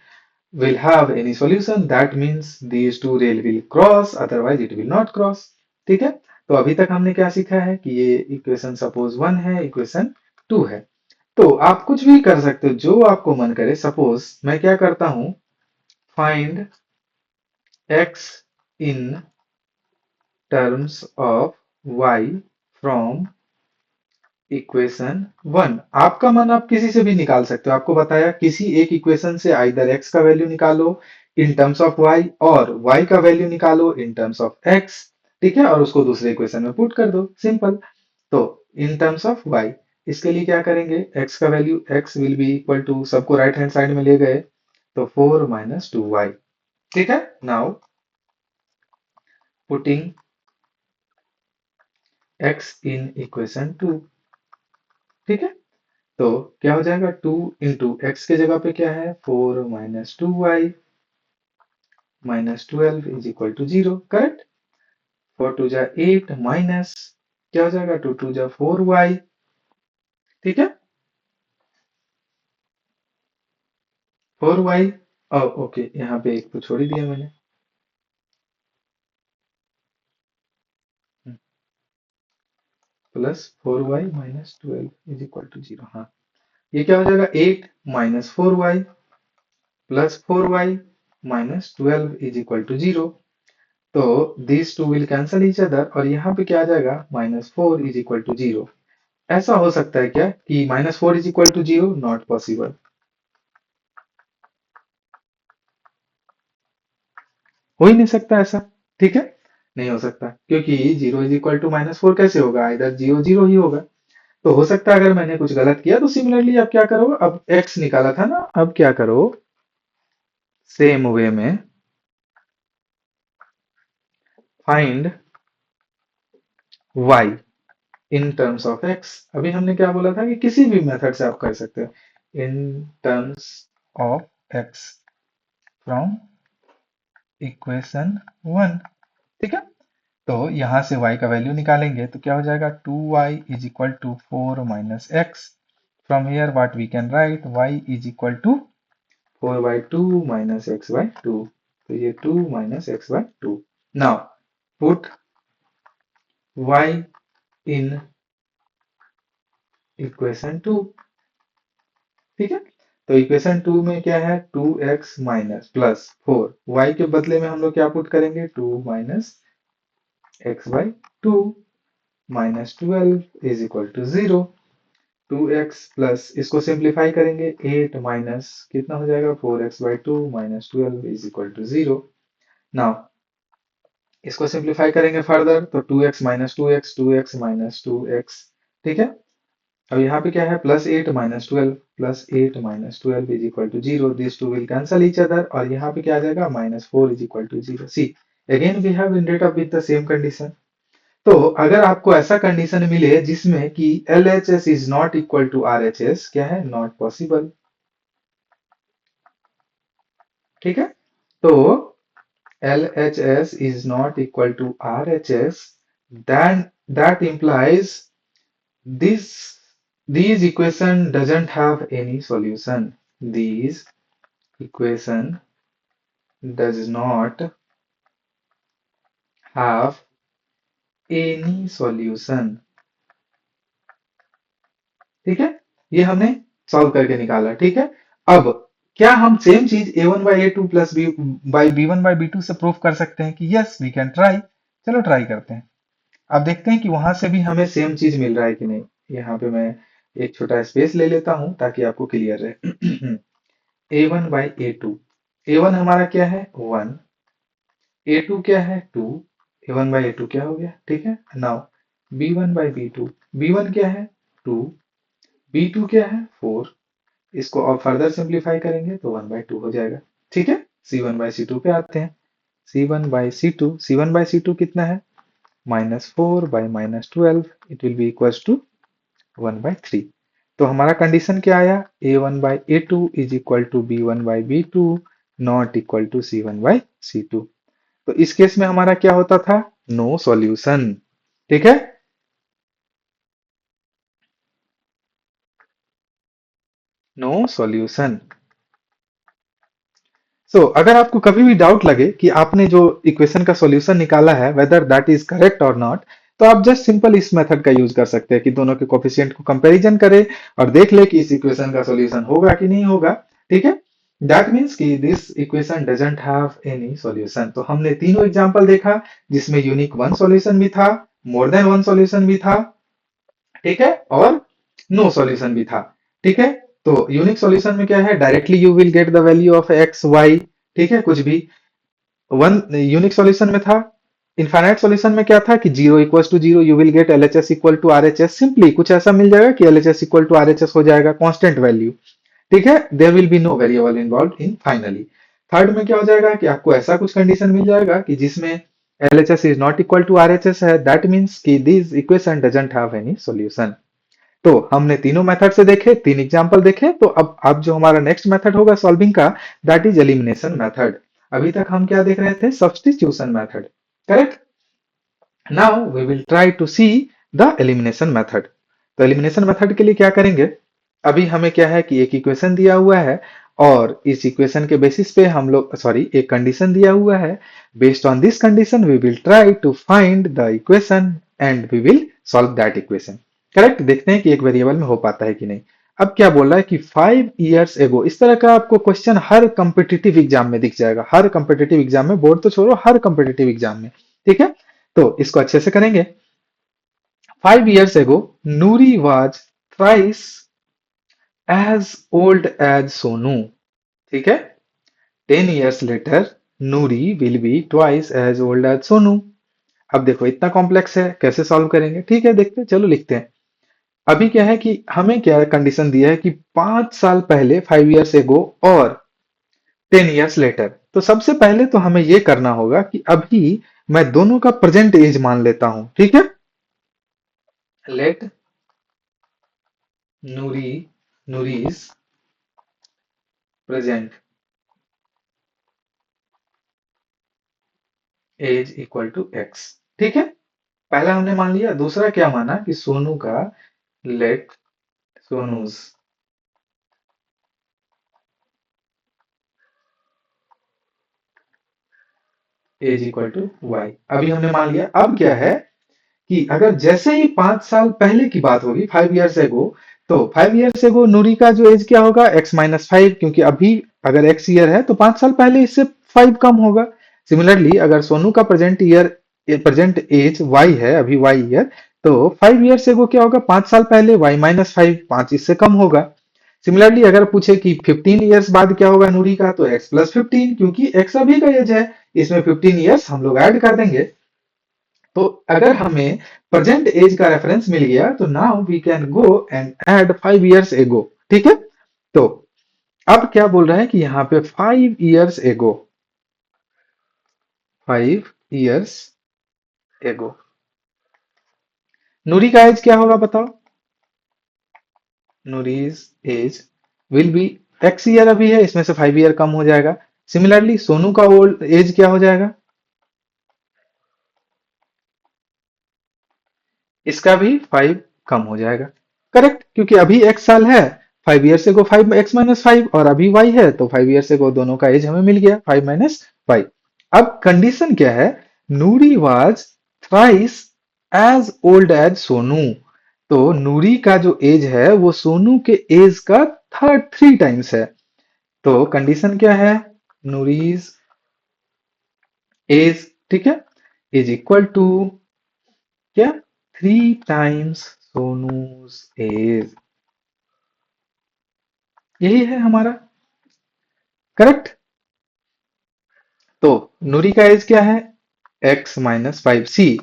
will have any solution that means these two rail will cross, otherwise it will not cross। ठीक है, तो अभी तक हमने क्या सीखा है कि ये इक्वेशन सपोज 1 है, इक्वेशन 2 है। तो आप कुछ भी कर सकते हो जो आपको मन करे। सपोज मैं क्या करता हूं, find x in terms of y from equation 1। आपका मन आप किसी से भी निकाल सकते हो। आपको बताया किसी एक इक्वेशन से आइदर x का वैल्यू निकालो इन टर्म्स ऑफ y और y का वैल्यू निकालो इन टर्म्स ऑफ x। ठीक है, और उसको दूसरे इक्वेशन में पुट कर दो, सिंपल। तो इन टर्म्स ऑफ y, इसके लिए क्या करेंगे, x का वैल्यू x will be equal to, सबको राइट हैंड साइड में ले गए तो 4 माइनस 2y। ठीक है, now putting x in equation 2। ठीक है, तो क्या हो जाएगा, 2 इंटू एक्स के जगह पे क्या है, 4 minus 2y minus 12 is equal to 0, correct. 4 टू जा 8 माइनस क्या हो जाएगा, 2 टू जा 4y। ठीक है, 4y। ओके, यहाँ पे एक तो छोड़ ही दिया मैंने, plus 4y minus 12 is equal to 0। हाँ, ये क्या हो जाएगा, 8 minus 4y plus 4y minus 12 is equal to 0। तो this two will cancel each other और यहाँ पे क्या आ जाएगा, माइनस 4 इज इक्वल टू 0। ऐसा हो सकता है क्या कि minus 4 is equal to 0, not possible. हो ही नहीं सकता ऐसा। ठीक है, नहीं हो सकता क्योंकि 0 इज इक्वल टू माइनस 4 कैसे होगा, इधर 0 0 ही होगा। तो हो सकता है अगर मैंने कुछ गलत किया तो सिमिलरली अब क्या करो, अब x निकाला था ना, अब क्या करो, सेम वे में find y in terms of x। अभी हमने क्या बोला था कि किसी भी मेथड से आप कर सकते हो, इन terms of x from equation 1। ठीक है, तो यहां से y का वैल्यू निकालेंगे तो क्या हो जाएगा, 2y is equal to 4 minus x. From here what we can write, y is equal to 4 by 2 minus x by 2। तो ये 2 minus x by 2। Now put y in equation 2। ठीक है, तो इक्वेशन 2 में क्या है, 2x माइनस प्लस 4, y के बदले में हम लोग क्या पुट करेंगे, 2 minus x by 2 minus 12 is equal to 0। 2x plus इसको सिंप्लीफाई करेंगे, 8 माइनस कितना हो जाएगा, 4x by 2 minus 12 is equal to 0। Now इसको सिंप्लीफाई करेंगे फर्दर तो 2x minus 2x, 2x minus 2x। ठीक है, अब यहाँ पे क्या है, plus 8 minus 12, plus 8 minus 12 is equal to 0। This two will cancel each other और यहाँ पे क्या आ जाएगा, minus 4 is equal to 0। See, again we have ended up with the same condition. तो अगर आपको ऐसा कंडीशन मिले जिसमें कि LHS is not equal to RHS, क्या है, नॉट पॉसिबल। ठीक है, तो LHS is not equal to RHS, then that implies this these equation doesn't have any solution. These equation does not have any solution। ठीक है, ये हमने solve करके निकाला। ठीक है, अब क्या हम सेम चीज a1 by a two plus b by b one by b two से प्रूव कर सकते हैं कि यस वी कैन ट्राई। चलो ट्राई करते हैं। अब देखते हैं कि वहां से भी हमें सेम चीज मिल रहा है कि नहीं। यहाँ पे मैं एक छोटा स्पेस ले लेता हूं ताकि आपको क्लियर रहे। a1 by a two, a one हमारा क्या है, 1, ए टू क्या है, 2। a1 बाई ए टू क्या हो गया, ठीक है। Now b1 by b to, b1 क्या है, 2, b2 क्या है, 4। इसको और फर्दर सिंप्लीफाई करेंगे तो 1 बाई 2 हो जाएगा। ठीक है, c1 बाई सी टू पे आते हैं। c1 by c two, c1 by c two कितना है, minus 4 by minus 12, it will be equals to 1 by 3। तो हमारा कंडीशन क्या आया, a1 by a two is equal to b1 by b two not equal to c1 by c two. तो इस case में हमारा क्या होता था, नो सॉल्यूशन। ठीक है, नो सॉल्यूशन। सो अगर आपको कभी भी डाउट लगे कि आपने जो इक्वेशन का सॉल्यूशन निकाला है वेदर दैट इज करेक्ट और नॉट, तो आप जस्ट सिंपल इस मेथड का यूज कर सकते हैं कि दोनों के कोफिशिएंट को कंपैरिजन करें और देख ले कि इस इक्वेशन का सॉल्यूशन होगा कि नहीं होगा। ठीक है, दैट मीन्स कि this equation doesn't have any solution. तो हमने तीनों एग्जांपल देखा जिसमें यूनिक वन सॉल्यूशन भी था, मोर देन वन सॉल्यूशन भी था, ठीक है, और नो सॉल्यूशन भी था। ठीक है, तो यूनिक सॉल्यूशन में क्या है, directly you will get the value of x y, ठीक है, कुछ भी। वन यूनिक सॉल्यूशन में था। इनफाइनाइट सॉल्यूशन में क्या था कि zero equal to zero, you will get LHS equal to RHS, simply कुछ ऐसा मिल जाएगा कि एलएचएस इक्वल टू आरएचएस हो जाएगा, कांस्टेंट वैल्यू। ठीक है, there will be no variable involve in finally. Third में क्या हो जाएगा कि आपको ऐसा कुछ कंडीशन मिल जाएगा कि जिसमें LHS is not equal to RHS है, दैट मीन्स कि this equation doesn't have any solution. तो हमने तीनों मेथड से देखे, तीन एग्जांपल देखे। तो अब जो हमारा नेक्स्ट मेथड होगा सॉल्विंग का, दैट इज एलिमिनेशन मेथड। अभी तक हम क्या देख रहे थे, substitution method, correct. Now we will try to see the elimination method. तो एलिमिनेशन मेथड के लिए क्या करेंगे, अभी हमें क्या है कि एक इक्वेशन दिया हुआ है और इस इक्वेशन के बेसिस पे हम लोग, सॉरी, एक कंडीशन दिया हुआ है। Based on this condition we will try to find the equation and we will solve that equation. Correct, देखते हैं कि एक वेरिएबल में हो पाता है कि नहीं। अब क्या बोल रहा है कि 5 years एगो, इस तरह का आपको क्वेश्चन हर कम्पिटिटिव एग्जाम में दिख जाएगा, हर कम्पिटिटिव एग्जाम में, बोर्ड तो छोड़ो, हर कम्पिटिटिव एग्जाम में। ठीक है, तो इसको अच्छे से करेंगे। 5 years ago Nuri was thrice as old as Sonu। ठीक है, 10 years later Nuri will be twice as old as Sonu। अब देखो इतना कॉम्प्लेक्स है, कैसे सॉल्व करेंगे। ठीक है, देखते हैं, चलो लिखते हैं। अभी क्या है कि हमें क्या कंडीशन दिया है कि 5 साल पहले, 5 years एगो, और 10 years लेटर। तो सबसे पहले तो हमें ये करना होगा कि अभी मैं दोनों का प्रेजेंट एज मान लेता हूं। ठीक है, let Noori Noori's present age equal to X. ठीक है, पहला हमने मान लिया। दूसरा क्या माना कि सोनू का, let Sonu's age equal to y, अभी हमने मान लिया। अब क्या है कि अगर जैसे ही 5 साल पहले की बात होगी, 5 years एगो, तो 5 years एगो नूरी का जो एज क्या होगा, x-5, क्योंकि अभी अगर x ईयर है तो 5 साल पहले इससे 5 कम होगा। सिमिलरली अगर सोनू का present year, present age y है, अभी y ईयर, तो 5 years एगो क्या होगा, 5 साल पहले y-5, 5 इससे कम होगा। सिमिलरली अगर पूछे कि 15 years बाद क्या होगा नूरी का, तो x+15, क्योंकि x अभी का एज है, इसमें 15 years हम लोग ऐड कर देंगे। तो अगर हमें प्रेजेंट एज का रेफरेंस मिल गया तो now we can go and add 5 years एगो। ठीक है, तो अब क्या बोल रहा है कि यहाँ पे 5 years एगो, 5 years एगो, नूरी का एज क्या होगा बताओ। Noori's age will be, X year अभी है, इसमें से 5 year कम हो जाएगा। सिमिलरली सोनू का ओल्ड एज क्या हो जाएगा, इसका भी 5 कम हो जाएगा। करेक्ट, क्योंकि अभी x साल है, 5 years से को 5x-5, और अभी y है, तो 5 years से को दोनों का एज हमें मिल गया, 5-5। अब कंडीशन क्या है, Noori was thrice as old as Sonu. तो नूरी का जो एज है वो सोनू के एज का 3 times है। तो कंडीशन क्या है, नूरीज एज, ठीक है, इज इक्वल टू क्या, 3 times सोनूज एज। यही है हमारा, करेक्ट। तो नूरी का एज क्या है, x-5। सी,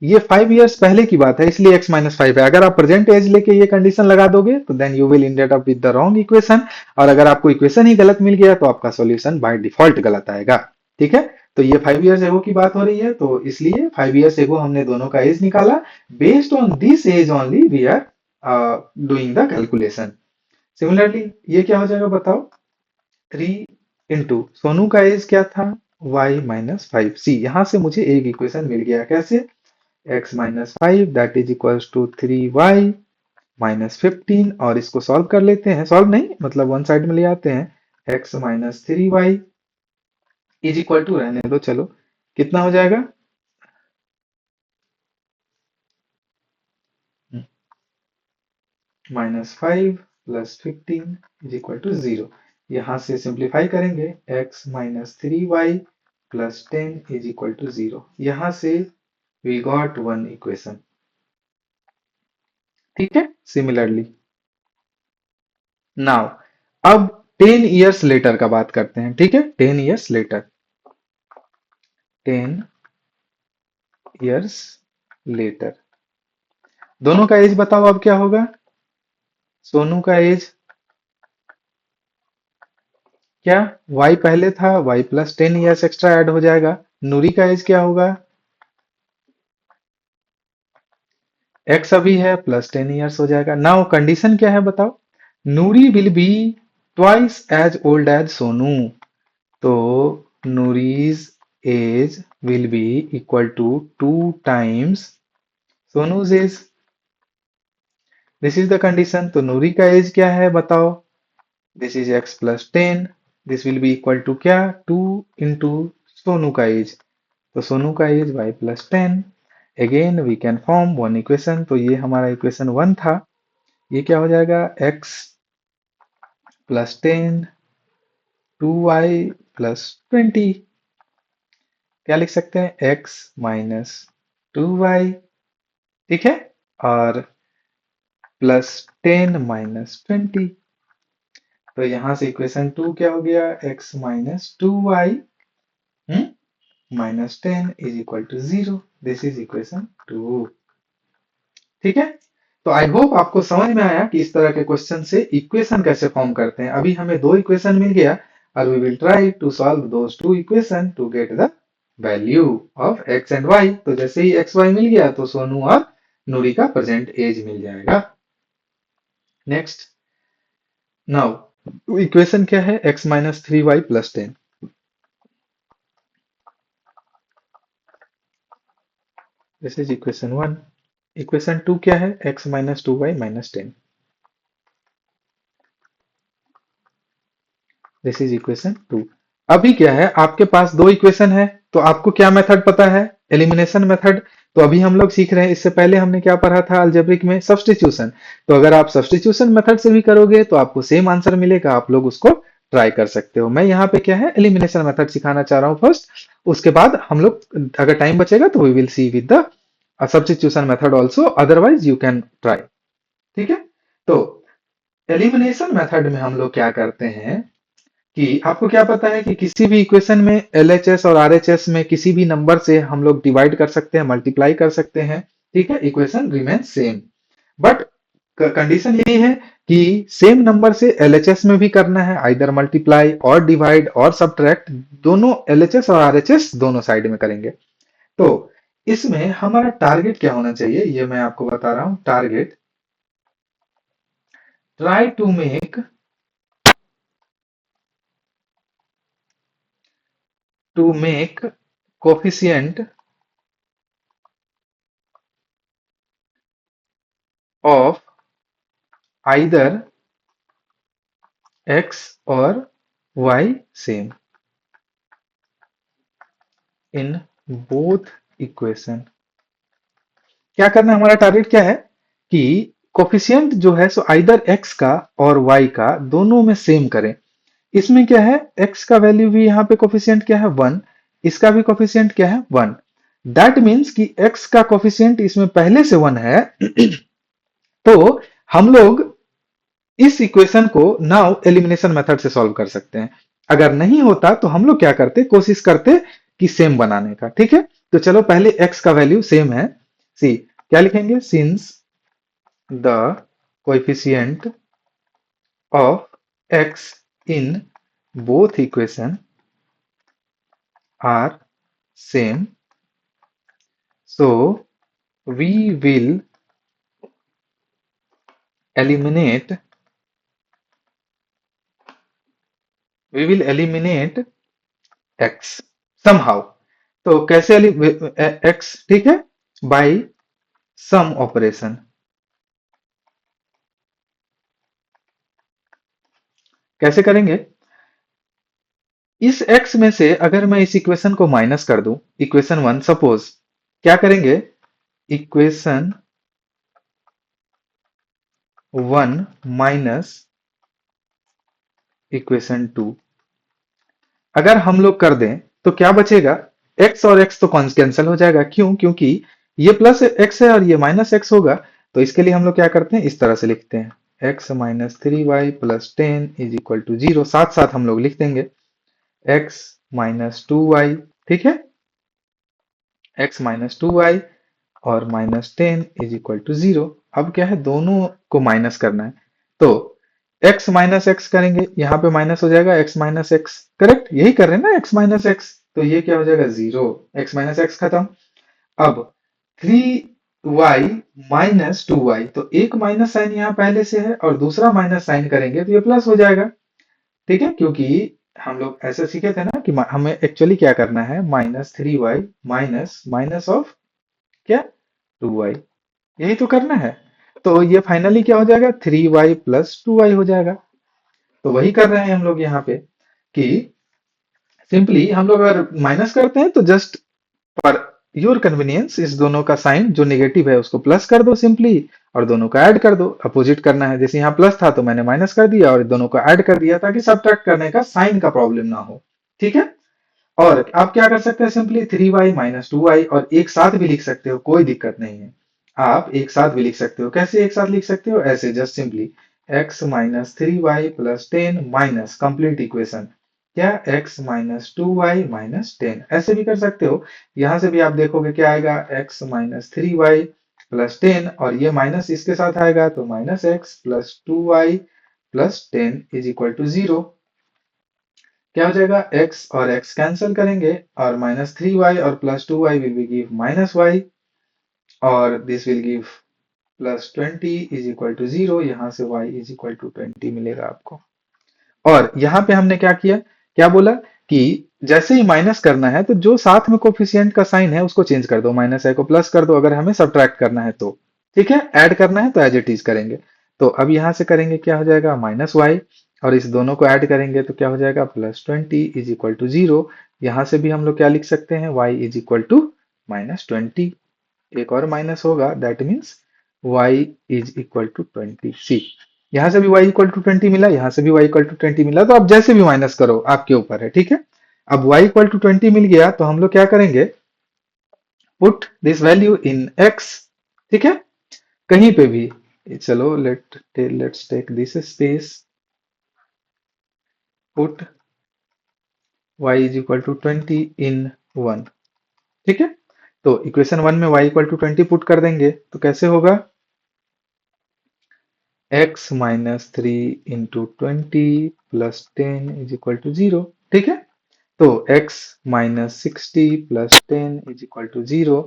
ये 5 years पहले की बात है, इसलिए x-5 है। अगर आप प्रेजेंट एज लेके ये कंडीशन लगा दोगे तो then you will end up with the wrong equation. और अगर आपको इक्वेशन ही गलत मिल गया तो आपका सॉल्यूशन बाय डिफॉल्ट गलत आएगा। ठीक है, तो ये 5 years एगो की बात हो रही है, तो इसलिए 5 years एगो हमने दोनों का एज निकाला। Based on this age only we are doing the calculation. Similarly ये क्या हो जाएगा बताओ, 3 इंटू सोनू का एज क्या था, y-5। सी, यहां से मुझे एक इक्वेशन मिल गया, कैसे, x-5 that is equals to 3y-15। और इसको सॉल्व कर लेते हैं, सॉल्व नहीं मतलब वन साइड में ले आते हैं, x-3y इज इक्वल टू, रहने दो चलो, कितना हो जाएगा, -5 प्लस 15 इज इक्वल टू 0। यहाँ से सिंप्लीफाई करेंगे, x minus 3y plus 10 is equal to 0। यहाँ से वी गॉट वन इक्वेशन। ठीक है, सिमिलरली नाउ अब 10 इयर्स लेटर का बात करते हैं। ठीक है, 10 इयर्स लेटर, 10 इयर्स लेटर, दोनों का एज बताओ अब क्या होगा। सोनू का एज क्या, y पहले था, y plus 10 years extra add हो जाएगा। नूरी का एज क्या होगा, x अभी है प्लस 10 ईयर्स हो जाएगा। नाउ कंडीशन क्या है बताओ, Noori will be twice as old as Sonu, तो Noori's age will be equal to 2 times Sonu's age. This is the condition. तो नूरी का एज क्या है बताओ, this is x plus 10, this will be equal to क्या, 2 इंटू सोनू का एज, तो सोनू का age y plus 10। Again we can form one equation, तो ये हमारा इक्वेशन 1 था। ये क्या हो जाएगा, x प्लस 10 2y प्लस 20, क्या लिख सकते हैं, x माइनस 2y। ठीक है, और प्लस 10 माइनस 20, तो यहां से इक्वेशन 2 क्या हो गया, x minus 2y minus 10 is equal to 0। This is equation 2। ठीक है, तो आई होप आपको समझ में आया कि इस तरह के क्वेश्चन से इक्वेशन कैसे फॉर्म करते हैं। अभी हमें दो इक्वेशन मिल गया और we will try to solve those two equation to get the value of x and y। तो जैसे ही x y मिल गया तो सोनू और नूरी का प्रेजेंट एज मिल जाएगा। नेक्स्ट, नाउ इक्वेशन क्या है, x minus 3y plus 10, this is equation 1। Equation 2 क्या है, x minus 2y minus 10, this is equation 2। अभी क्या है, आपके पास दो इक्वेशन है, तो आपको क्या मेथड पता है, एलिमिनेशन मेथड। तो अभी हम लोग सीख रहे हैं, इससे पहले हमने क्या पढ़ा था अलजेब्रिक में, सब्स्टिट्यूशन। तो अगर आप सब्स्टिट्यूशन मेथड से भी करोगे तो आपको सेम आंसर मिलेगा, आप लोग उसको ट्राई कर सकते हो। मैं यहाँ पे क्या है, एलिमिनेशन मेथड सिखाना चाह रहा हूँ फर्स्ट, उसके बाद हम लोग अगर टाइम बचेगा तो we will see with the substitution method also, otherwise you can try. ठीक है, तो एलिमिनेशन मेथड में हम लोग क्या करते हैं कि आपको क्या पता है कि किसी भी इक्वेशन में LHS और RHS में किसी भी नंबर से हम लोग डिवाइड कर सकते हैं, मल्टीप्लाई कर सकते हैं। ठीक है, equation remain same, but condition यही है कि सेम नंबर से LHS में भी करना है, आइदर मल्टीप्लाई और डिवाइड और सब्ट्रैक्ट, दोनों LHS और RHS दोनों साइड में करेंगे। तो इसमें हमारा टारगेट क्या होना चाहिए, ये मैं आपको बता रहा हूं। Target, try to make coefficient of either x or y same in both equation। क्या करना है, हमारा टारगेट क्या है कि कोफिशिएंट जो है सो आइदर x का और y का दोनों में सेम करें। इसमें क्या है, x का वैल्यू भी यहाँ पे कोफिशिएंट क्या है 1, इसका भी कोफिशिएंट क्या है 1। दैट मीन्स कि x का कोफिशिएंट इसमें पहले से 1 है तो हम लोग इस इक्वेशन को नाउ एलिमिनेशन मेथड से सॉल्व कर सकते हैं। अगर नहीं होता तो हम लोग क्या करते, कोशिश करते कि सेम बनाने का। ठीक है, तो चलो पहले x का वैल्यू सेम है, सी क्या लिखेंगे, since the coefficient of x in both equation are same, so we will eliminate x somehow। तो कैसे x, ठीक है, बाय सम ऑपरेशन। कैसे करेंगे, इस x में से अगर मैं इस इक्वेशन को माइनस कर दूं, इक्वेशन 1 सपोज, क्या करेंगे, इक्वेशन 1 माइनस इक्वेशन 2। अगर हम लोग कर दें तो क्या बचेगा? x और x तो कैंसिल हो जाएगा। क्यों? क्योंकि ये प्लस x है और ये माइनस x होगा। तो इसके लिए हम लोग क्या करते हैं, इस तरह से लिखते हैं x minus 3y plus 10 is equal to 0। साथ साथ हम लोग लिख देंगे x माइनस 2y। ठीक है, x माइनस 2y और माइनस 10 इज इक्वल टू 0। अब क्या है, दोनों को माइनस करना है। तो x माइनस एक्स करेंगे, यहाँ पे माइनस हो जाएगा x माइनस एक्स। करेक्ट, यही कर रहे हैं ना, x माइनस एक्स। तो ये क्या हो जाएगा, 0। x माइनस एक्स खत्म। अब 3y माइनस 2y, तो एक माइनस साइन यहाँ पहले से है और दूसरा माइनस साइन करेंगे तो ये प्लस हो जाएगा। ठीक है, क्योंकि हम लोग ऐसे सीखे थे ना कि हमें एक्चुअली क्या करना है, minus 3y minus minus of क्या, 2y, यही तो करना है। तो ये फाइनली क्या हो जाएगा, 3y प्लस 2y हो जाएगा। तो वही कर रहे हैं हम लोग यहाँ पे कि सिंपली हम लोग अगर माइनस करते हैं तो जस्ट फॉर योर कन्वीनियंस इस दोनों का साइन जो नेगेटिव है उसको प्लस कर दो सिंपली, और दोनों का ऐड कर दो। अपोजिट करना है, जैसे यहाँ प्लस था तो मैंने माइनस कर दिया और दोनों को ऐड कर दिया ताकि सब्ट्रैक्ट करने का साइन का प्रॉब्लम ना हो। ठीक है, और आप क्या कर सकते हैं, सिंपली 3y माइनस 2y, और एक साथ भी लिख सकते हो, कोई दिक्कत नहीं है। आप एक साथ भी लिख सकते हो। कैसे एक साथ लिख सकते हो, ऐसे just simply x minus 3y plus 10 minus complete equation क्या, x माइनस 2y माइनस 10, ऐसे भी कर सकते हो। यहां से भी आप देखोगे क्या आएगा, x माइनस 3y प्लस 10, और ये माइनस इसके साथ आएगा तो minus x plus 2y plus 10 is equal to 0। क्या हो जाएगा, x और x कैंसिल करेंगे और माइनस 3y और plus 2y will be give minus y, और this will give plus 20 is equal to 0। यहाँ से y इज इक्वल टू 20 मिलेगा आपको। और यहाँ पे हमने क्या किया, क्या बोला कि जैसे ही माइनस करना है तो जो साथ में कोफिशिएंट का साइन है उसको चेंज कर दो, माइनस आई को प्लस कर दो अगर हमें सब्ट्रैक्ट करना है तो। ठीक है, ऐड करना है तो एज इट इज करेंगे। तो अब यहाँ से करेंगे, क्या हो जाएगा, माइनस वाई, और इस दोनों को ऐड करेंगे तो क्या हो जाएगा, प्लस 20 इज इक्वल टू 0। यहाँ से भी हम लोग क्या लिख सकते हैं, y is equal to minus 20। एक और माइनस होगा, that means y is equal to 20। See, यहाँ से भी y इक्वल टू 20 मिला, यहाँ से भी y इक्वल टू 20 मिला। तो आप जैसे भी माइनस करो आपके ऊपर है। ठीक है, अब y इक्वल टू 20 मिल गया तो हम लोग क्या करेंगे, put this value in x। ठीक है, कहीं पे भी, चलो let's take this space, put y is equal to 20 in 1। ठीक है, तो इक्वेशन 1 में y इक्वल टू 20 पुट कर देंगे तो कैसे होगा, x minus 3 into 20 plus 10 is equal to 0। ठीक है, तो x minus 60 plus 10 is equal to 0,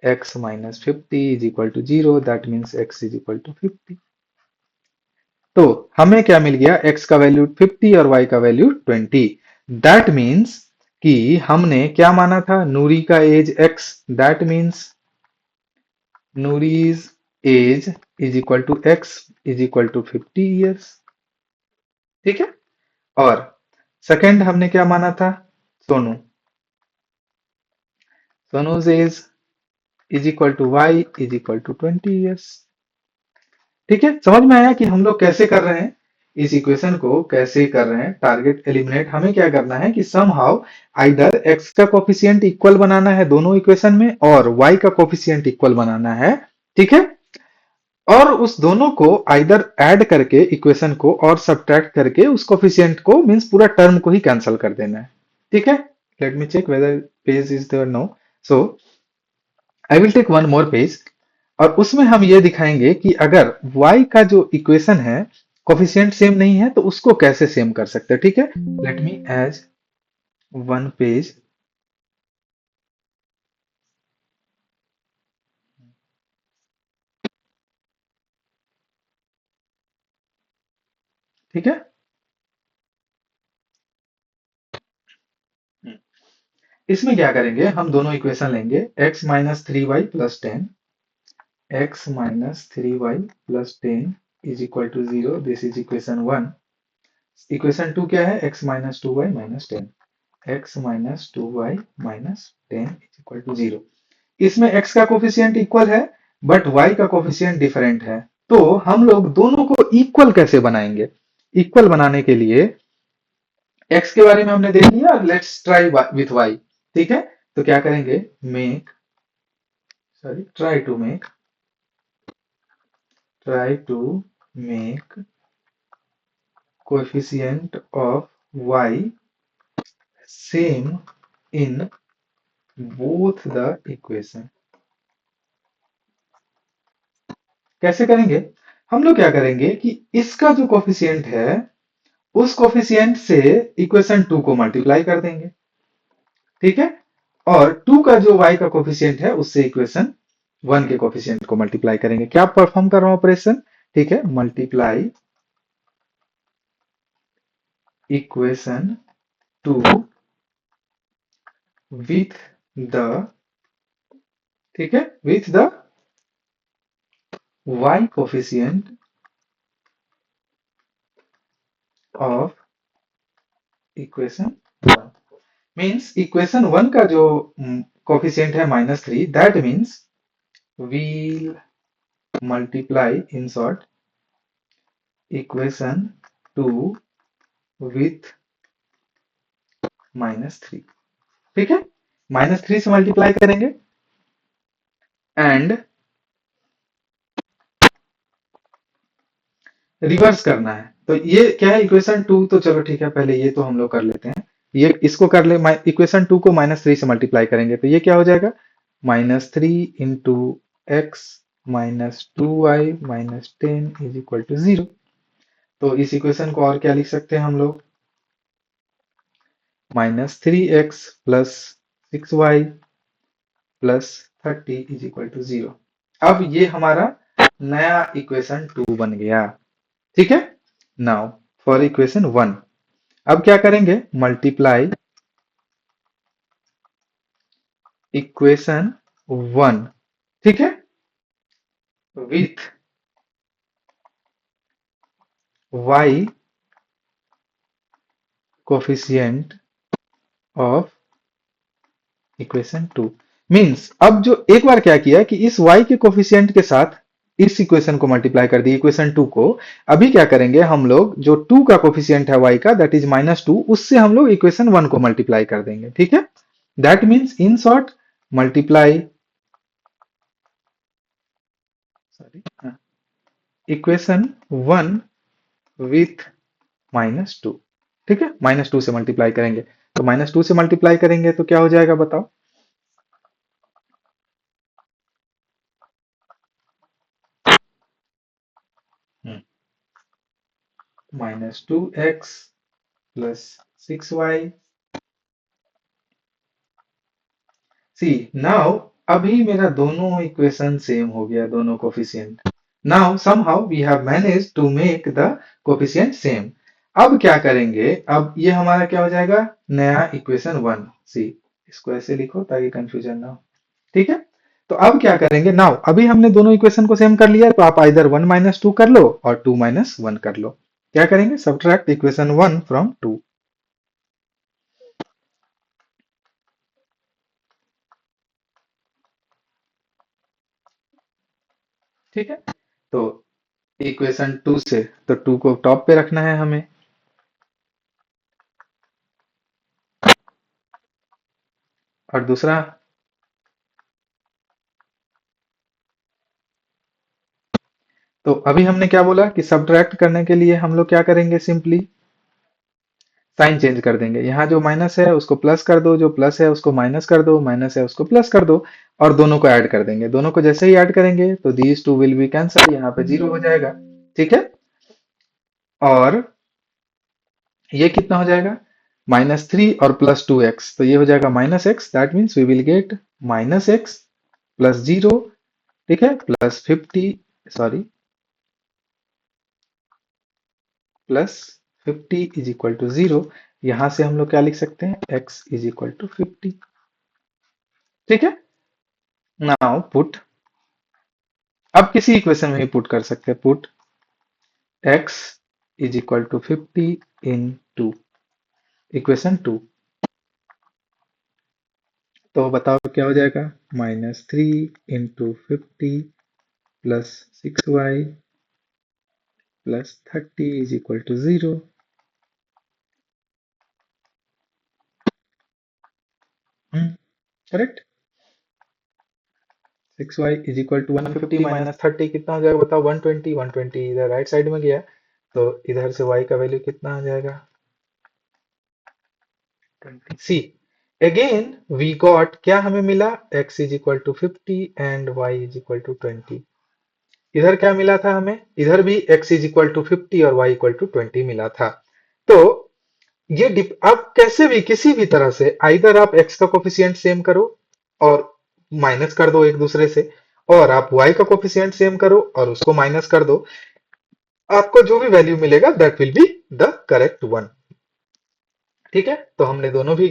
x minus 50 is equal to 0, that means x is equal to 50। तो हमें क्या मिल गया, x का वैल्यू 50 और y का वैल्यू 20। दैट मीन्स कि हमने क्या माना था, नूरी का age x, that means Noori's age is equal to x is equal to 50 years. ठीक है, और सेकंड हमने क्या माना था, Sonu, Sonu's age is equal to Y is equal to 20 years. ठीक है, समझ में आया कि हम लोग कैसे कर रहे हैं, इस इक्वेशन को कैसे कर रहे हैं, टारगेट एलिमिनेट। हमें क्या करना है कि समहाउ आइदर x का कोफिशिएंट इक्वल बनाना है दोनों इक्वेशन में, और y का कोफिशिएंट इक्वल बनाना है। ठीक है, और उस दोनों को आइदर ऐड करके इक्वेशन को और सब्ट्रैक्ट करके उस कोफिशिएंट को, मींस पूरा टर्म को ही कैंसिल कर देना है। ठीक है, let me check whether page is there, no. So I will take one more page, और उसमें हम ये दिखाएंगे कि अगर y का जो इक्वेशन है कोफिशिएंट सेम नहीं है तो उसको कैसे सेम कर सकते हैं। ठीक है, let me age one page. ठीक है, इसमें क्या करेंगे, हम दोनों इक्वेशन लेंगे, x minus 3y plus 10, x minus 3y plus 10 is equal to 0। This is equation 1। Equation 2 क्या है, x minus 2y minus 10, x minus 2y minus 10 is equal to 0। इसमें x का कोफिशिएंट इक्वल है बट y का coefficient different है। तो हम लोग दोनों को इक्वल कैसे बनाएंगे? इक्वल बनाने के लिए x के बारे में हमने देख लिया, लेट्स ट्राई विथ y। ठीक है, तो क्या करेंगे? Make sorry try to make coefficient of y same in both the equation। कैसे करेंगे? हम लोग क्या करेंगे कि इसका जो कोफिशिएंट है उस कोफिशिएंट से इक्वेशन 2 को मल्टीप्लाई कर देंगे। ठीक है, और 2 का जो y का कोफिशिएंट है उससे इक्वेशन 1 के कोफिशिएंट को मल्टीप्लाई करेंगे। क्या परफॉर्म कर रहा हूं ऑपरेशन? ठीक है, मल्टीप्लाई इक्वेशन 2 विथ द, ठीक है, with the y coefficient of equation 1। Means equation 1 का जो कोफिशिएंट है -3, that means we'll multiply in short equation 2 with -3। ठीक है, -3 से मल्टीप्लाई करेंगे एंड रिवर्स करना है। तो ये क्या है? इक्वेशन 2, तो चलो ठीक है, पहले ये तो हम लोग कर लेते हैं। ये इसको कर ले, इक्वेशन 2 को -3 से मल्टीप्लाई करेंगे तो ये क्या हो जाएगा? -3 इंटू एक्स -2y -10 = 0। तो इस इक्वेशन को और क्या लिख सकते हैं हम लोग? -3x + 6y + 30 = 0। अब ये हमारा नया इक्वेशन 2 बन गया। ठीक है, नाउ फॉर इक्वेशन 1 अब क्या करेंगे? मल्टीप्लाई इक्वेशन 1, ठीक है, with y coefficient of equation 2। Means अब जो एक बार क्या किया कि इस y के कोफिशिएंट के साथ इस इक्वेशन को मल्टीप्लाई कर दिया, इक्वेशन 2 को। अभी क्या करेंगे हम लोग? जो 2 का कोफिशिएंट है y का, दैट इज -2, उससे हम लोग इक्वेशन 1 को मल्टीप्लाई कर देंगे। ठीक है, that means in short multiply sorry equation 1 with -2। ठीक है, -2 से मल्टीप्लाई करेंगे तो -2 से मल्टीप्लाई करेंगे तो क्या हो जाएगा बताओ? -2x + 6y। सी नाउ अभी मेरा दोनों इक्वेशन सेम हो गया, दोनों coefficient. Now somehow we have manage to make the coefficient same. अब क्या करेंगे? अब ये हमारा क्या हो जाएगा? नया इक्वेशन 1। सी, इसको ऐसे लिखो ताकि कंफ्यूजन ना हो। ठीक है, तो अब क्या करेंगे? नाउ अभी हमने दोनों इक्वेशन को सेम कर लिया है, तो आप आइदर 1 - 2 कर लो और 2 - 1 कर लो। क्या करेंगे? Subtract equation 1 from 2। ठीक है, तो इक्वेशन 2 से, तो 2 को टॉप पे रखना है हमें, और दूसरा, तो अभी हमने क्या बोला कि सब्ट्रैक्ट करने के लिए हम लोग क्या करेंगे? सिंपली साइन चेंज कर देंगे। यहाँ जो माइनस है उसको प्लस कर दो, जो प्लस है उसको माइनस कर दो, माइनस है उसको प्लस कर दो, और दोनों को ऐड कर देंगे। दोनों को जैसे ही ऐड करेंगे तो these two will be cancel, यहाँ पे 0 हो जाएगा। ठीक है, और ये कितना हो जाएगा? -3 और +2x, तो ये हो जाएगा -x, that means we will get -x + 0। ठीक है, +50, सॉरी, +50 = 0। यहां से हम लोग क्या लिख सकते हैं? x = 50। ठीक है, नाउ पुट, अब किसी इक्वेशन में ही पुट कर सकते हैं। Put x = 50 into equation 2। तो बताओ क्या हो जाएगा? -3 × 50 + 6y plus 30 is equal to 0. Correct. 6y is equal to 150 minus 30 कितना हो जाएगा बताओ. 120. 120 इधर राइट साइड में गया तो इधर से y का वैल्यू कितना आ जाएगा. 20. सी अगेन वी गॉट क्या हमें मिला. x is equal to 50 and y is equal to 20. इधर क्या मिला था हमें. इधर भी x is equal to 50 और y equal to 20 मिला था. तो ये आप कैसे भी किसी भी तरह से आइदर आप x का कोफिशिएंट सेम करो और माइनस कर दो एक दूसरे से, और आप y का कोफिशिएंट सेम करो और उसको माइनस कर दो. आपको जो भी वैल्यू मिलेगा that will be the correct one. ठीक है. तो हमने दोनों ही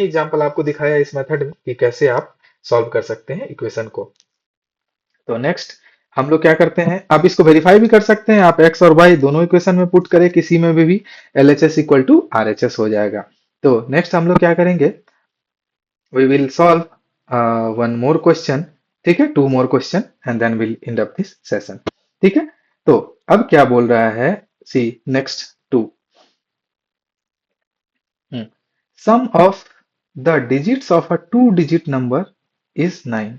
एग्जांपल आपको दिखाया इस मेथड में कि कैसे आप सॉल्व कर सकते हैं इक्वेशन को. तो नेक्स्ट हम लोग क्या करते हैं. आप इसको वेरीफाई भी कर सकते हैं. आप x और y दोनों इक्वेशन में पुट करें किसी में भी LHS इक्वल टू RHS हो जाएगा. तो नेक्स्ट हम लोग क्या करेंगे. We will solve one more question. ठीक है. Two more question and then will end up this session. ठीक है. तो अब क्या बोल रहा है. See next two. Sum of the digits of a two digit number is 9.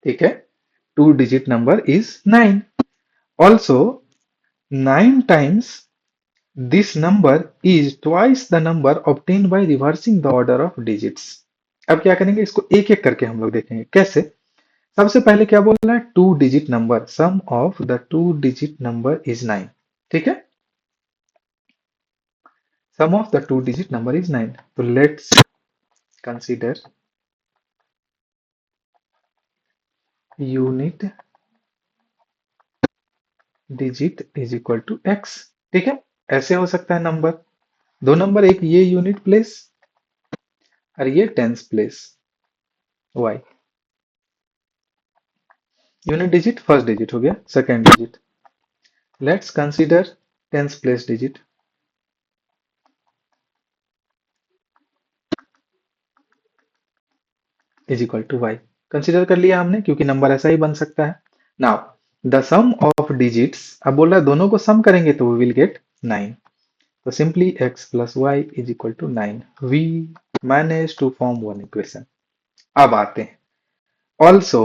ठीक है. Two digit number is 9. Also, 9 times this number is twice the number obtained by reversing the order of digits. अब क्या करेंगे इसको एक एक करके हम लोग देखेंगे कैसे. सबसे पहले क्या बोल रहा है. Two digit number. Sum of the two digit number is 9. ठीक है. Sum of the two digit number is 9. तो let's consider unit digit is equal to x. ठीक है. ऐसे हो सकता है नंबर. दो नंबर, एक ये यूनिट प्लेस और ये tens place y. Unit digit first digit हो गया. Second digit. Let's consider tens place digit. Is equal to y. Consider कर लिया हमने क्योंकि नंबर ऐसा ही बन सकता है. Now the sum of digits. अब बोल रहा है दोनों को सम करेंगे तो वी विल गेट 9. तो simply x plus y is equal to 9. We manage to form one equation. अब आते हैं. Also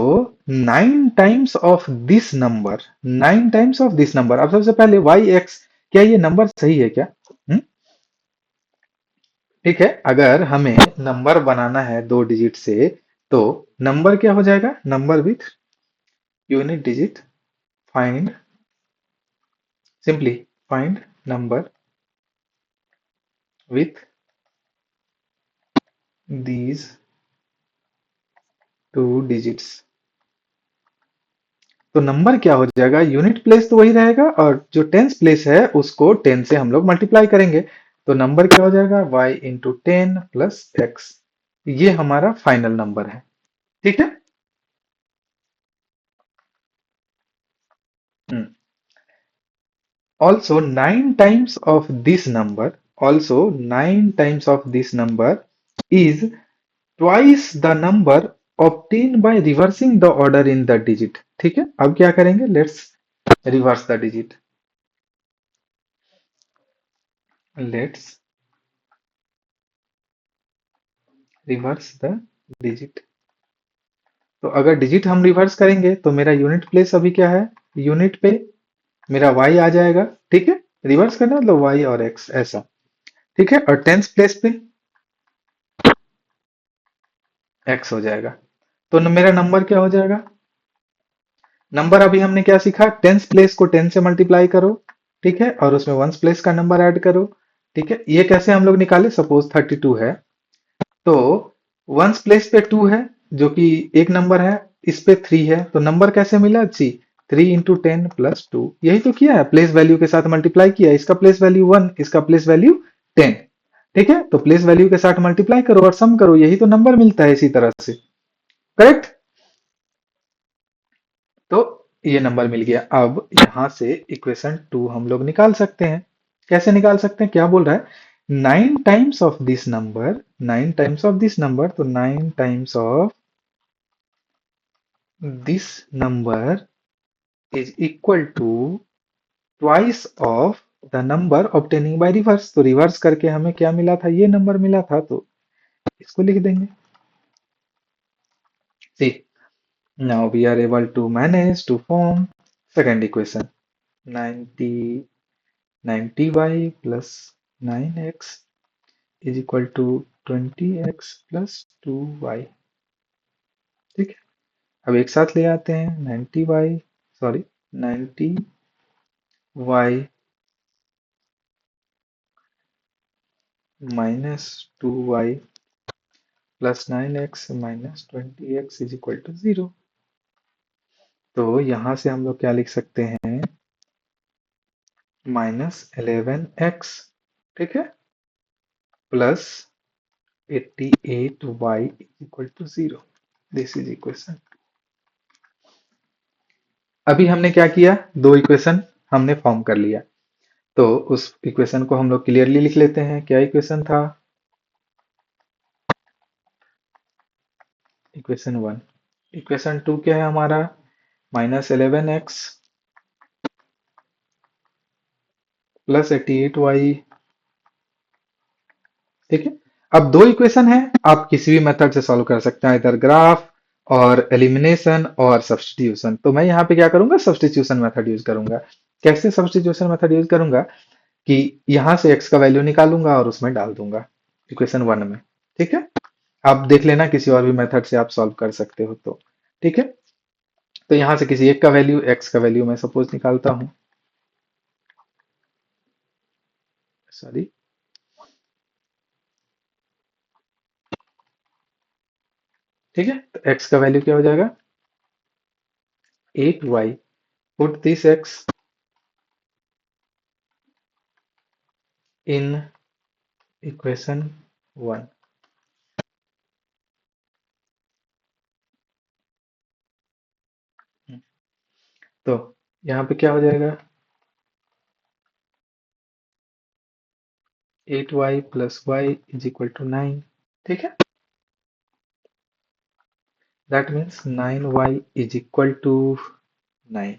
9 times of this number. 9 times of this number. अब सबसे पहले yx, क्या ये नंबर सही है क्या. हम्म? ठीक है. अगर हमें नंबर बनाना है दो डिजिट से तो नंबर क्या हो जाएगा. Number with unit digit. Find simply find number with these two digits. तो नंबर क्या हो जाएगा. यूनिट प्लेस तो वही रहेगा और जो टेंस प्लेस है उसको 10 से हम लोग मल्टीप्लाई करेंगे. तो नंबर क्या हो जाएगा. y into 10 plus x. ये हमारा फाइनल नंबर है. ठीक है. Also 9 times of this number. Also 9 times of this number is twice the number obtained by reversing the order in the digit. ठीक है. अब क्या करेंगे. Let's reverse the digit. Let's reverse the digit. तो अगर डिजिट हम reverse करेंगे तो मेरा यूनिट प्लेस अभी क्या है. यूनिट पे मेरा y आ जाएगा. ठीक है. रिवर्स करना मतलब y और x ऐसा. ठीक है. और टेंस प्लेस पे x हो जाएगा. तो मेरा नंबर क्या हो जाएगा. नंबर अभी हमने क्या सीखा. टेंस प्लेस को 10 से मल्टीप्लाई करो. ठीक है. और उसमें वंस प्लेस का नंबर ऐड करो. ठीक है. ये कैसे हम लोग निकाले. सपोज 32 है तो वंस प्लेस पे 2 है जो कि एक नंबर है. इस पे 3 है तो नंबर कैसे मिला. सी 3 इंटू 10 प्लस 2. यही तो किया है. प्लेस वैल्यू के साथ मल्टीप्लाई किया. इसका प्लेस वैल्यू 1, इसका प्लेस वैल्यू 10. ठीक है. तो प्लेस वैल्यू के साथ मल्टीप्लाई करो और सम करो. यही तो नंबर मिलता है इसी तरह से. करेक्ट. तो ये नंबर मिल गया. अब यहां से इक्वेशन 2 हम लोग निकाल सकते हैं. कैसे निकाल सकते हैं. क्या बोल रहा है. 9 times of this number. 9 times of this number. तो 9 times of this number is equal to twice of the number obtaining by reverse. तो रिवर्स करके हमें क्या मिला था, ये नंबर मिला था, तो इसको लिख देंगे। See, now we are able to manage to form second equation. 90 90y plus 9x is equal to 20x plus 2y। ठीक है, अब एक साथ ले आते हैं। 90y, sorry, 90y minus 2y plus 9x minus 20x is equal to 0। तो यहां से हम लोग क्या लिख सकते हैं, -11x, ठीक है, plus 88y is equal to 0। This is equation. अभी हमने क्या किया, दो इक्वेशन हमने फॉर्म कर लिया। तो उस इक्वेशन को हम लोग क्लियरली लिख लेते हैं। क्या इक्वेशन था, इक्वेशन वन। इक्वेशन टू क्या है हमारा, -11x प्लस 88y। ठीक है, अब दो इक्वेशन है, आप किसी भी मेथड से सॉल्व कर सकते हैं, इधर ग्राफ और एलिमिनेशन और सब्स्टिट्यूशन। तो मैं यहाँ पे क्या करूंगा, सब्स्टिट्यूशन मेथड यूज करूंगा। कैसे सब्स्टिट्यूशन मेथड यूज करूंगा, कि यहां से x का वैल्यू निकालूंगा और उसमें डाल दूंगा इक्वेशन वन में। ठीक है, आप देख लेना किसी और भी मेथड से आप सॉल्व कर सकते हो तो। ठीक है, तो यहां से किसी एक का वैल्यू, x का वैल्यू मैं सपोज निकालता हूं, सॉरी, ठीक है, तो x का वैल्यू क्या हो जाएगा, 8y। Put this x in equation one. तो यहाँ पे क्या हो जाएगा, 8y plus y is equal to 9। ठीक है, that means 9y is equal to 9।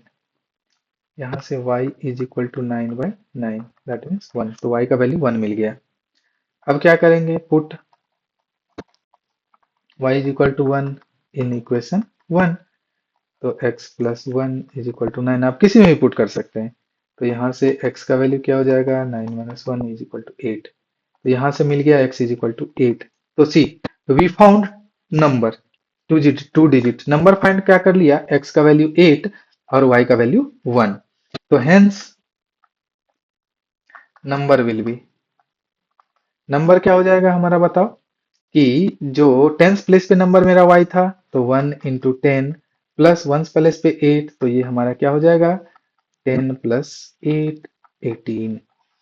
यहाँ से y is equal to 9/9, that means 1। तो y का वैल्यू 1 मिल गया। अब क्या करेंगे, put y is equal to 1 in equation 1। तो x plus 1 is equal to 9, आप किसी में भी पुट कर सकते हैं। तो यहाँ से x का वैल्यू क्या हो जाएगा, 9 माइनस 1 इज इक्वल टू 8। तो यहाँ से मिल गया x इज इक्वल टू 8। तो see, we found number, two digit number find क्या कर लिया, x का वैल्यू 8 और y का वैल्यू 1। तो hence number will be, number क्या हो जाएगा हमारा, बताओ, कि जो टेंस प्लेस पे नंबर मेरा y था, तो 1 × 10 प्लस वंस प्लेस पे 8, तो ये हमारा क्या हो जाएगा, 10 प्लस 8, 18।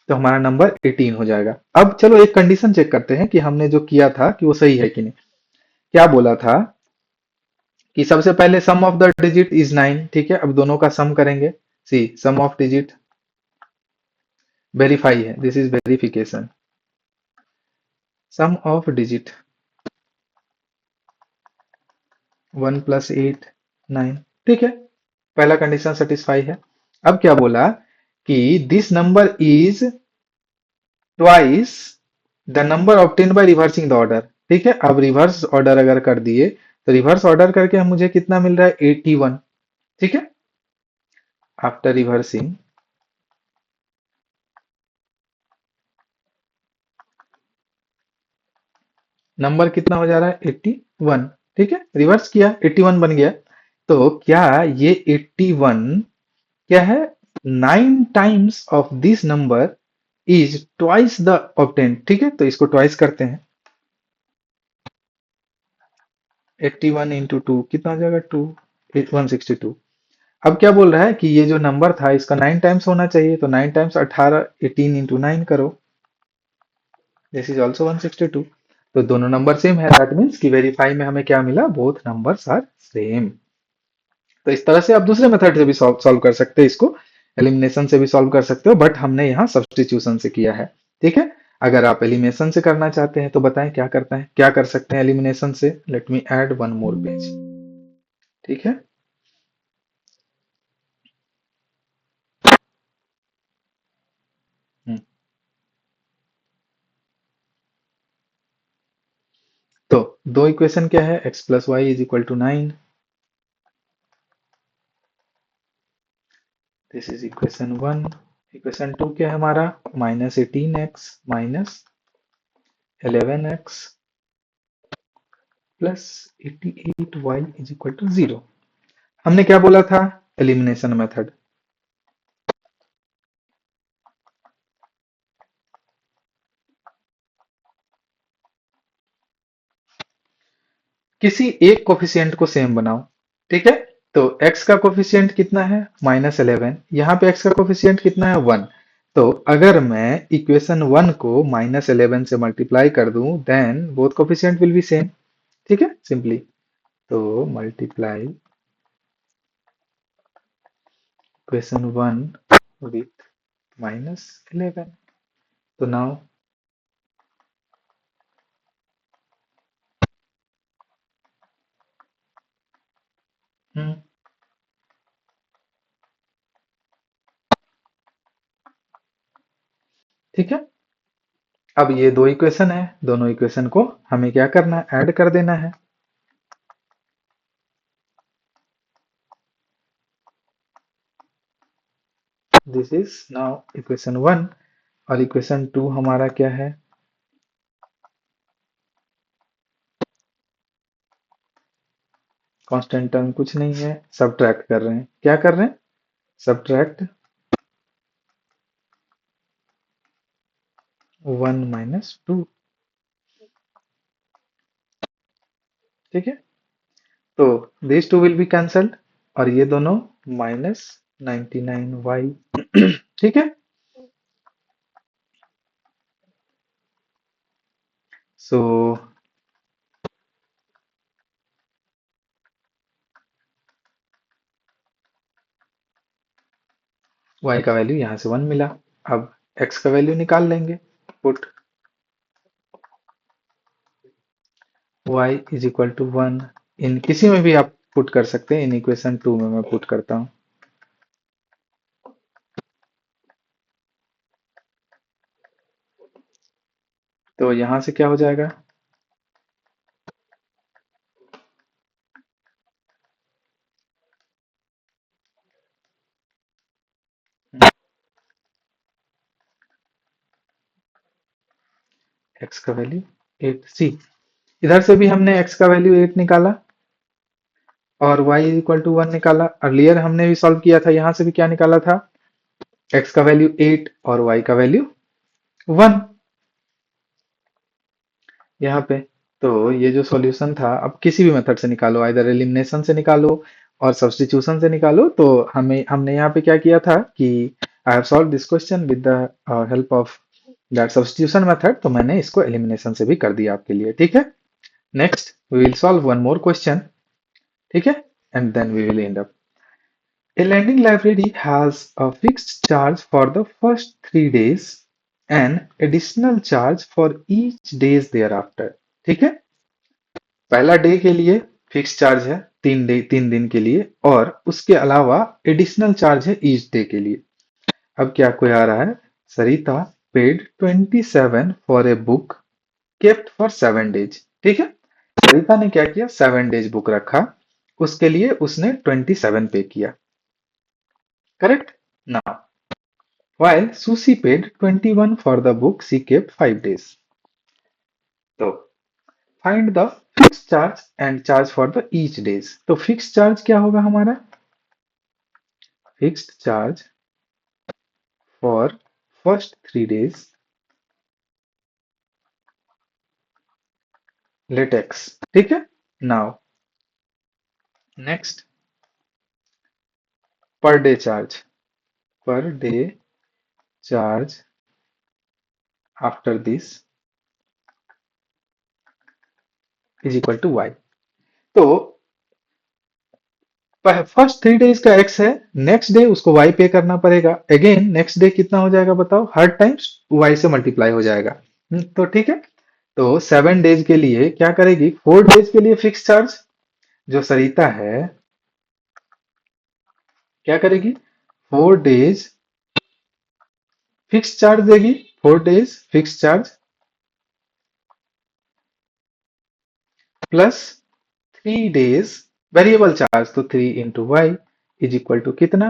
तो हमारा नंबर 18 हो जाएगा। अब चलो एक कंडीशन चेक करते हैं कि हमने जो किया था कि वो सही है कि नहीं। क्या बोला था कि सबसे पहले sum of the digit is 9। ठीक है, अब दोनों का सम करेंगे। See, sum of digit verify है, this is verification. Sum of digit 1 plus 8, 9। ठीक है, पहला कंडीशन सेटिस्फाई है। अब क्या बोला कि this number is twice the number obtained by reversing the order. ठीक है, अब रिवर्स ऑर्डर अगर कर दिए, तो रिवर्स ऑर्डर करके मुझे कितना मिल रहा है, 81। ठीक है, आफ्टर रिवर्सिंग नंबर कितना हो जा रहा है, 81। ठीक है, रिवर्स किया, 81 बन गया। तो क्या ये 81 क्या है, 9 times of this number is twice the obtain. ठीक है, तो इसको ट्वाइस करते हैं। 81 इंटू टू कितना हो जाएगा, 2, 162। अब क्या बोल रहा है कि ये जो नंबर था इसका 9 टाइम्स होना चाहिए, तो 9 टाइम्स 18, 18 इंटू 9 करो, दिस इज ऑल्सो 162। तो दोनों नंबर सेम है, दैट मीन्स कि वेरीफाई में हमें क्या मिला, बोथ नंबर्स आर सेम। तो इस तरह से आप दूसरे मेथड से भी सॉल्व कर सकते हैं इसको, एलिमिनेशन से भी सॉल्व कर सकते हो, बट हमने यहाँ सब्स्टिट्यूशन से किया है। ठीक है, अगर आप एलिमिनेशन से करना चाहते हैं तो बताएं क्या करता है, क्या कर सकते हैं एलिमिनेशन से। Let me add one more page. ठीक है, तो दो इक्वेशन क्या है, x plus y is equal to 9, this is equation 1। Equation 2 क्या है हमारा, -18x minus 11x plus 88y is equal to 0। हमने क्या बोला था, एलिमिनेशन मेथड। किसी एक कोफिशिएंट को सेम बनाओ, ठीक है। तो x का कोफिशिएंट कितना है, -11, यहाँ पे x का कोफिशिएंट कितना है, 1। तो अगर मैं इक्वेशन 1 को -11 से मल्टीप्लाई कर दूं, then both coefficient will be same, ठीक है, सिंपली। तो मल्टीप्लाई इक्वेशन 1 विथ -11, तो नाउ ठीक है। अब ये दो इक्वेशन है, दोनों इक्वेशन को हमें क्या करना है, ऐड कर देना है। दिस इज नाउ इक्वेशन 1 और इक्वेशन 2 हमारा क्या है, कांस्टेंट टर्म कुछ नहीं है, सब्ट्रैक्ट कर रहे हैं। क्या कर रहे हैं, सब्ट्रैक्ट 1 माइनस 2, ठीक है। तो this two will be cancelled और ये दोनों -99y, ठीक है। सो y का वैल्यू यहां से 1 मिला। अब x का वैल्यू निकाल लेंगे, put y is equal to 1, in किसी में भी आप पुट कर सकते हैं, इन इक्वेशन 2 में मैं पुट करता हूं। तो यहां से क्या हो जाएगा, x का वैल्यू 8 सी, इधर से भी हमने x का वैल्यू 8 निकाला और y इज इक्वल टू 1 निकाला। अर्लियर हमने भी सॉल्व किया था, यहां से भी क्या निकाला था, x का वैल्यू 8 और y का वैल्यू 1 यहाँ पे। तो ये जो सॉल्यूशन था, अब किसी भी मेथड से निकालो, आइदर एलिमिनेशन से निकालो और सब्स्टिट्यूशन से निकालो। तो हमने यहाँ पे क्या किया था कि I have solve this question with the help of that substitution method, तो मैंने इसको एलिमिनेशन से भी कर दिया आपके लिए, ठीक है। Next we will solve one more question, ठीक है, and then we will end up. A lending library has a fixed charge for the first 3 days and additional charge for each days thereafter, ठीक है। पहला day के लिए fix charge है, 3 दिन के लिए, और उसके अलावा एडिशनल चार्ज है ईच डे के लिए। अब क्या कोई आ रहा है, Sarita paid 27 for a book kept for 7 days, ठीक है। सरिता ने क्या किया, 7 डेज बुक रखा, उसके लिए उसने 27 पे किया, करेक्ट ना। While Susie paid 21 for the book she kept 5 days. तो find the fixed charge and charge for the each days. तो fixed charge क्या होगा हमारा, fixed charge for first 3 days, let x, ठीक है। Now next, per day charge, per day charge after this is equal to y। तो first 3 days का x है, next day उसको y पे करना पड़ेगा, अगेन नेक्स्ट डे कितना हो जाएगा बताओ, हर टाइम्स y से मल्टीप्लाई हो जाएगा। तो ठीक है। तो 7 डेज के लिए क्या करेगी, 4 डेज के लिए फिक्स चार्ज जो सरिता है क्या करेगी, 4 डेज फिक्स चार्ज देगी, 4 days fix charge plus 3 days variable charge, तो 3 into y is equal to कितना,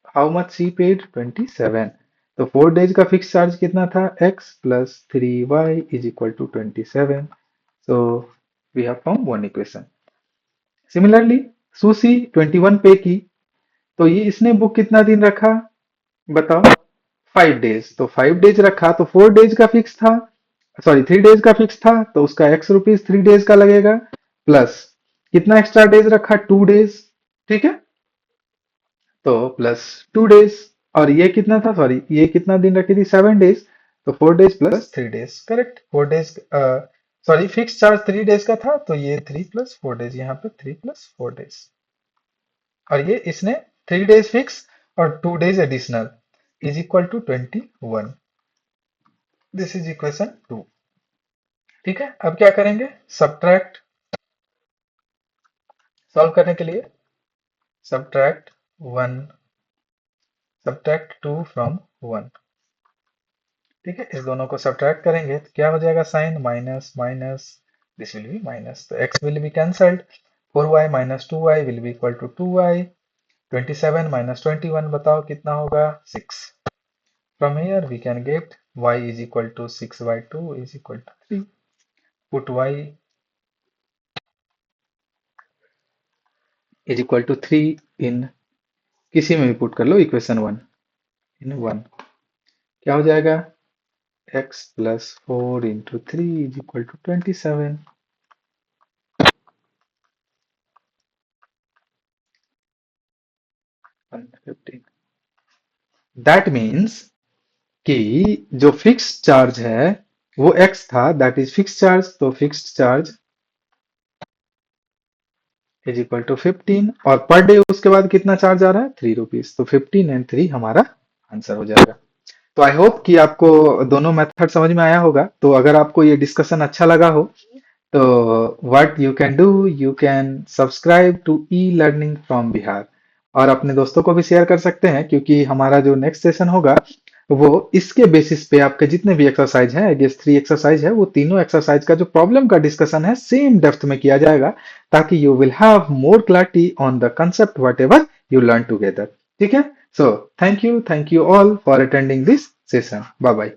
हाउ मच सी पेड 27। तो 4 days का फिक्स चार्ज कितना था, x plus 3y is equal to 27। So we have found one equation. Similarly Susy 21 पे की, तो ये इसने बुक कितना दिन रखा, बताओ, 5 days। तो 5 days रखा तो 4 days का फिक्स था, सॉरी 3 days का फिक्स था, तो उसका एक्स रुपीज 3 days का लगेगा, प्लस कितना एक्स्ट्रा डेज रखा, 2 days। ठीक है, तो प्लस 2 days, और ये कितना था, सॉरी ये कितना दिन रखी थी, 7 days। तो 4 days plus 3 days, correct. 4 days, sorry fix charge 3 days का था, तो ये 3 + 4 days, यहाँ पे 3 + 4 days, और ये इसने 3 days फिक्स और 2 days additional is equal to 21। This is equation 2। ठीक है, अब क्या करेंगे, सब्ट्रैक्ट, सॉल्व करने के लिए सब्ट्रैक्ट 1, सब्ट्रैक्ट 2 फ्रॉम 1। ठीक है, इस दोनों को सब्ट्रैक्ट करेंगे तो क्या हो जाएगा, sign minus minus, this will be minus, तो x will be cancelled, 4y minus 2y will be equal to 2y, 27 minus 21 बताओ कितना होगा, 6। From here we can get y is equal to 6/2 is equal to 3। Put y is equal to 3 in, किसी में भी put कर लो, equation 1 इन 1, क्या हो जाएगा, x plus 4 into 3 is equal to 27। 115। That means कि जो फिक्स चार्ज है वो x था, दैट इज फिक्स चार्ज, तो fixed charge is equal to 15, और पर डे उसके बाद कितना चार्ज आ रहा है, 3 रुपीज, तो 15 एंड 3 हमारा आंसर हो जाएगा। तो आई होप कि आपको दोनों मेथड समझ में आया होगा। तो अगर आपको ये डिस्कशन अच्छा लगा हो, तो what you can do, you can subscribe to e learning from Bihar, और अपने दोस्तों को भी शेयर कर सकते हैं, क्योंकि हमारा जो नेक्स्ट सेशन होगा वो इसके बेसिस पे आपके जितने भी एक्सरसाइज हैं, आई गेस 3 एक्सरसाइज है, वो तीनों एक्सरसाइज का जो प्रॉब्लम का डिस्कशन है सेम डेप्थ में किया जाएगा, ताकि you will have more clarity on the concept whatever you learn together. ठीक है, so thank you all for attending this session, bye bye.